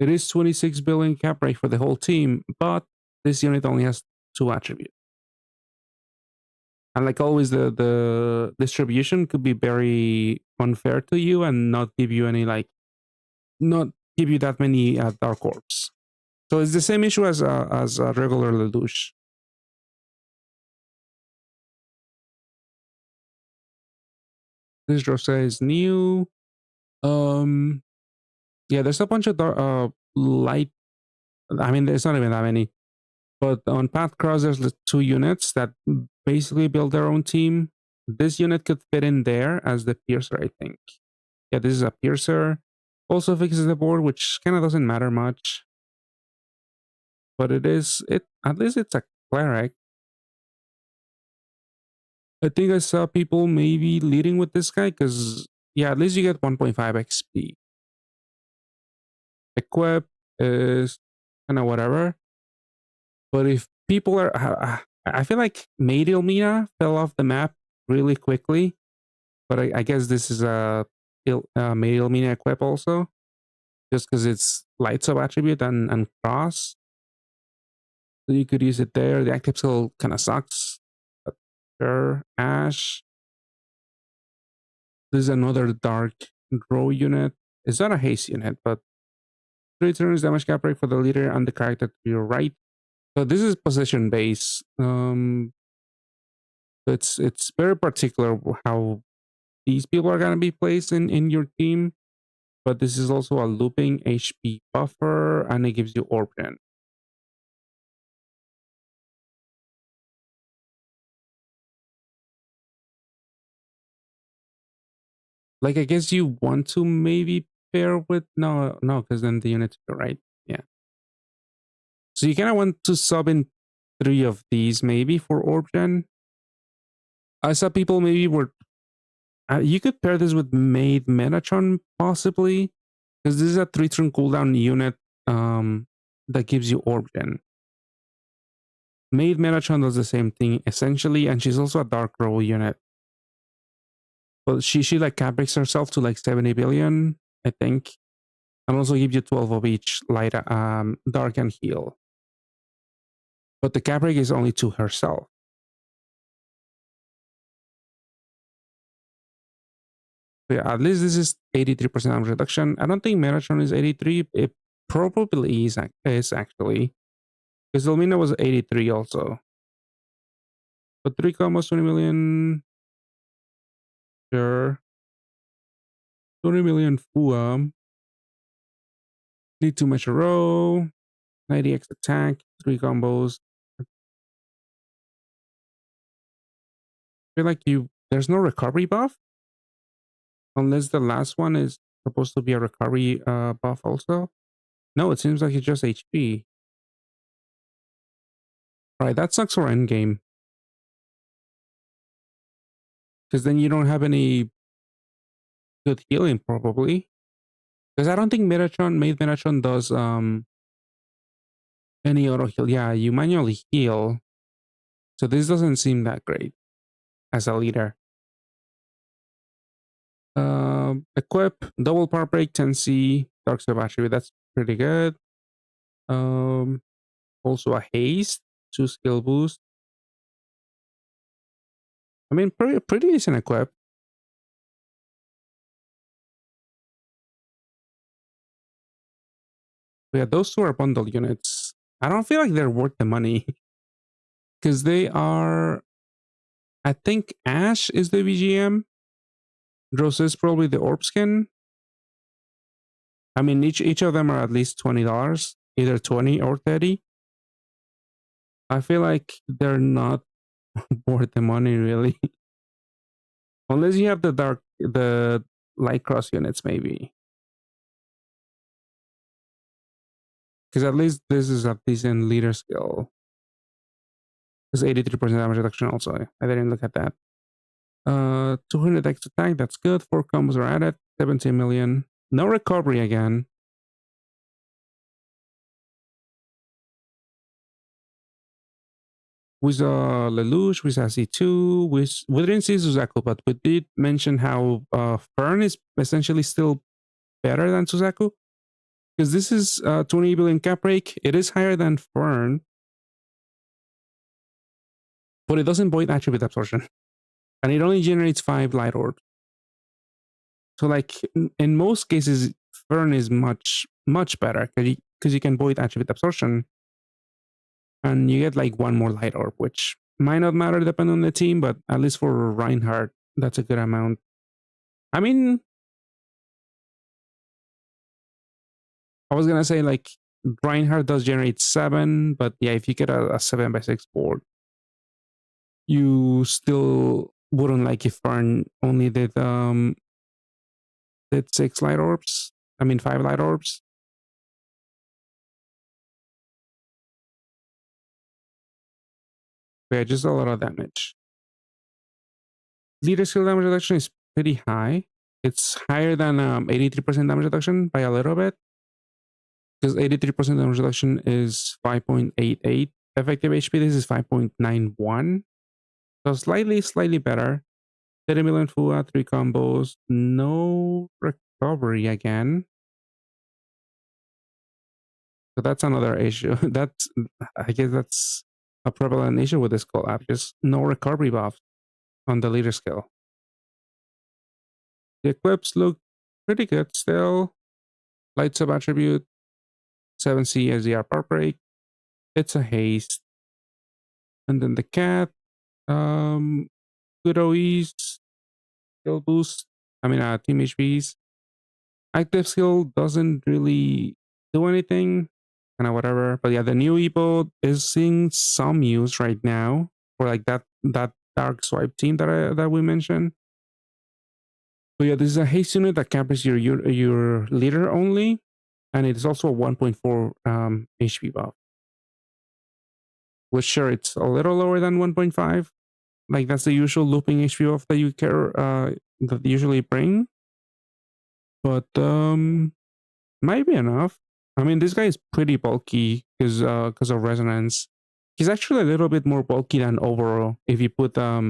[SPEAKER 1] It is 26 billion cap rate for the whole team, but this unit only has 2 attributes. And like always, the distribution could be very unfair to you and not give you any not give you that many dark orbs. So it's the same issue as a regular Lelouch. This Rosé is new. Yeah, there's a bunch of light. I mean, there's not even that many. But on Path Cross, there's the 2 units that basically build their own team. This unit could fit in there as the Piercer, I think. Yeah, this is a Piercer. Also fixes the board, which kind of doesn't matter much. But at least it's a Cleric. I think I saw people maybe leading with this guy because, yeah, at least you get 1.5 XP. Equip is kind of whatever. But if people are, I feel like Medial Mina fell off the map really quickly. But I guess this is a Medial Mina equip also, just because it's light sub attribute and cross. So you could use it there. The active skill kind of sucks. But sure, Ash. This is another dark draw unit. It's not a haste unit, but 3 turns damage cap rate for the leader and the character to your right. So this is position based. It's very particular how these people are gonna be placed in your team. But this is also a looping HP buffer, and it gives you orb gen. Like, I guess you want to maybe pair with no, because then the units are right. Yeah. So you kind of want to sub in 3 of these maybe for orb gen. I saw people maybe were. You could pair this with Maid Metatron possibly, because this is a 3-turn cooldown unit that gives you orb gen. Maid Metatron does the same thing essentially, and she's also a dark roll unit. But she like cap breaks herself to like 70 billion, I think. And also gives you 12 of each light dark and heal. But the cap break is only to herself. So yeah, at least this is 83% damage reduction. I don't think Metatron is 83. It probably is actually. Because Elmina was 83 also. But 3 combos, 20 million. Sure. 20 million Fua. Need 2 match a row. 90x attack. 3 combos. I feel like there's no recovery buff. Unless the last one is supposed to be a recovery buff also. No, it seems like it's just HP. Alright, that sucks for endgame. Because then you don't have any good healing probably. Because I don't think main Metatron does any auto heal. Yeah, you manually heal. So this doesn't seem that great as a leader. Equip, double power break, 10C, dark side attribute. That's pretty good. Also a haste, 2 skill boost. I mean, pretty decent equip. Yeah, those 2 are bundle units. I don't feel like they're worth the money. Because they are... I think Ash is the BGM. Dross is probably the orb skin. I mean, each of them are at least $20. Either 20 or 30. I feel like they're not worth the money, really. Unless you have the light cross units, maybe. Because at least this is a decent leader skill. There's 83% damage reduction also. I didn't look at that. 200 extra attack, that's good. 4 combos are added. 17 million. No recovery again. With Lelouch, with AC2, we didn't see Suzaku, but we did mention how Fern is essentially still better than Suzaku. Because this is 20 billion cap break. It is higher than Fern. But it doesn't void attribute absorption. And it only generates 5 light orbs. So like in most cases, Fern is much better because you can void attribute absorption. And you get like 1 more light orb, which might not matter depending on the team, but at least for Reinhardt, that's a good amount. I mean, I was gonna say like Reinhardt does generate 7, but yeah, if you get a 7x6 board, you still wouldn't like if Fern only did 6 light orbs. I mean 5 light orbs. Yeah, just a lot of damage. Leader skill damage reduction is pretty high. It's higher than 83% damage reduction by a little bit. Because 83% damage reduction is 5.88 effective HP. This is 5.91. So slightly better. 30 million Fua, 3 combos. No recovery again. So that's another issue. I guess that's a prevalent issue with this collab. Just no recovery buff on the leader skill. The equips look pretty good still. Light sub attribute, 7C SDR power break. It's a haste. And then the cat, good OEs, skill boost. I mean, team HPs. Active skill doesn't really do anything, kind of whatever. But yeah, the new Evo is seeing some use right now for like that dark swipe team that we mentioned. But yeah, this is a haste unit that campers your leader only, and it is also a 1.4 HP buff. Which sure, it's a little lower than 1.5. Like that's the usual looping HP buff that you that they usually bring. But might be enough. I mean, this guy is pretty bulky because of resonance. He's actually a little bit more bulky than overall if you put I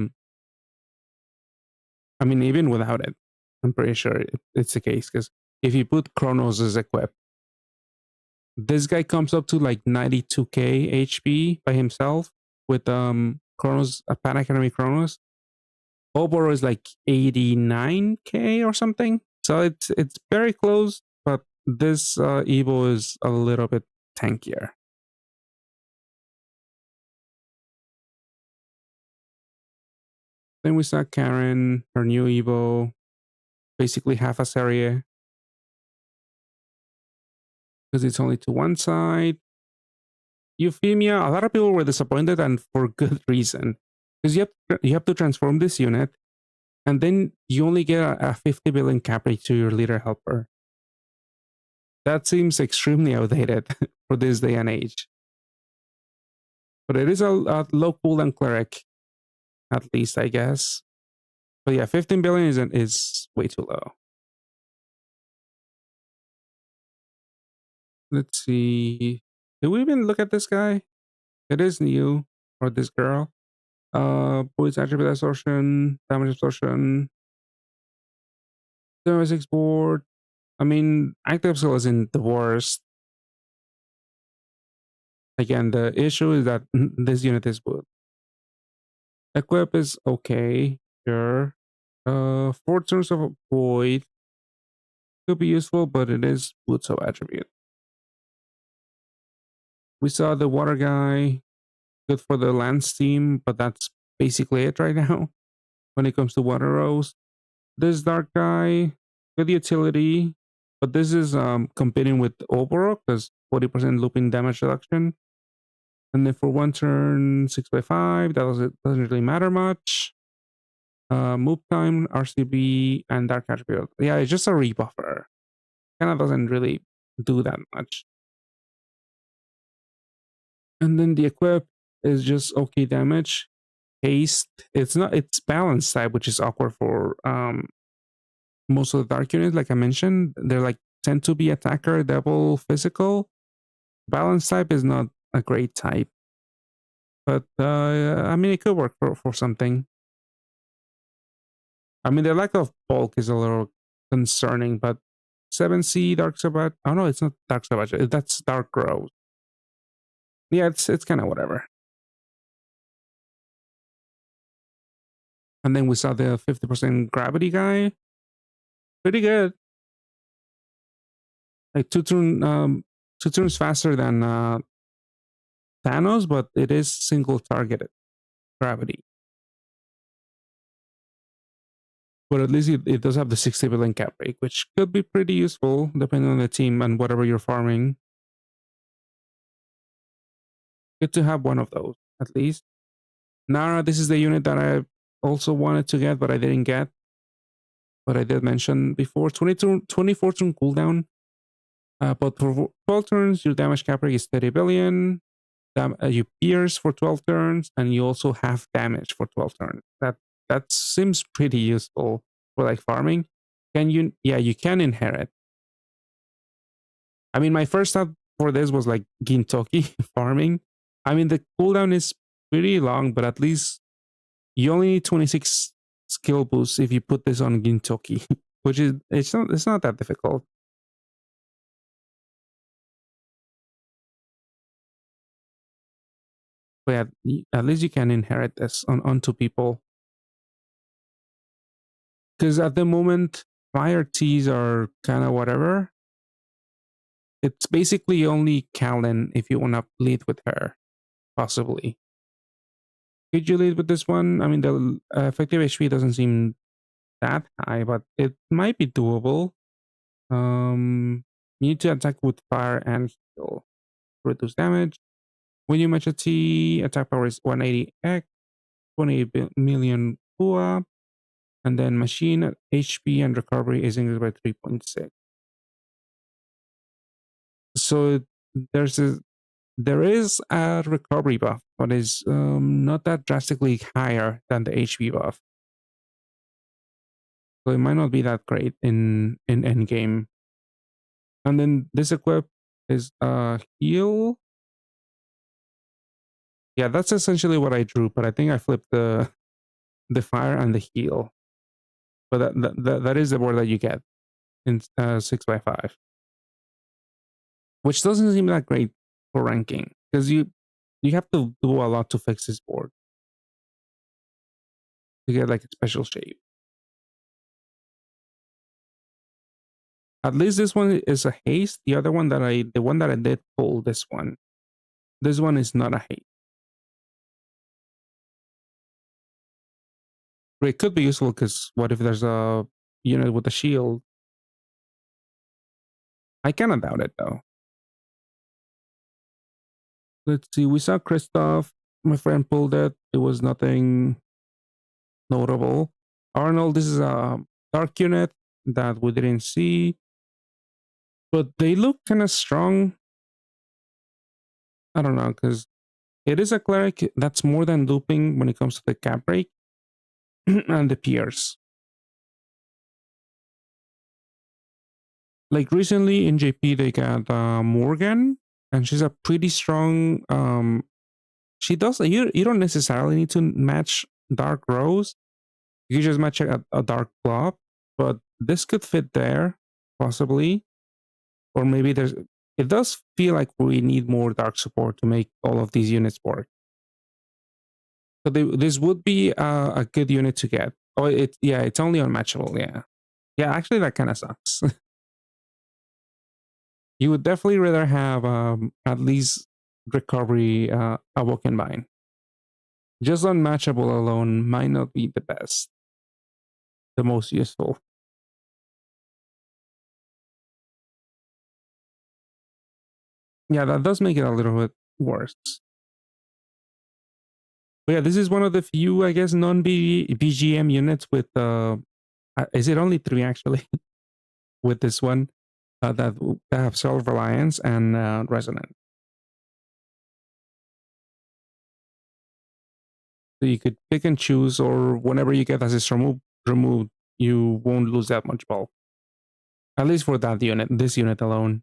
[SPEAKER 1] mean, even without it, I'm pretty sure it's the case because if you put Kronos as equipped, this guy comes up to like 92k HP by himself with Kronos, a Pan Academy Kronos. Oboro is like 89k or something. So it's very close, but this Evo is a little bit tankier. Then we saw Karen, her new Evo, basically half a serie. Because it's only to one side. Euphemia, a lot of people were disappointed, and for good reason. Because you have to transform this unit, and then you only get a 50 billion cap rate to your leader helper. That seems extremely outdated for this day and age. But it is a low cooldown cleric, at least, I guess. But yeah, 15 billion is way too low. Let's see. Did we even look at this guy? It is new, or this girl. Boys attribute absorption, damage absorption, domestic board. I mean, active skill isn't the worst. Again, the issue is that this unit is good. Equip is okay, sure. 4 turns of a void could be useful, but it is boots of attribute. We saw the water guy, good for the Lance team, but that's basically it right now when it comes to water rose. This dark guy, good utility, but this is competing with Oboro because 40% looping damage reduction. And then for 1 turn, 6x5, that doesn't really matter much. Move time, RCB, and dark attribute. Yeah, it's just a rebuffer. Kind of doesn't really do that much. And then the equip is just okay damage. Haste, it's balance type, which is awkward for most of the dark units. Like I mentioned, they're like tend to be attacker, devil, physical. Balance type is not a great type, but I mean, it could work for something. I mean, the lack of bulk is a little concerning, but 7C Dark Sabbath. Oh no, it's not Dark Sabbath. That's Dark Growth. Yeah, it's kind of whatever. And then we saw the 50% gravity guy. Pretty good. Like 2 turns faster than Thanos, but it is single targeted gravity. But at least it does have the 60 billion cap rate, which could be pretty useful depending on the team and whatever you're farming. Good to have one of those, at least. Nara, this is the unit that I also wanted to get, but I didn't get. But I did mention before, 24 turn cooldown. But for 12 turns, your damage cap rate is 30 billion. You pierce for 12 turns, and you also have damage for 12 turns. That seems pretty useful for like farming. Can you? Yeah, you can inherit. I mean, my first thought for this was like Gintoki farming. I mean, the cooldown is pretty long, but at least you only need 26 skill boosts if you put this on Gintoki, which is it's not that difficult. But yeah, at least you can inherit this onto people. Because at the moment, fire T's are kind of whatever. It's basically only Callan if you want to lead with her, possibly. Could you lead with this one? I mean, the effective HP doesn't seem that high, but it might be doable. You need to attack with fire and heal to reduce damage. When you match a T, attack power is 180x, 28 million PUA, and then machine HP and recovery is increased by 3.6. So there is a recovery buff, but is not that drastically higher than the HP buff. So it might not be that great in endgame. And then this equip is heal. Yeah, that's essentially what I drew, but I think I flipped the fire and the heal. But that is the board that you get in 6x5. Which doesn't seem that great for ranking, because you have to do a lot to fix this board to get like a special shape. At least this one is a haste. The one that I did pull, this one is not a haste. It could be useful because what if there's a unit with a shield? I cannot doubt it though. Let's see. We saw Kristoff. My friend pulled it. It was nothing notable. Arnold, this is a dark unit that we didn't see, but they look kind of strong. I don't know, because it is a cleric that's more than looping when it comes to the cap break and the pierce. Like recently in JP, they got Morgan, and she's a pretty strong. She does. You don't necessarily need to match Dark Rose. You just match a Dark Blob, but this could fit there possibly, or maybe there's. It does feel like we need more dark support to make all of these units work. So this would be a good unit to get. Oh, it's only unmatchable. Yeah. Actually, that kind of sucks. You would definitely rather have at least recovery Awoken Vine. Just unmatchable alone might not be the best, the most useful. Yeah, that does make it a little bit worse. But yeah, this is one of the few, I guess, non-BGM units with, is it only 3 actually? With this one, that have self-reliance and resonance. So you could pick and choose, or whenever you get assist removed, you won't lose that much bulk. At least for that unit, this unit alone.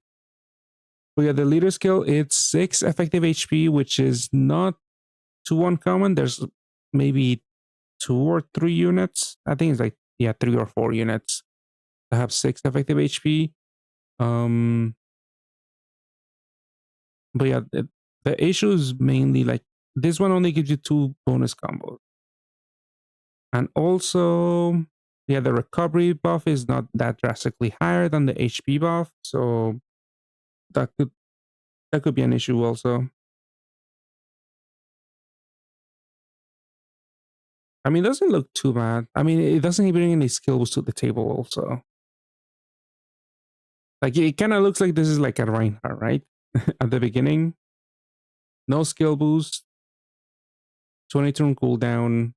[SPEAKER 1] But yeah, the leader skill, it's 6 effective HP, which is not too uncommon. There's maybe 2 or 3 units. I think it's like, 3 or 4 units that have 6 effective HP. But yeah, the issue is mainly like this one only gives you 2 bonus combos. And also, the recovery buff is not that drastically higher than the HP buff, so that could be an issue also. I mean, it doesn't look too bad. I mean, it doesn't bring any skill boost to the table also. Like, it kind of looks like this is like a Reinhardt, right? At the beginning. No skill boost. 20 turn cooldown.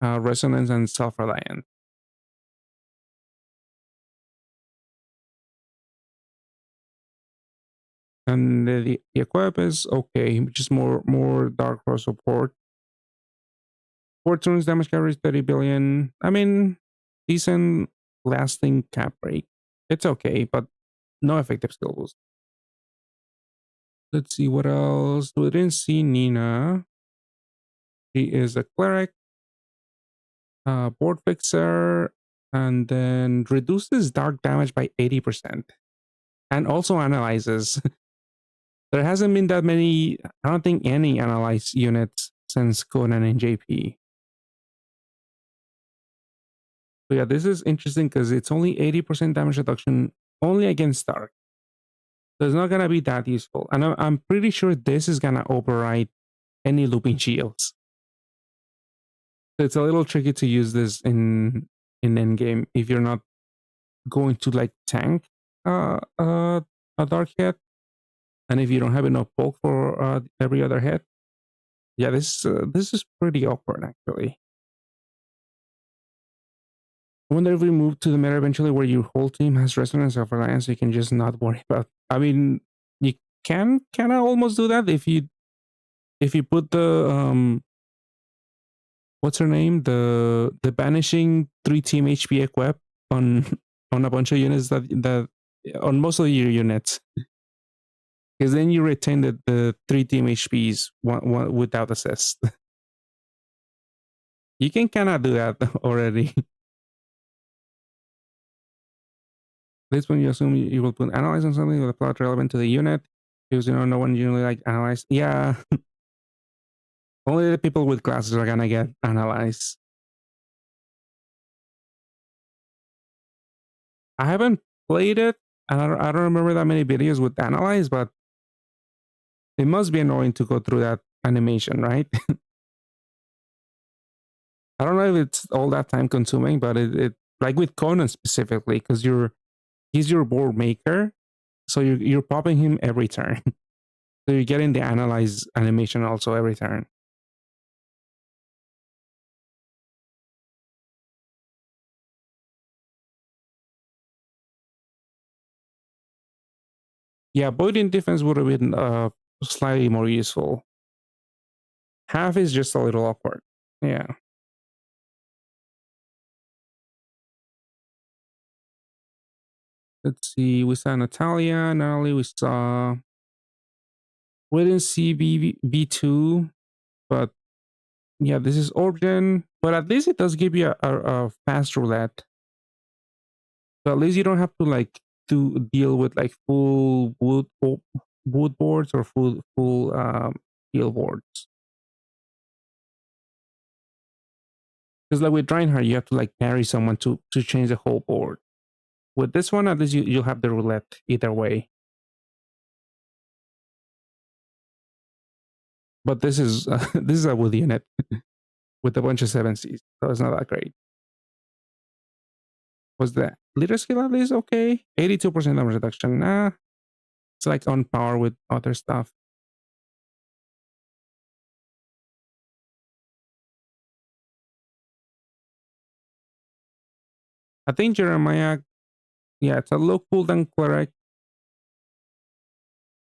[SPEAKER 1] Resonance and self-reliant. And the equip is okay, just more Dark Cross support. 4 turns damage carries 30 billion. I mean, decent lasting cap break. It's okay, but no effective skill boost. Let's see what else. We didn't see Nina. She is a cleric, board fixer, and then reduces dark damage by 80%. And also analyzes. There hasn't been that many, I don't think any analyze units since Conan and JP. So yeah, this is interesting because it's only 80% damage reduction only against Dark. So it's not going to be that useful. And I'm pretty sure this is going to override any looping shields. So it's a little tricky to use this in endgame if you're not going to like tank a Dark hit. And if you don't have enough bulk for every other hit. Yeah, this is pretty awkward actually. I wonder if we move to the meta eventually where your whole team has resonance of reliance, you can just not worry about. I mean, you can kind of almost do that if you put the what's her name, the banishing 3-team HP equip on a bunch of units that on most of your units, because then you retain the 3-team HPs one without assist. You can kind of do that already. This one you assume you will put analyze on something with a plot relevant to the unit, because no one generally like analyze. Yeah. Only the people with glasses are gonna get analyzed. I haven't played it, and I don't remember that many videos with analyze, but it must be annoying to go through that animation, right? I don't know if it's all that time consuming, but it like with Conan specifically, because he's your board maker, so you're popping him every turn. So you're getting the analyze animation also every turn. Yeah, Boydin defense would have been slightly more useful. Half is just a little awkward. Yeah. Let's see. We saw Natalia. Natalie, we saw. We didn't see B2, but yeah, this is Origin. But at least it does give you a fast roulette. So at least you don't have to like to deal with like full wood boards or full steel boards. Because like with Reinhardt, you have to like carry someone to change the whole board. With this one, at least you'll have the roulette either way. But this is this is a wood unit with a bunch of 7Cs, so it's not that great. Was the leader skill at least okay? 82% damage reduction. Nah, it's like on par with other stuff. I think Jeremiah, yeah, it's a low cooldown cleric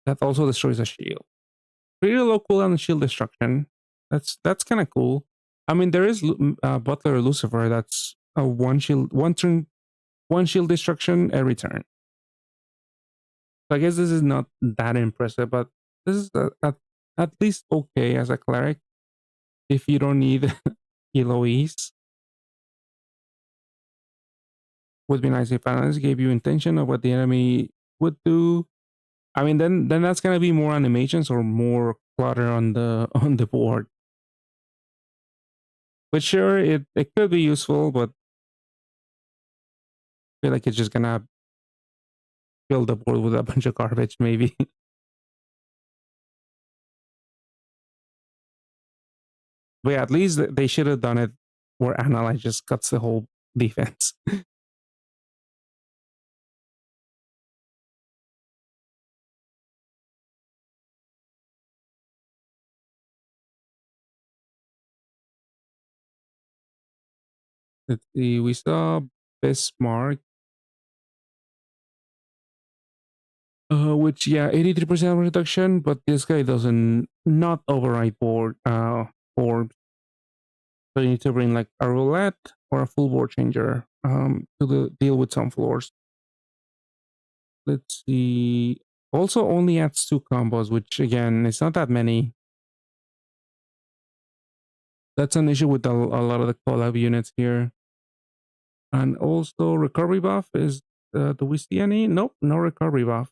[SPEAKER 1] that also destroys a shield. Pretty low cooldown shield destruction. That's kind of cool. I mean, there is Butler Lucifer. That's a one shield destruction every turn. So I guess this is not that impressive, but this is at least okay as a cleric if you don't need Eloise. Would be nice if analysts gave you intention of what the enemy would do. I mean, then that's gonna be more animations or more clutter on the board. But sure, it could be useful, but I feel like it's just gonna fill the board with a bunch of garbage, maybe. But yeah, at least they should have done it where Analyze just cuts the whole defense. Let's see, we saw Bismarck, which yeah, 83% reduction, but this guy doesn't not override board orbs. So you need to bring like a roulette or a full board changer to deal with some floors. Let's see. Also only adds 2 combos, which again, it's not that many. That's an issue with a lot of the collab units here. And also recovery buff is, do we see any? Nope, no recovery buff.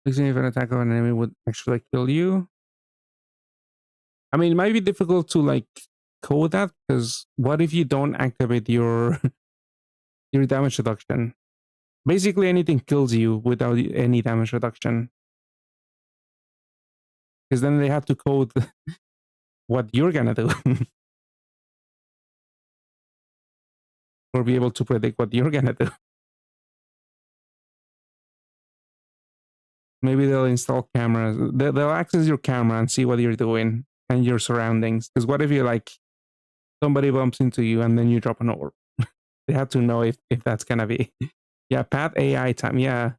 [SPEAKER 1] Fixing if an attack of an enemy would actually kill you. I mean, it might be difficult to like code that, because what if you don't activate your your damage reduction? Basically anything kills you without any damage reduction. Because then they have to code what you're gonna do. Or be able to predict what you're gonna do. Maybe they'll install cameras. They'll access your camera and see what you're doing and your surroundings. Because what if you like somebody bumps into you and then you drop an orb? They have to know if that's gonna be. Yeah, Pat AI time. Yeah,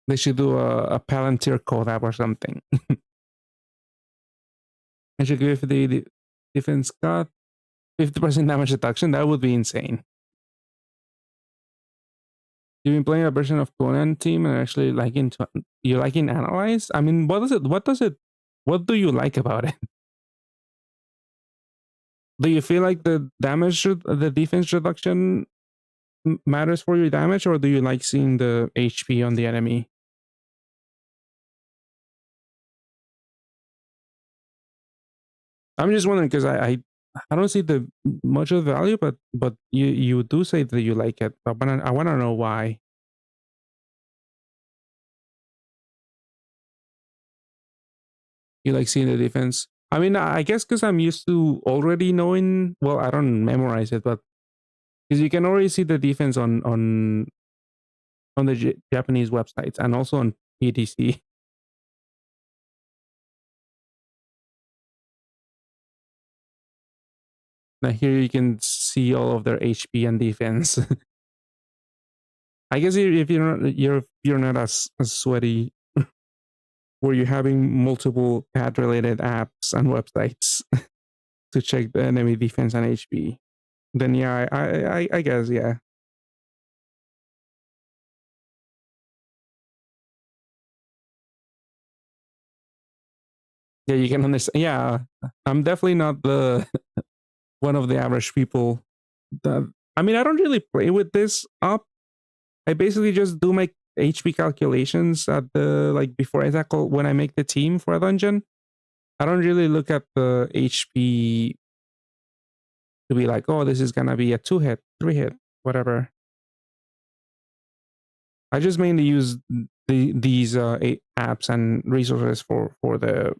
[SPEAKER 1] they should do a Palantir collab or something. I should give the defense cut 50% damage reduction. That would be insane. You've been playing a version of Conan team and actually you liking Analyze? I mean, what do you like about it? Do you feel like the defense reduction matters for your damage, or do you like seeing the HP on the enemy? I'm just wondering because I don't see the much of the value, but you do say that you like it. But I want to know why. You like seeing the defense. I mean, I guess because I'm used to already knowing. Well, I don't memorize it, but because you can already see the defense on the Japanese websites and also on PDC. Now here you can see all of their HP and defense. I guess if you're not as sweaty, where you're having multiple pad related apps and websites to check the enemy defense and HP, then yeah, I guess yeah. Yeah, you can understand. Yeah, I'm definitely not the one of the average people. That I mean, I don't really play with this up. I basically just do my HP calculations at the like before I tackle when I make the team for a dungeon. I don't really look at the HP to be like, oh, this is gonna be a 2-hit, 3-hit, whatever. I just mainly use these apps and resources for the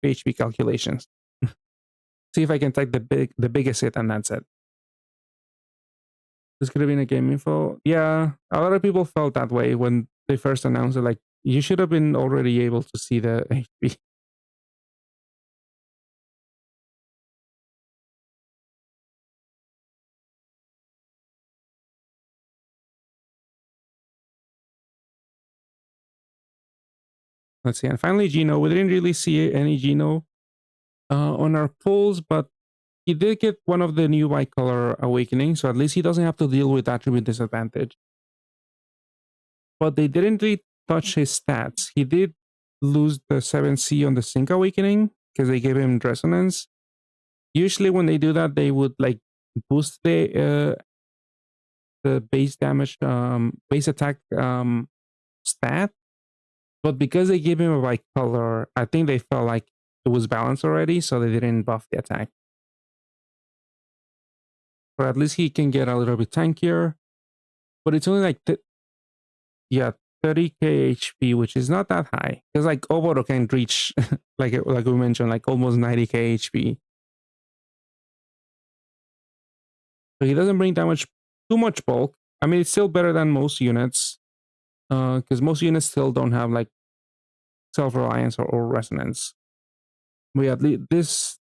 [SPEAKER 1] HP calculations. See if I can take the biggest hit, and that's it. This could have been a game info. Yeah, a lot of people felt that way when they first announced it. Like, you should have been already able to see the HP. Let's see. And finally, Gino. We didn't really see any Gino on our polls, but he did get one of the new bicolor awakening, so at least he doesn't have to deal with attribute disadvantage. But they didn't really touch his stats. He did lose the 7C on the Sync awakening because they gave him resonance. Usually when they do that, they would like boost the base damage, base attack stat. But because they gave him a bicolor, I think they felt like it was balanced already, so they didn't buff the attack. Or at least he can get a little bit tankier. But it's only like, yeah, 30k HP, which is not that high. Because like Oboro can reach, like we mentioned, like almost 90k HP. So he doesn't bring too much bulk. I mean, it's still better than most units. Because most units still don't have like self-reliance or resonance. But at least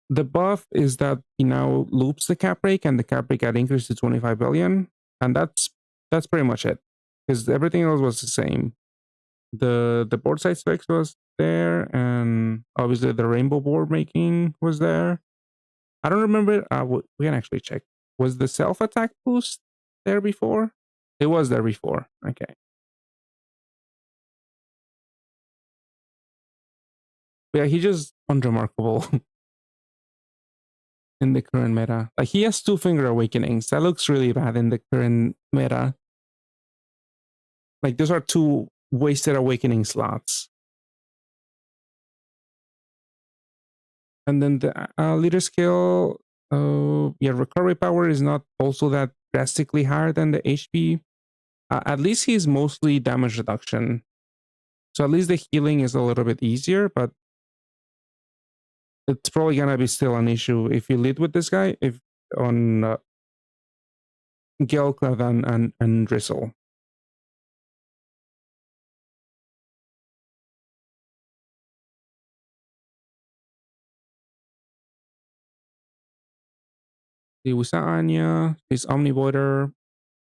[SPEAKER 1] the buff is that he now loops the cap break, and the cap break got increased to 25 billion. And that's pretty much it. Because everything else was the same. The board side specs was there, and obviously the rainbow board making was there. I don't remember. We can actually check. Was the self attack boost there before? It was there before. Okay. But yeah, he's just unremarkable in the current meta. Like, he has 2-finger awakenings. That looks really bad in the current meta. Like, those are 2 wasted awakening slots. And then the leader skill, yeah, recovery power is not also that drastically higher than the HP. At least he's mostly damage reduction. So at least the healing is a little bit easier, but it's probably gonna be still an issue if you lead with this guy, if on Gelclad and Drizzle. The Wusa Anya, his Omnivoider,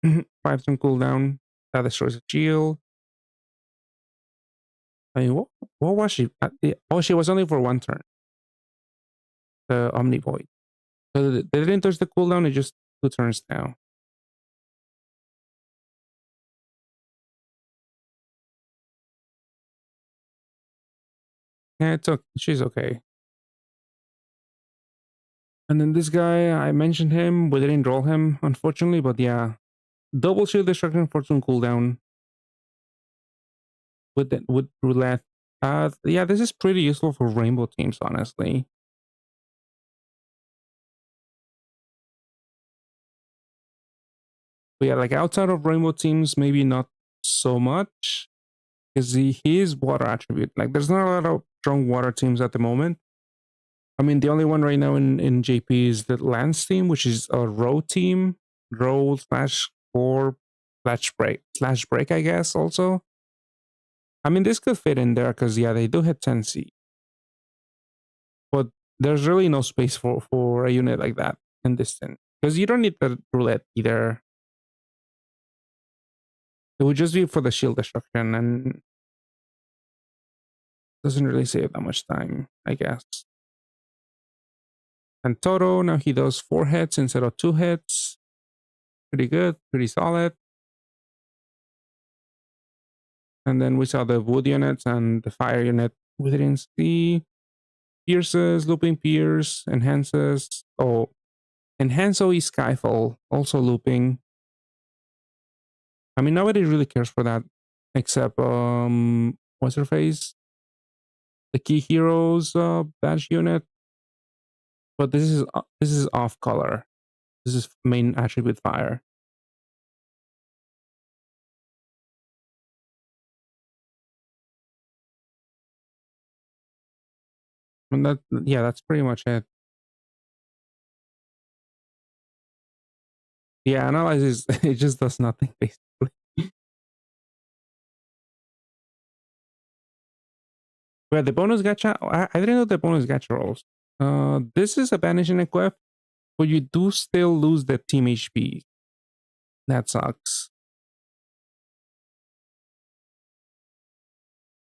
[SPEAKER 1] 5-turn cooldown, that destroys a shield. I mean, what was she? Oh, she was only for 1 turn. The Omnivoid. So they didn't touch the cooldown, it just 2 turns now. Yeah, it's okay. She's okay. And then this guy, I mentioned him. We didn't roll him, unfortunately, but yeah. Double shield destruction, fortune cooldown. With roulette. Yeah, this is pretty useful for rainbow teams, honestly. But yeah, like outside of rainbow teams, maybe not so much. Because he is water attribute. Like there's not a lot of strong water teams at the moment. I mean, the only one right now in JP is the Lance team, which is a row team. Row slash core slash break, I guess, also. I mean, this could fit in there because, yeah, they do hit 10C. But there's really no space for a unit like that in this thing. Because you don't need the roulette either. It would just be for the shield destruction and doesn't really save that much time, I guess. And Toto, now he does 4 hits instead of 2 hits. Pretty good, pretty solid. And then we saw the wood units and the fire unit we didn't see. Pierces, looping pierce, enhances. Oh, enhance OE Skyfall, also looping. I mean, nobody really cares for that except what's her face? The key heroes badge unit. But this is off color. This is main attribute fire. And that's pretty much it. Yeah, analyzes it just does nothing basically. But the bonus gacha, I didn't know the bonus gacha rolls. This is a banish and equip, but you do still lose the team HP. That sucks.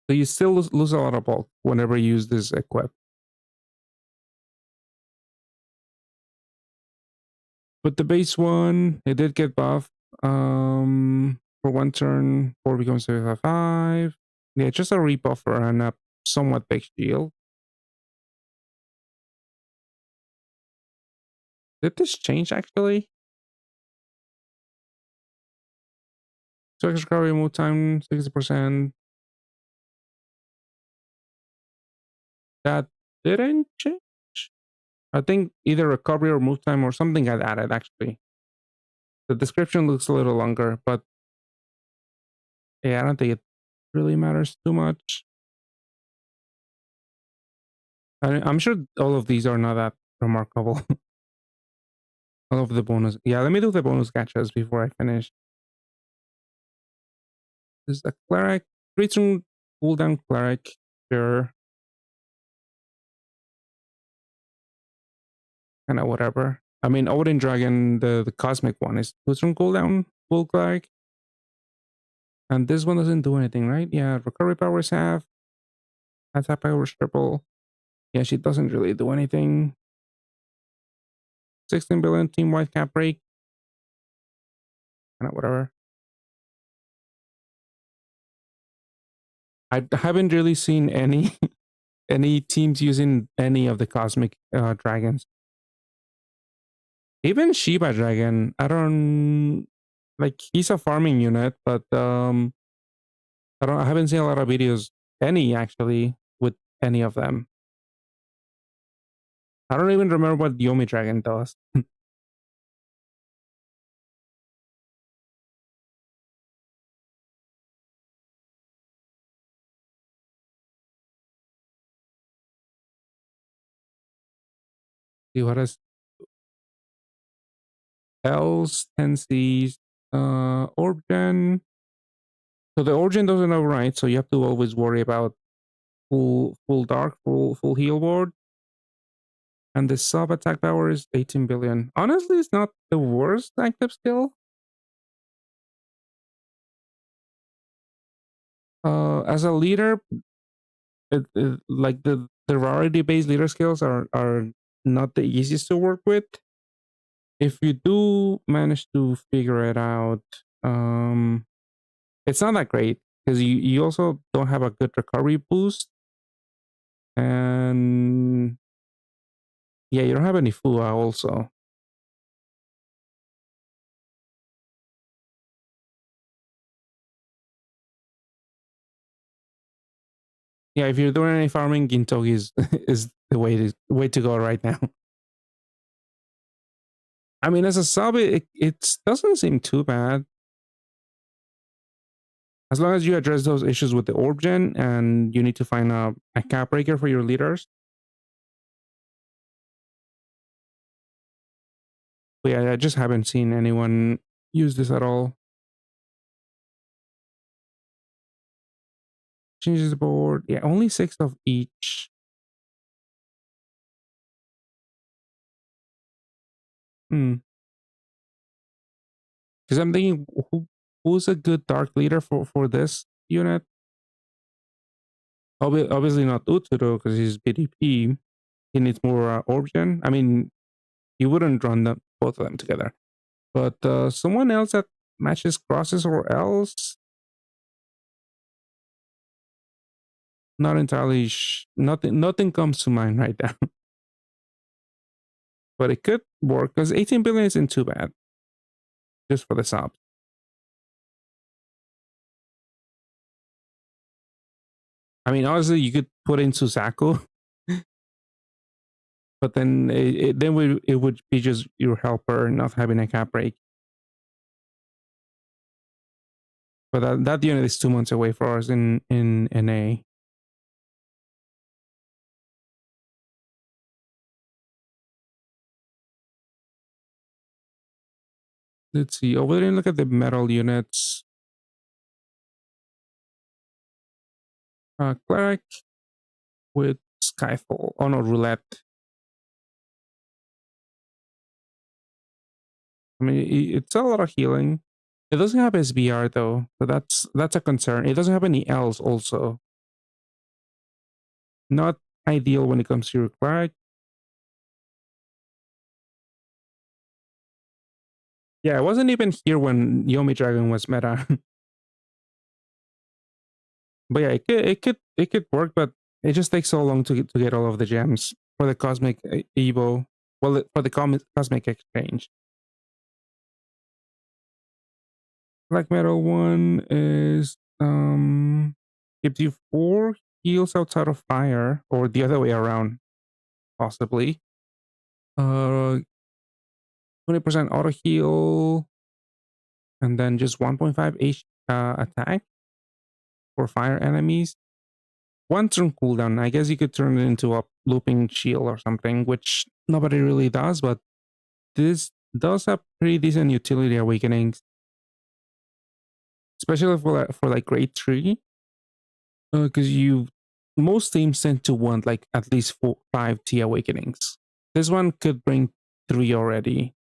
[SPEAKER 1] So you still lose a lot of bulk whenever you use this equip. But the base one, it did get buffed. For 1 turn, 4 becomes 5. Yeah, just a rebuffer and a somewhat big shield. Did this change actually? So extra recovery move time 60%. That didn't change. I think either recovery or move time or something got added actually. The description looks a little longer, but yeah, I don't think it really matters too much. I'm sure all of these are not that remarkable. All of the bonus. Yeah, let me do the bonus gachas before I finish. This is a cleric. 3-turn cooldown cleric. Sure. Kind of whatever. I mean, Odin Dragon, the cosmic one, is 2-turn cooldown full cleric. And this one doesn't do anything, right? Yeah, recovery power is half. Attack power is triple. Yeah, she doesn't really do anything. 16 billion team wide cap break. Kind of whatever. I haven't really seen any any teams using any of the cosmic dragons. Even Shiba Dragon, I don't like. He's a farming unit, but I haven't seen a lot of videos, any actually, with any of them. I don't even remember what Yomi Dragon does. See what is else? Tensees, Orb Gen. So the Origin doesn't override, so you have to always worry about full dark, full heal ward. And the sub attack power is 18 billion. Honestly, it's not the worst active skill. As a leader, like the rarity based leader skills are not the easiest to work with. If you do manage to figure it out, it's not that great because you also don't have a good recovery boost, and yeah, you don't have any FUA also. Yeah, if you're doing any farming, Gintogi is the way to go right now. I mean, as a sub, it doesn't seem too bad. As long as you address those issues with the orb gen and you need to find a cap breaker for your leaders. But yeah, I just haven't seen anyone use this at all. Changes the board. Yeah, only 6 of each. Because I'm thinking, who's a good dark leader for this unit? Obviously not Utsuro because he's BDP. He needs more orb gen. I mean, you wouldn't run them both of them together. But someone else that matches crosses or else, not entirely. Nothing comes to mind right now. But it could work because 18 billion isn't too bad, just for the subs. I mean, honestly, you could put in Suzaku, but then it would be just your helper not having a cap break. But that unit is 2 months away for us in NA. Let's see. Over there, look at the metal units. Cleric with Skyfall. Oh no, Roulette. I mean, it's a lot of healing. It doesn't have SBR though, so that's a concern. It doesn't have any Ls also. Not ideal when it comes to your cleric. Yeah, I wasn't even here when Yomi Dragon was meta. But yeah, it could work, but it just takes so long to get all of the gems for the cosmic Evo. Well, for the cosmic exchange. Black metal one is gives you 4 heals outside of fire, or the other way around, possibly. 20% auto heal, and then just 1.5 H attack for fire enemies. 1 turn cooldown. I guess you could turn it into a looping shield or something, which nobody really does, but this does have pretty decent utility awakenings, especially for like grade 3, because most teams tend to want like at least 5 T awakenings. This one could bring 3 already.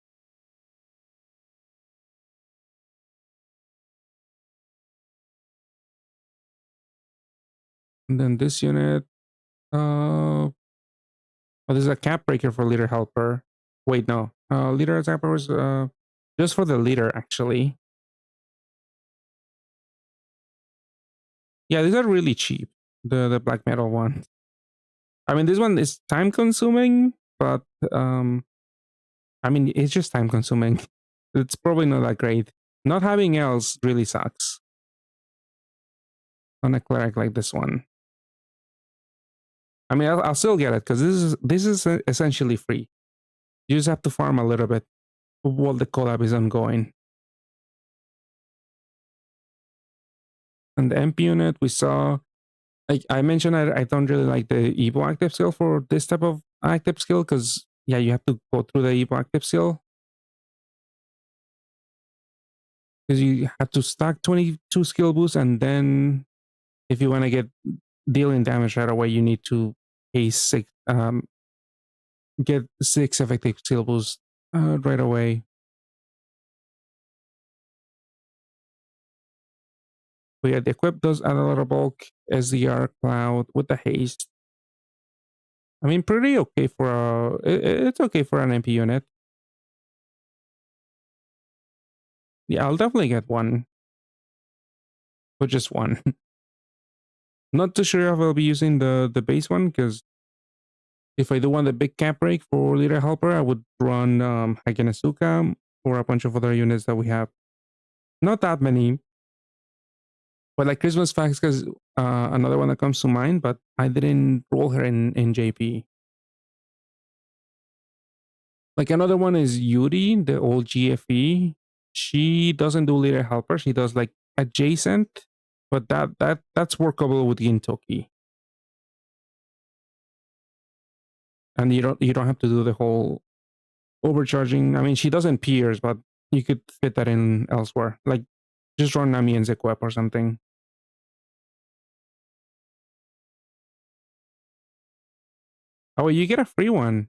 [SPEAKER 1] And then this unit, oh, this is a cap breaker for leader helper. Wait, no, leader helper was just for the leader actually. Yeah, these are really cheap. The black metal one. I mean, this one is time consuming, but I mean, it's just time consuming. It's probably not that great. Not having else really sucks on a cleric like this one. I mean, I'll still get it because this is essentially free. You just have to farm a little bit while the collab is ongoing. And the MP unit we saw, like I mentioned, I don't really like the Evo active skill for this type of active skill because yeah, you have to go through the Evo active skill. Because you have to stack 22 skill boosts, and then if you want to get dealing damage right away, you need to pay 6 get 6 effective skill boosts right away. But yeah, the equip does add a lot of bulk. SDR cloud with the haste. I mean, pretty okay for it's okay for an MP unit. Yeah, I'll definitely get one. But just one. Not too sure if I'll be using the base one, because if I do want the big cap break for leader helper, I would run Hagenasuka or a bunch of other units that we have. Not that many. But like Christmas Facts, because another one that comes to mind, but I didn't roll her in JP. Like another one is Yuri, the old GFE. She doesn't do leader helper. She does like adjacent, but that's workable with Gintoki. And you don't have to do the whole overcharging. I mean, she doesn't pierce, but you could fit that in elsewhere. Like just run Nami and Zequep or something. Oh, you get a free one.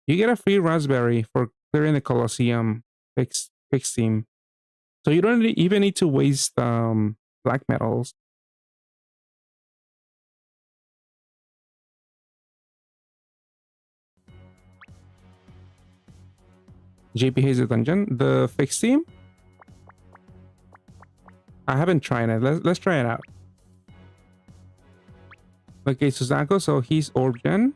[SPEAKER 1] You get a free raspberry for clearing the Colosseum fixed team. So you don't even need to waste black metals. JP Haze dungeon, the fixed team. I haven't tried it. Let's try it out. Okay, Susanko, so he's Orb-gen.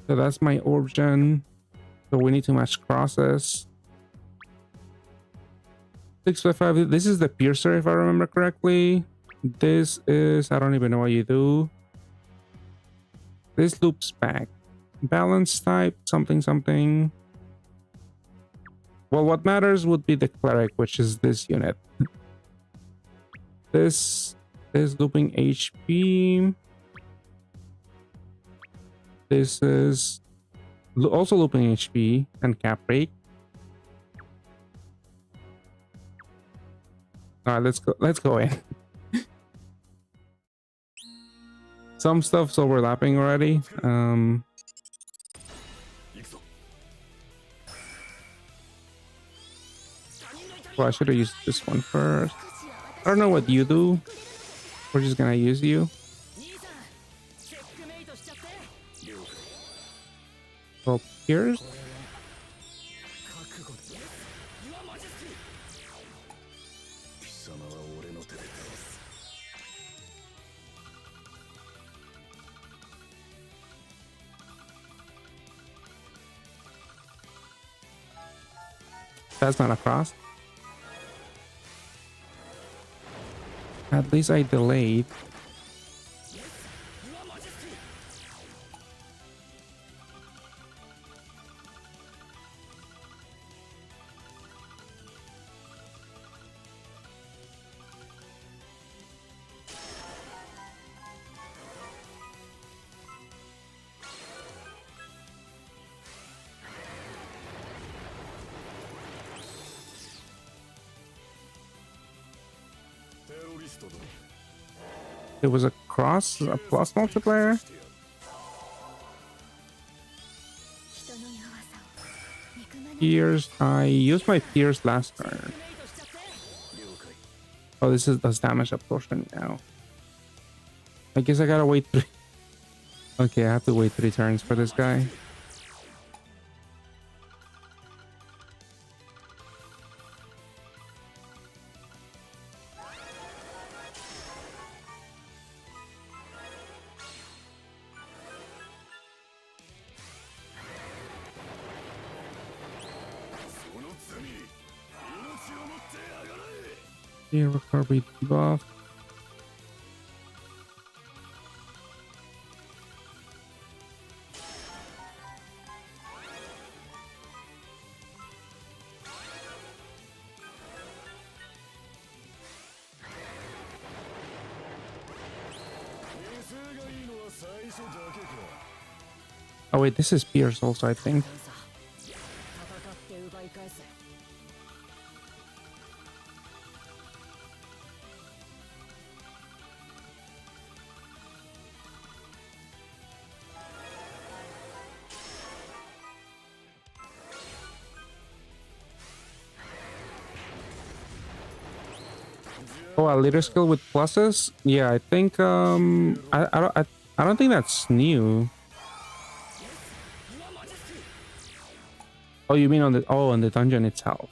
[SPEAKER 1] So that's my Orb-gen. So we need to match crosses. 655. This is the Piercer, if I remember correctly. This is, I don't even know what you do. This loops back. Balance type, something, something. Well, what matters would be the Cleric, which is this unit. This is looping HP. This is also looping HP and cap rate. All right, let's go in. Some stuff's overlapping already. Well, I should have used this one first. I don't know what you do. We're just gonna use you. So here's. That's not a cross. At least I delayed. It was a cross, a plus multiplier. Pierce. I used my Pierce last turn. Oh, this does damage absorption now. I guess I gotta wait 3. Okay, I have to wait 3 turns for this guy. Here, recovery debuff. Oh wait, this is Pierce also, I think. Oh, a leader skill with pluses? Yeah, I think I don't think that's new. Oh, you mean on the dungeon itself?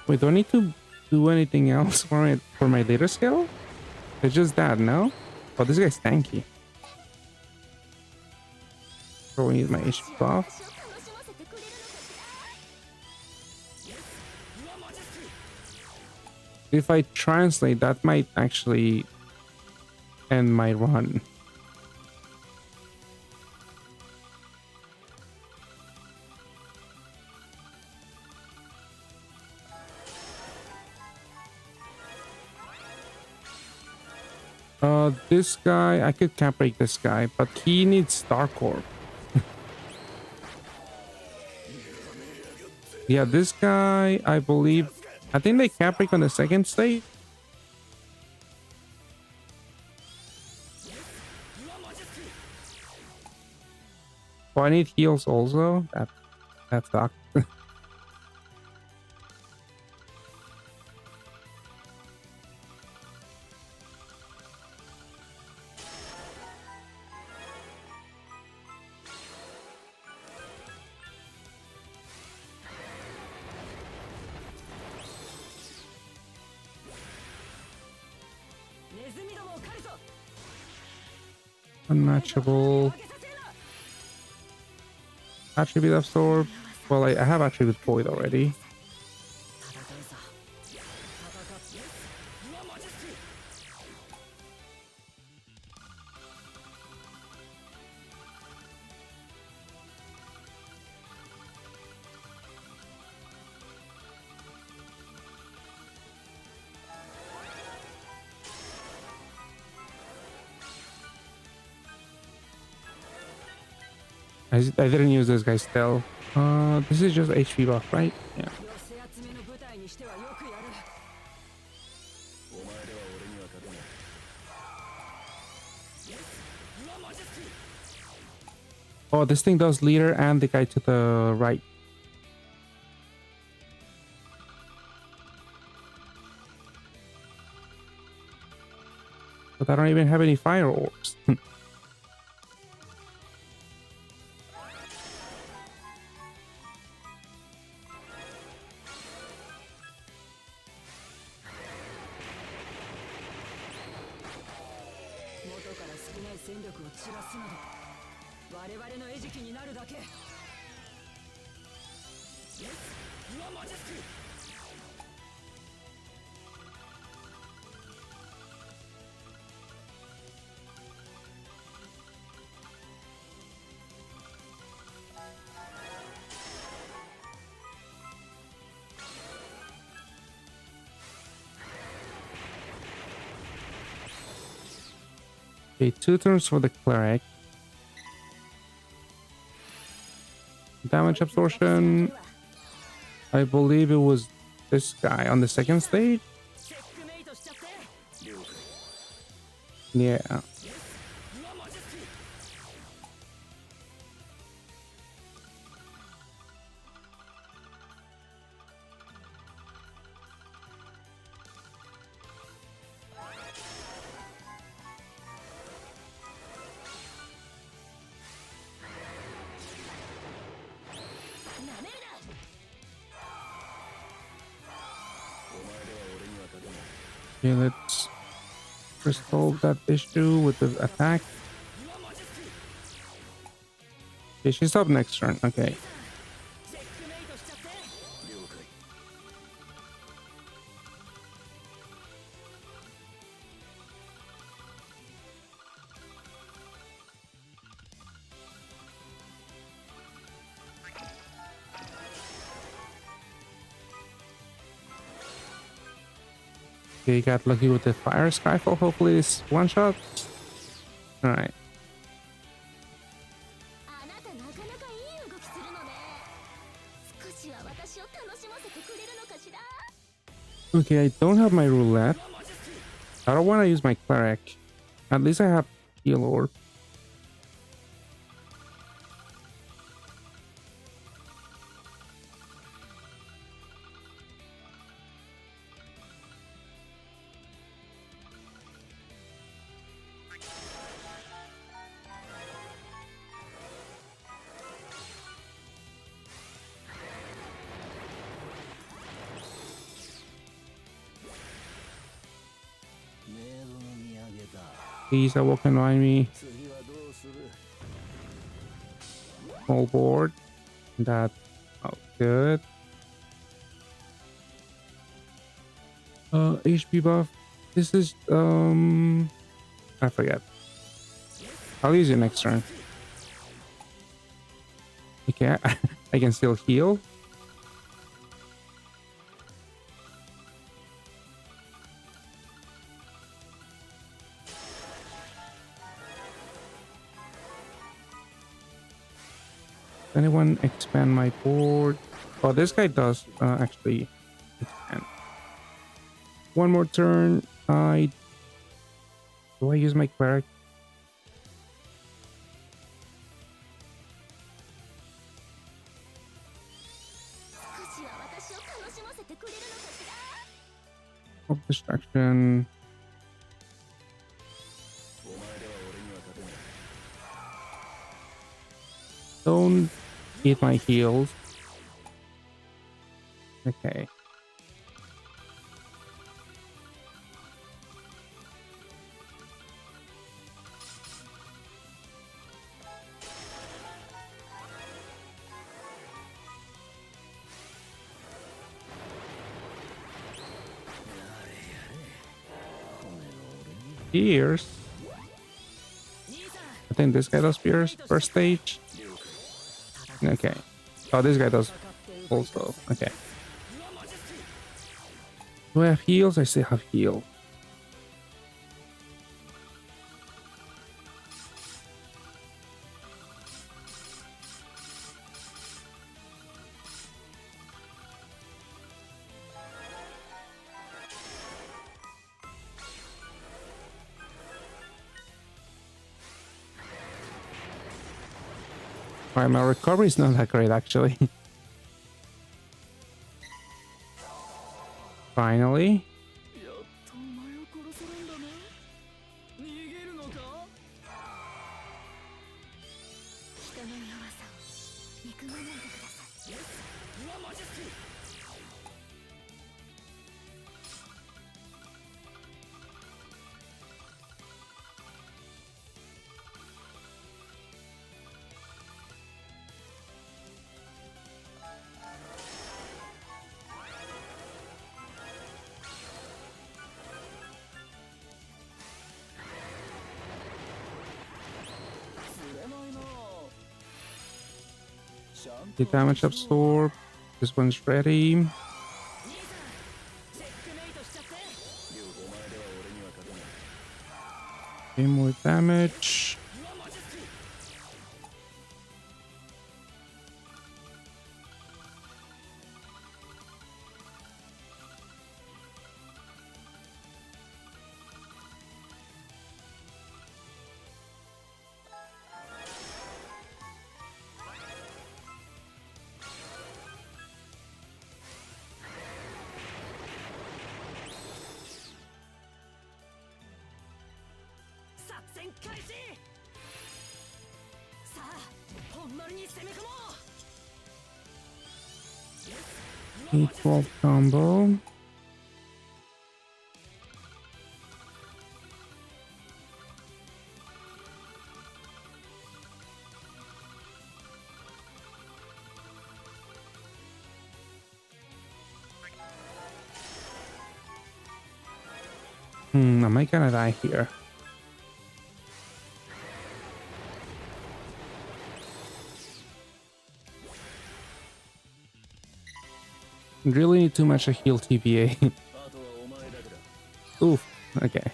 [SPEAKER 1] Wait, do I need to do anything else for my leader skill? It's just that, no? Oh, this guy's tanky. So we need my HP buff. If I translate, that might actually end my run. This guy, I could cap break this guy, but he needs Star Corp. Yeah, this guy, I think they cap break on the second stage. Oh, I need heals also. That sucks. Unmatchable. Attribute absorb. Well, I have attribute void already. I didn't use this guy still. This is just HP buff, right? Yeah. Oh, this thing does leader and the guy to the right. But I don't even have any fire orbs. Okay, 2 turns for the cleric. Damage absorption. I believe it was this guy on the second stage. Yeah. Okay, let's resolve that issue with the attack. Okay, she's up next turn. Okay. Okay, got lucky with the fire skyfall. Hopefully this one shot. All right. Okay, I don't have my roulette. I don't want to use my cleric. At least I have heal orb. Please, I will annoy me. small board. That's all good. HP buff. This is I forget. I'll use it next turn. Okay, I can still heal. Anyone expand my board? Oh, this guy does actually expand. One more turn. Do I use my cleric? Of distraction. Don't eat my heals. Okay. Spears. I think this guy does spears first stage. Okay. Oh, this guy does also. Okay. Do I have heals? I still have heal. Alright, my recovery is not that great actually. Finally. The damage absorb. This one's ready. Okay, more damage. E12 combo. Am I gonna die here? Really need too much to heal TVA. Oof, okay.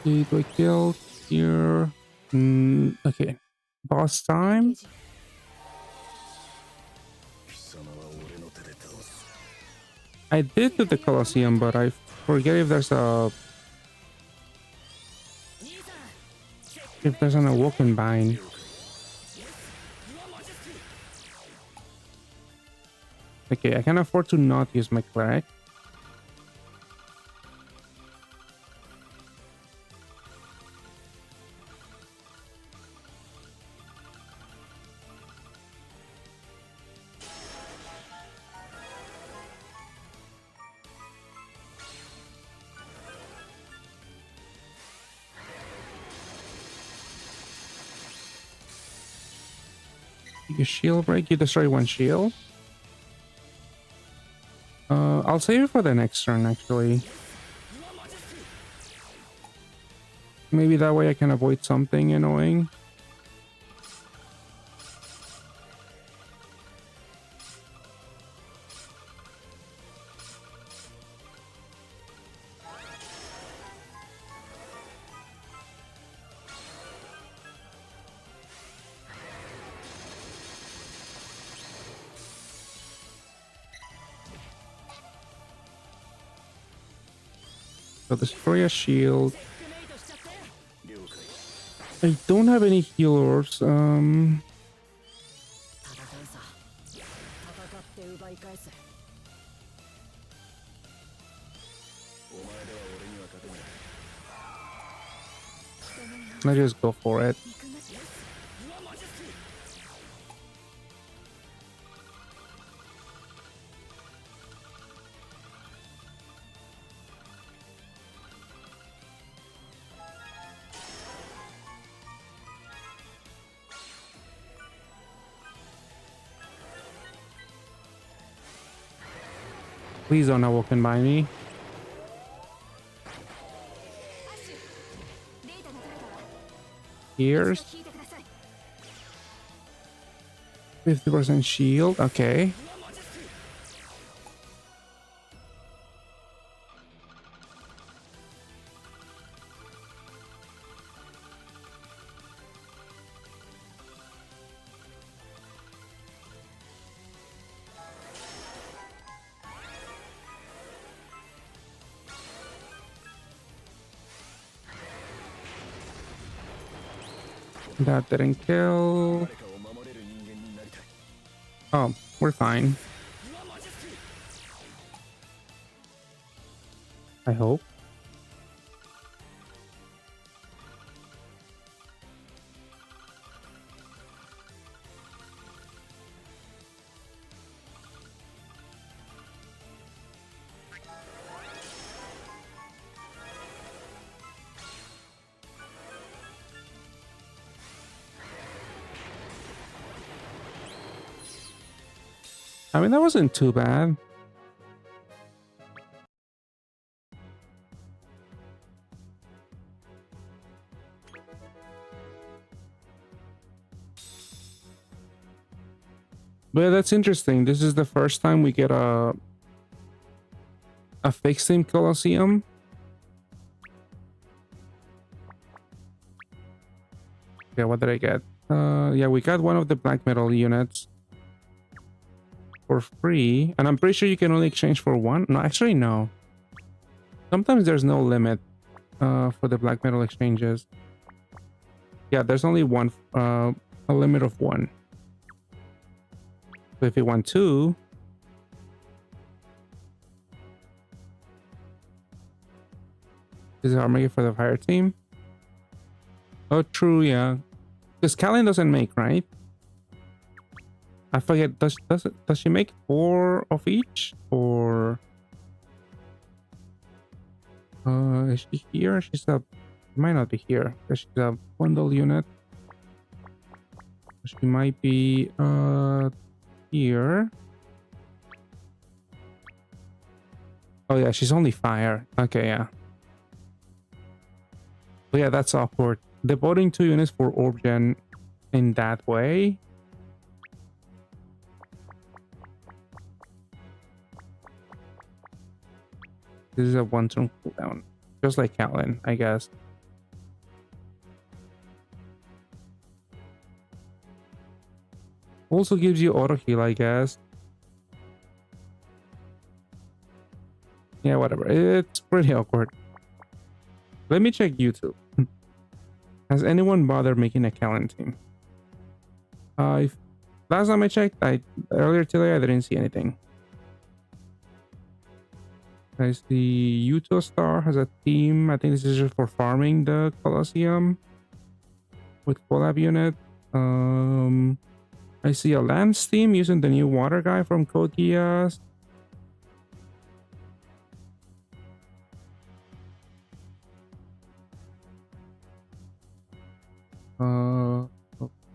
[SPEAKER 1] Okay, do I kill here? Okay. Boss time. I did do the Colosseum, but I forget if there's an awoken bind. Okay, I can afford to not use my cleric. You shield break, you destroy one shield. I'll save it for the next turn, actually. Maybe that way I can avoid something annoying. So destroy a shield. I don't have any healers. Let's just go for it. Please don't awoken by me. Here's 50% shield. Okay. That didn't kill. Oh, we're fine. I hope. I mean, that wasn't too bad. But that's interesting. This is the first time we get a fixed team Colosseum. Yeah, what did I get? Yeah, we got one of the black metal units for free, and I'm pretty sure you can only exchange for one. No, actually, no. Sometimes there's no limit for the black metal exchanges. Yeah, there's only one, a limit of one. So if you want two, this is armor for the fire team. Oh, true, yeah. Because Kalin doesn't make, right? I forget. Does she make 4 of each, or is she here? She might not be here because she's a bundle unit. She might be here. Oh yeah, she's only fire. Okay, yeah. But yeah, that's awkward. Devoting 2 units for orb gen in that way. This is a 1-turn cooldown, just like Kalin, I guess. Also gives you auto heal, I guess. Yeah, whatever. It's pretty awkward. Let me check YouTube. Has anyone bothered making a Callan team? Last time I checked, earlier today I didn't see anything. I see Yuto Star has a team. I think this is just for farming the Colosseum with collab unit. I see a Lance team using the new water guy from Geass.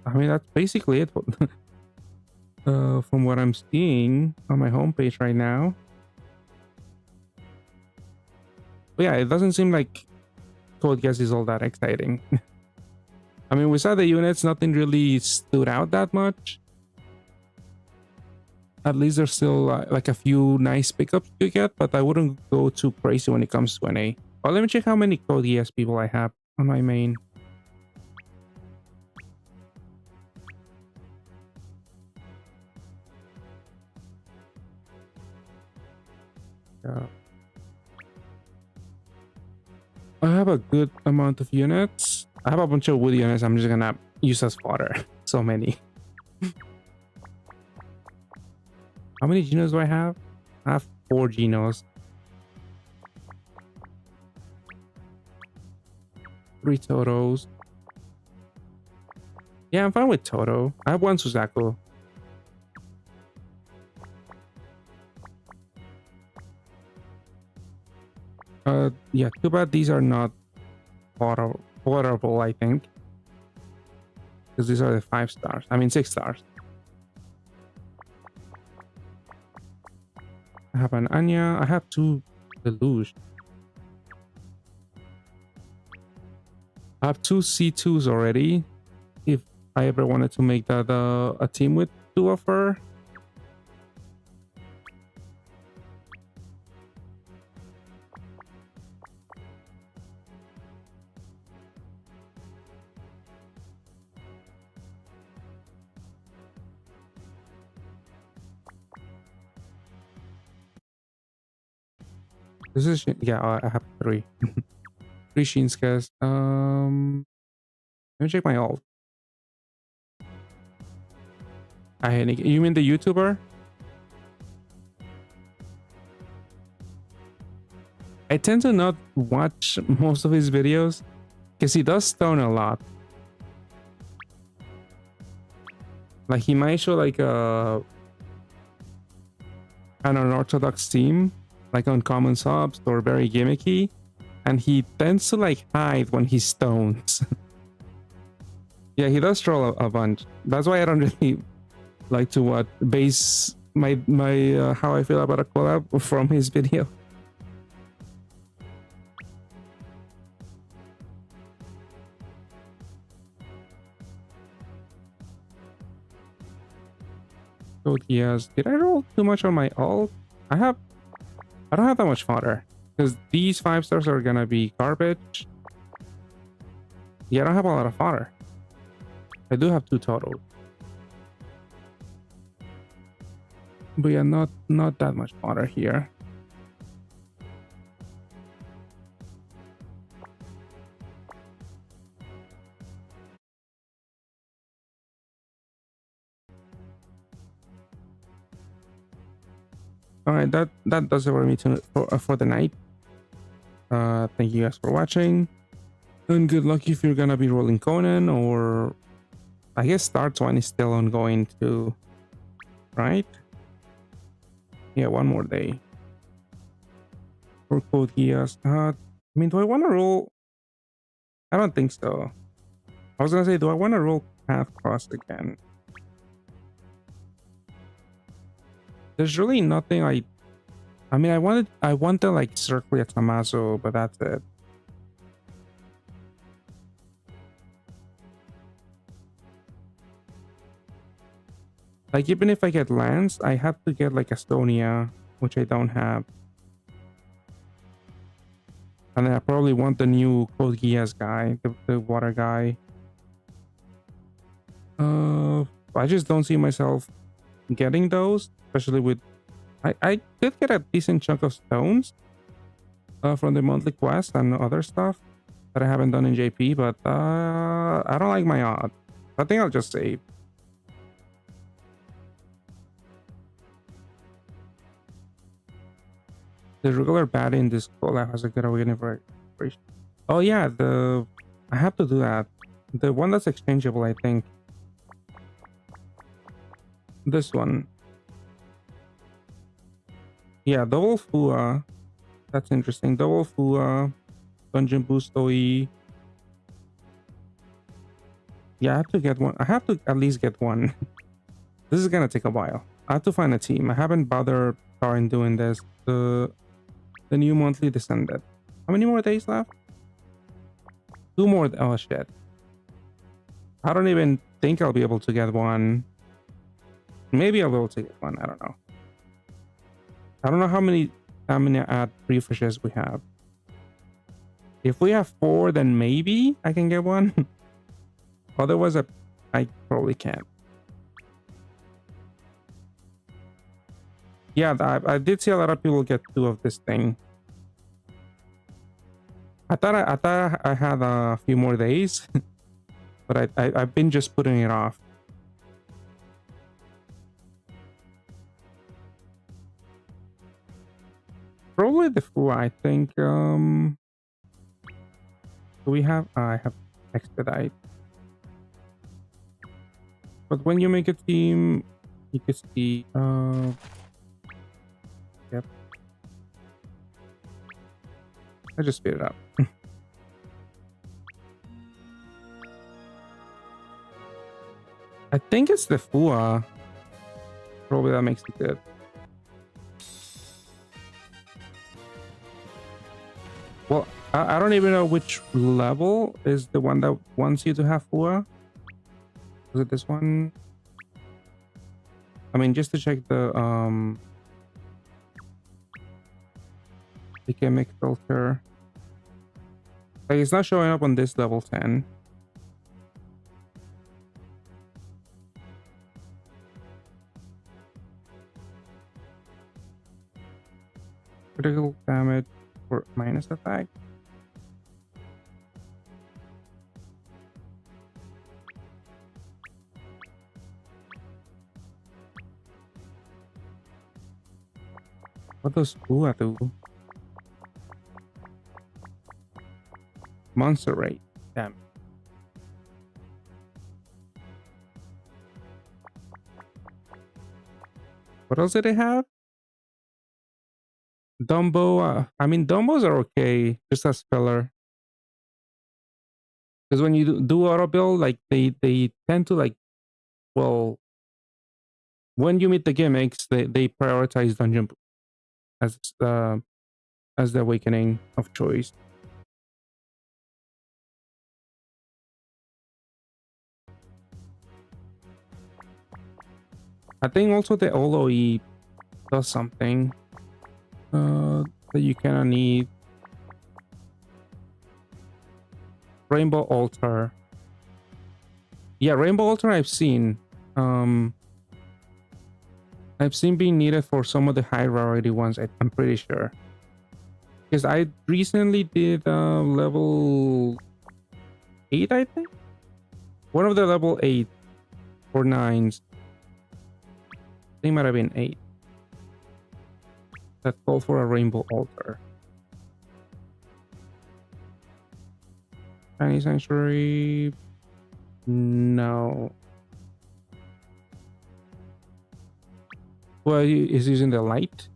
[SPEAKER 1] I mean, that's basically it. From what I'm seeing on my homepage right now. But yeah, it doesn't seem like Geass is all that exciting. I mean, we saw the units, nothing really stood out that much. At least there's still like a few nice pickups you get, but I wouldn't go too crazy when it comes to NA. Well, let me check how many Geass people I have on my main. I have a good amount of units. I have a bunch of wood units I'm just gonna use as fodder. So many. How many Genos do I have? I have 4 Genos. 3 Totos. Yeah, I'm fine with Toto. I have 1 Suzaku. Yeah, too bad these are not portable, I think. Because these are the 5 stars. I mean 6 stars. I have an Anya. I have 2 Deluge. I have 2 C2s already. If I ever wanted to make that a team with 2 of her. This is, yeah, I have 3. 3 Shinskas. Let me check my alt. You mean the YouTuber? I tend to not watch most of his videos because he does stone a lot. Like he might show like an unorthodox team, like uncommon subs or very gimmicky, and he tends to like hide when he stones. Yeah, he does troll a bunch. That's why I don't really like to base my how I feel about a collab from his video. So yes, did I roll too much on my alt? I don't have that much fodder because these 5 stars are gonna be garbage. Yeah, I don't have a lot of fodder. I do have 2 total. But yeah, not that much fodder here. All right, that does it for me for the night. Thank you guys for watching, and good luck if you're gonna be rolling Conan, or I guess Star-Twine is still ongoing too, right? Yeah, 1 more day for Geass. I mean, do I want to roll? I don't think so. I was gonna say, do I want to roll Path Cross again? There's really nothing I mean, I wanted like Circle at Tommaso, but that's it. Like, even if I get Lance, I have to get like Estonia, which I don't have. And then I probably want the new Geass guy, the water guy. I just don't see myself getting those, especially with I did get a decent chunk of stones from the monthly quest and other stuff that I haven't done in JP, but I don't like my odds. I think I'll just save. The regular baddie in this collab has a good awakening for exploration. Oh yeah, I have to do that. The one that's exchangeable, I think. This one. Yeah, double Fua. That's interesting. Double Fua. Dungeon boost OE. Yeah, I have to get one. I have to at least get one. This is gonna take a while. I have to find a team. I haven't bothered starting doing this. The new monthly descended. How many more days left? 2 more. Oh shit. I don't even think I'll be able to get one. Maybe I'll be able to get one. I don't know. I don't know how many ad refreshes we have. If we have 4, then maybe I can get one. Otherwise, I probably can't. Yeah, I did see a lot of people get 2 of this thing. I thought I had a few more days, but I've been just putting it off. Probably the Fua, I think. Do we have? I have expedite. But when you make a team, you can see. Yep. I just speed it up. I think it's the Fua. Probably that makes it good. Well, I don't even know which level is the one that wants you to have Fua. Was it this one? I mean, just to check the gimmick filter. Like, it's not showing up on this level 10. Critical damage for minus attack. What does Fua do? Monster rate. Damn. What else did it have? Dumbo. I mean, Dumbos are okay, just as filler. Because when you do auto build, like they tend to like, well, when you meet the gimmicks, they prioritize dungeon as the awakening of choice. I think also the OLOE does something that you kind of need. Rainbow Altar. Yeah, Rainbow Altar I've seen. I've seen being needed for some of the high rarity ones, I'm pretty sure. Because I recently did level 8, I think? One of the level 8 or 9s. I think it might have been 8. That called for a Rainbow Altar. Tiny Sanctuary... No. Well, is using the light?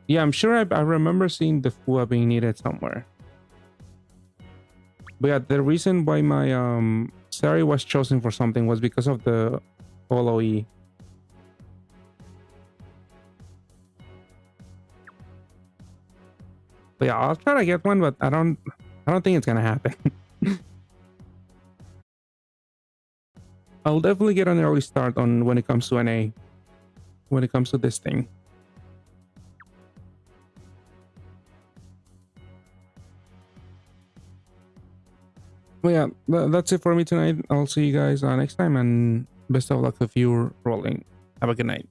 [SPEAKER 1] Yeah, I'm sure I remember seeing the Fua being needed somewhere. But yeah, the reason why my Sari was chosen for something was because of the OLOE. But yeah, I'll try to get one, but I don't think it's gonna happen. I'll definitely get an early start on when it comes to NA. When it comes to this thing. Well, yeah, that's it for me tonight. I'll see you guys next time, and Best of luck if you're rolling. Have a good night.